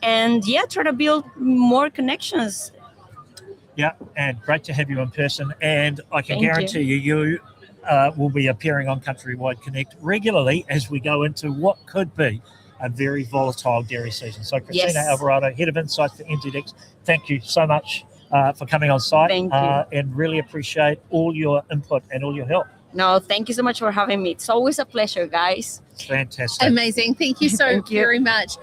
and try to build more connections. Yeah, and great to have you in person. And I can Thank guarantee you will be appearing on CountryWide Connect regularly as we go into what could be a very volatile dairy season. So Christina Alvarado, Head of Insights for NZX, thank you so much for coming on site. Thank you. And really appreciate all your input and all your help. No, thank you so much for having me. It's always a pleasure, guys. Fantastic. Amazing. Thank you so Thank you. very much.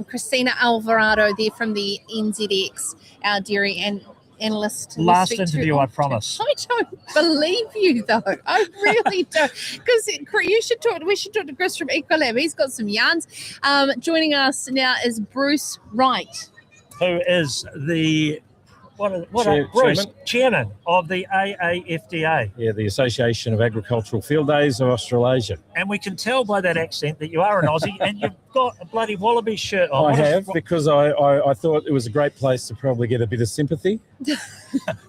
Christina Alvarado there from the NZX, our dairy and analyst. who we Last speak to interview, I often. promise. I don't believe you, though. I really don't. Because we should talk to Chris from Ecolab. He's got some yarns. Joining us now is Bruce Wright, who is the chairman of the AAFDA. Yeah, the Association of Agricultural Field Days of Australasia. And we can tell by that accent that you are an Aussie, and you've got a bloody Wallaby shirt on. I have, because I thought it was a great place to probably get a bit of sympathy.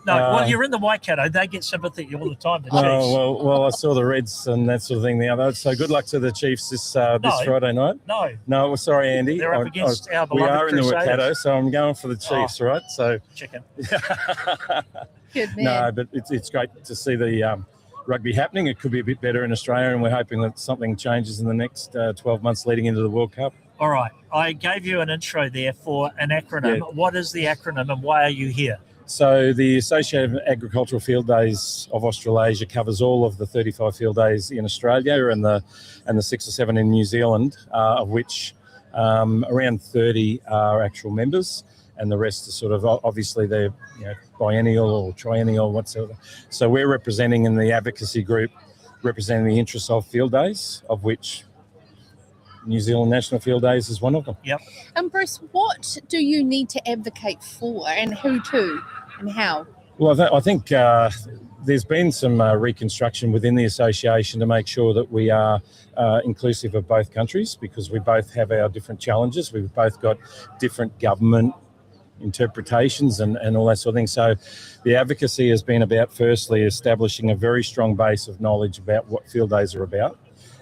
Well, you're in the Waikato. They get sympathy all the time, the Chiefs. Well, I saw the Reds and that sort of thing the other. So good luck to the Chiefs this Friday night. No, well, sorry, Andy. They're up against our beloved We are in the Crusaders. Waikato, so I'm going for the Chiefs, right? So Good chicken. man. No, but it's great to see the rugby happening. It could be a bit better in Australia, and we're hoping that something changes in the next 12 months leading into the World Cup. All right. I gave you an intro there for an acronym. Yeah. What is the acronym and why are you here? So the Association of Agricultural Field Days of Australasia covers all of the 35 field days in Australia and the 6 or 7 in New Zealand, of which around 30 are actual members, and the rest are sort of obviously they're biennial or triennial, whatsoever. So we're representing in the advocacy group, representing the interests of field days, of which New Zealand National Field Days is one of them. Yep. Bruce, what do you need to advocate for, and who to, and how? Well, I think there's been some reconstruction within the association to make sure that we are inclusive of both countries, because we both have our different challenges. We've both got different government interpretations and all that sort of thing. So the advocacy has been about, firstly, establishing a very strong base of knowledge about what field days are about,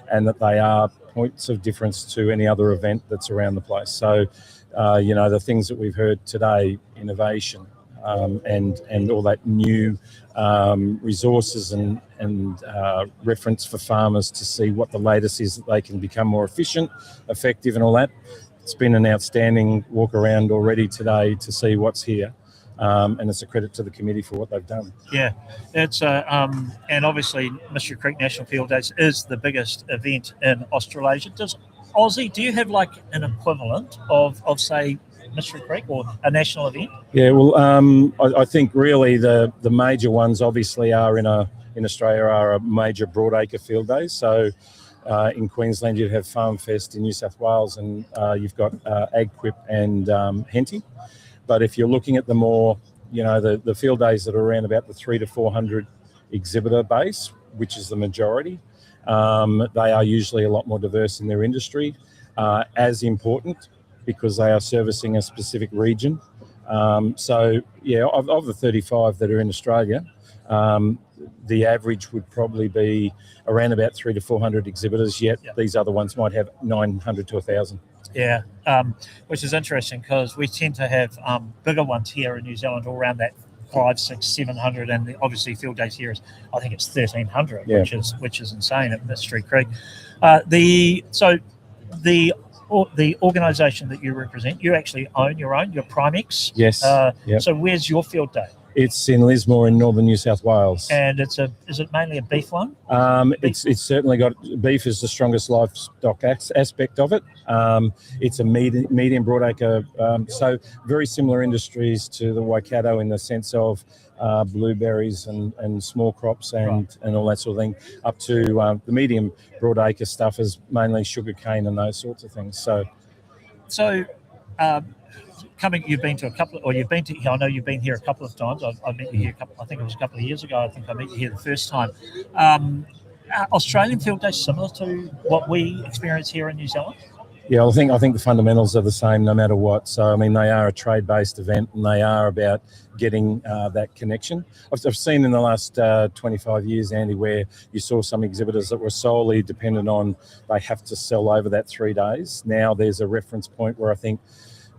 and that they are points of difference to any other event that's around the place. So, the things that we've heard today, innovation, and all that new resources and reference for farmers to see what the latest is, that they can become more efficient, effective, and all that. It's been an outstanding walk around already today to see what's here. And it's a credit to the committee for what they've done. Yeah, it's and obviously Mystery Creek National Field Days is the biggest event in Australasia. Do you have like an equivalent of say Mystery Creek or a national event? Yeah, well, I think really the major ones obviously are in Australia are a major broadacre field days. So in Queensland you'd have Farm Fest, in New South Wales, and you've got AgQuip and Henty. But if you're looking at the more, the field days that are around about the 300 to 400 exhibitor base, which is the majority, they are usually a lot more diverse in their industry, as important because they are servicing a specific region. Of the 35 that are in Australia, the average would probably be around about 300 to 400 exhibitors, yet these other ones might have 900 to 1,000. Yeah, which is interesting because we tend to have bigger ones here in New Zealand, all around that 500, 600, 700, and obviously field days here is, I think it's 1,300, which is insane at Mystery Creek. The organisation that you represent, you actually own your Primex. Yes. So where's your field day? It's in Lismore in northern New South Wales. And is it mainly a beef one? It's certainly got beef is the strongest livestock aspect of it. It's a medium broadacre, so very similar industries to the Waikato in the sense of blueberries and small crops and all that sort of thing. Up to the medium broadacre stuff is mainly sugarcane and those sorts of things. So. You've been to a couple, or you've been to. I know you've been here a couple of times. I met you here. I think it was a couple of years ago. I think I met you here the first time. Australian field days similar to what we experience here in New Zealand. Yeah, I think the fundamentals are the same no matter what. So I mean, they are a trade-based event, and they are about getting that connection. I've seen in the last 25 years, Andy, where you saw some exhibitors that were solely dependent on they have to sell over that 3 days. Now there's a reference point where I think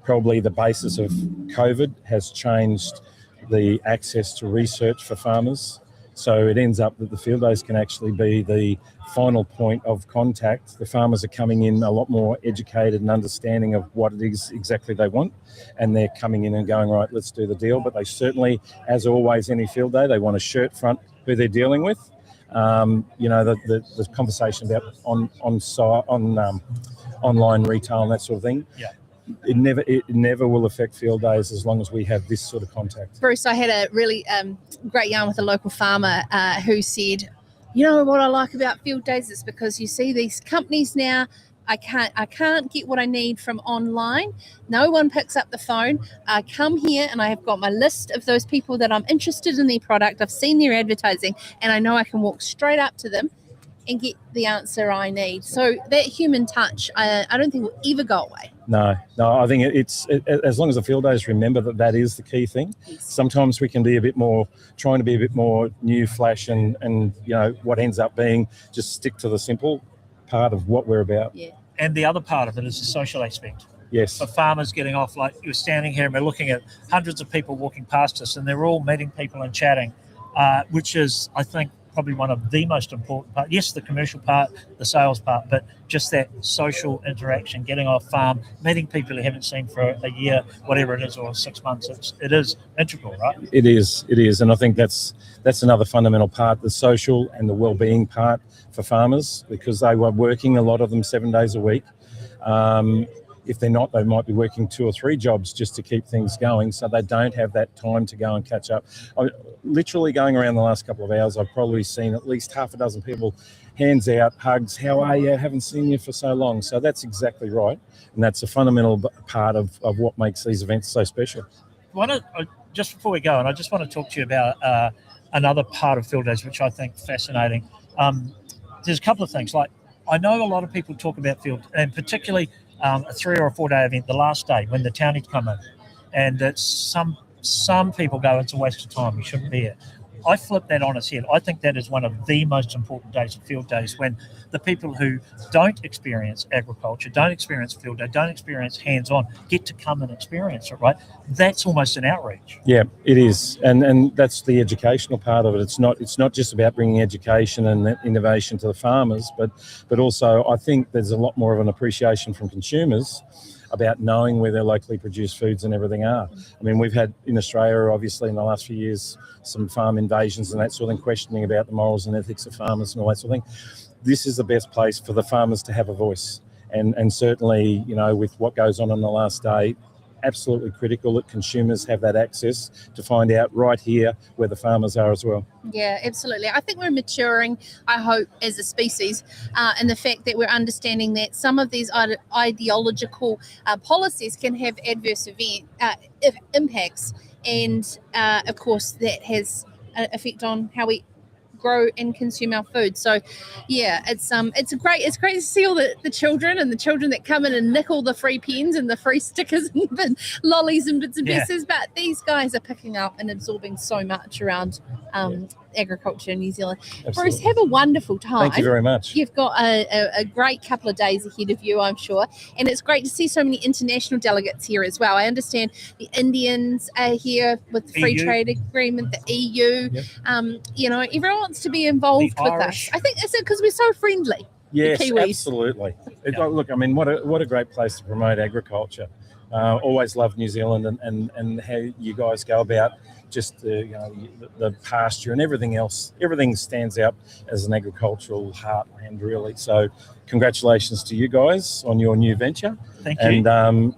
probably the basis of COVID has changed the access to research for farmers. So it ends up that the field days can actually be the final point of contact. The farmers are coming in a lot more educated and understanding of what it is exactly they want. And they're coming in and going, right, let's do the deal. But they certainly, as always, any field day, they want a shirt front who they're dealing with. The conversation about online retail and that sort of thing. Yeah. It never will affect field days as long as we have this sort of contact. Bruce, I had a really great yarn with a local farmer who said, you know what I like about field days is because you see these companies now, I can't get what I need from online. No one picks up the phone. I come here and I have got my list of those people that I'm interested in their product. I've seen their advertising and I know I can walk straight up to them and get the answer I need. So that human touch, I don't think will ever go away. No, I think it's as long as the field days remember that is the key thing. Yes. Sometimes we can be trying to be a bit more new, flash, and what ends up being just stick to the simple part of what we're about. Yeah. And the other part of it is the social aspect. Yes. For farmers getting off, like you're standing here and we're looking at hundreds of people walking past us and they're all meeting people and chatting, which is, I think, probably one of the most important part. Yes, the commercial part, the sales part, but just that social interaction, getting off farm, meeting people you haven't seen for a year, whatever it is, or 6 months. It is integral, right? It is, and I think that's another fundamental part, the social and the well-being part for farmers, because they were working, a lot of them, 7 days a week. If they're not, they might be working 2 or 3 jobs just to keep things going, so they don't have that time to go and catch up. Literally going around the last couple of hours, I've probably seen at least half a dozen people, hands out, hugs, how are you, haven't seen you for so long. So that's exactly right, and that's a fundamental part of what makes these events so special. Just before we go, and I just want to talk to you about another part of field days, which I think fascinating. There's a couple of things. Like, I know a lot of people talk about field, and particularly a 3 or 4 day event, the last day when the townies come in, and that some people go, it's a waste of time, you shouldn't be here. I flip that on its head. I think that is one of the most important days of field days, when the people who don't experience agriculture, don't experience field day, don't experience hands-on, get to come and experience it, right? That's almost an outreach. Yeah, it is. And that's the educational part of it. It's not just about bringing education and innovation to the farmers, but also I think there's a lot more of an appreciation from consumers about knowing where their locally produced foods and everything are. I mean, we've had in Australia, obviously, in the last few years, some farm invasions and that sort of thing, questioning about the morals and ethics of farmers and all that sort of thing. This is the best place for the farmers to have a voice. And certainly, with what goes on the last day, absolutely critical that consumers have that access to find out right here where the farmers are as well. Yeah, absolutely. I think we're maturing, I hope, as a species, in the fact that we're understanding that some of these ideological policies can have adverse impacts, and of course that has an effect on how we grow and consume our food. So yeah, it's great to see all the children that come in and nick all the free pens and the free stickers and lollies and bits and pieces, but these guys are picking up and absorbing so much around agriculture in New Zealand. Absolutely. Bruce, have a wonderful time. Thank you very much. You've got a great couple of days ahead of you, I'm sure, and it's great to see so many international delegates here as well. I understand the Indians are here with the free trade agreement, the EU. Yep. Everyone wants to be involved with us. I think it's because we're so friendly. Yes, the Kiwis. absolutely. Look, I mean, what a great place to promote agriculture. Always loved New Zealand and how you guys go about just the pasture and everything else. Everything stands out as an agricultural heartland, really. So congratulations to you guys on your new venture. Thank you. And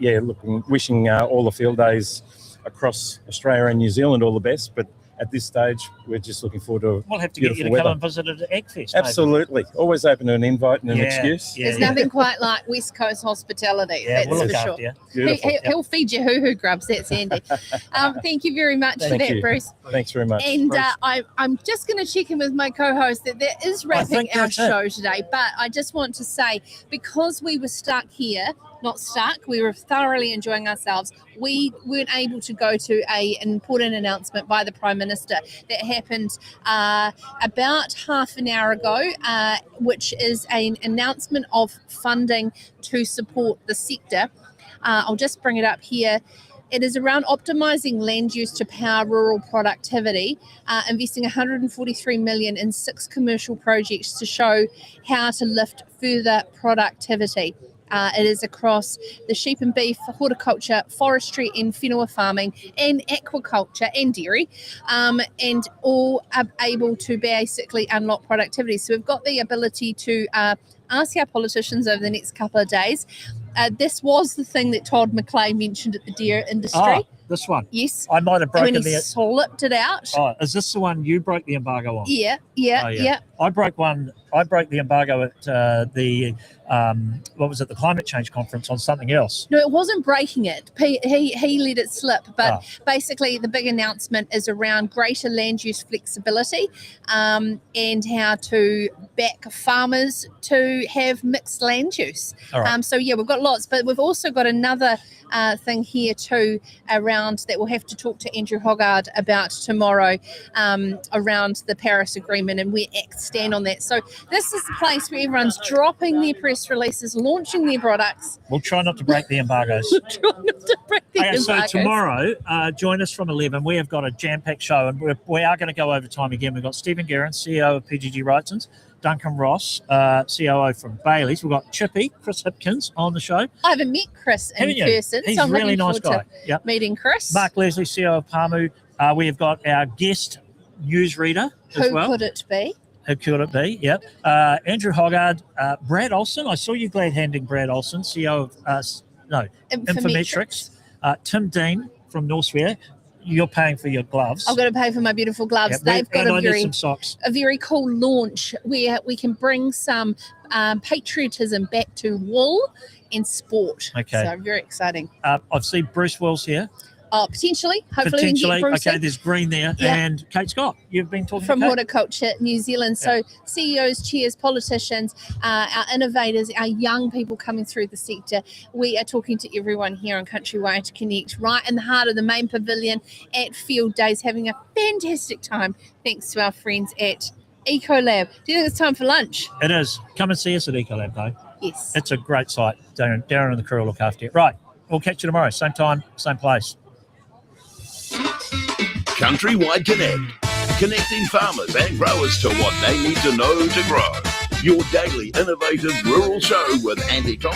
wishing all the field days across Australia and New Zealand all the best. But at this stage, we're just looking forward to We'll have to get you to weather. come and visit at AgFest. Absolutely. Always open to an invite and an excuse. There's nothing quite like West Coast hospitality. Yeah, that's we'll for look sure. after you. Beautiful. He'll feed you hoo-hoo grubs. That's Andy. Thank you very much for Thank that, you. Bruce. Thanks very much. And Bruce. I'm just going to check in with my co-host that that is wrapping think our that's it. show today. But I just want to say, because we were stuck here, not stuck, we were thoroughly enjoying ourselves. We weren't able to go to an important announcement by the Prime Minister that happened about half an hour ago, which is an announcement of funding to support the sector. I'll just bring it up here. It is around optimising land use to power rural productivity, investing $143 million in 6 commercial projects to show how to lift further productivity. It is across the sheep and beef, horticulture, forestry and whenua farming and aquaculture and dairy, and all are able to basically unlock productivity. So we've got the ability to ask our politicians over the next couple of days. This was the thing that Todd McClay mentioned at the dairy industry. This one. Yes. I might have broken when he the... slipped it out. Oh, is this the one you broke the embargo on? Yeah. I broke the embargo at the the climate change conference on something else. No, it wasn't breaking it. He let it slip. But basically, the big announcement is around greater land use flexibility and how to back farmers to have mixed land use. All right. So, yeah, we've got lots. But we've also got another thing here too around that we'll have to talk to Andrew Hoggard about tomorrow around the Paris Agreement and where ACT stand on that. So this is the place where everyone's dropping their press releases, launching their products. We'll try not to break the embargoes. So tomorrow, join us from 11. We have got a jam-packed show, and we are going to go over time again. We've got Stephen Guerin, CEO of PGG Wrightson's, Duncan Ross, COO from Bailey's. We've got Chippy, Chris Hipkins, on the show. I haven't met Chris in Haven't you? person, He's so I'm a really looking nice forward guy. to meeting Chris. Mark Leslie, CEO of Pamu. We have got our guest newsreader as Who well. could it be? Who could it be? Yep. Andrew Hoggard, Brad Olson. I saw you glad-handing Brad Olson, CEO of Infometrics. Tim Dean from Northsphere. You're paying for your gloves. I've got to pay for my beautiful gloves. Yep. They've got And I a need some socks. very cool launch where we can bring some patriotism back to wool and sport. Okay. So very exciting. I've seen Bruce Wells here. Potentially. Hopefully we can get Bruce Okay, in. there's green there. Yeah. And Kate Scott, you've been talking From to Kate? Horticulture New Zealand. So CEOs, chairs, politicians, our innovators, our young people coming through the sector. We are talking to everyone here on CountryWide to connect right in the heart of the main pavilion at Field Days, having a fantastic time thanks to our friends at Ecolab. Do you think it's time for lunch? It is. Come and see us at Ecolab, though. Yes. It's a great site. Darren and the crew will look after you. Right. We'll catch you tomorrow. Same time, same place. CountryWide Connect, connecting farmers and growers to what they need to know to grow. Your daily innovative rural show with Andy Thompson.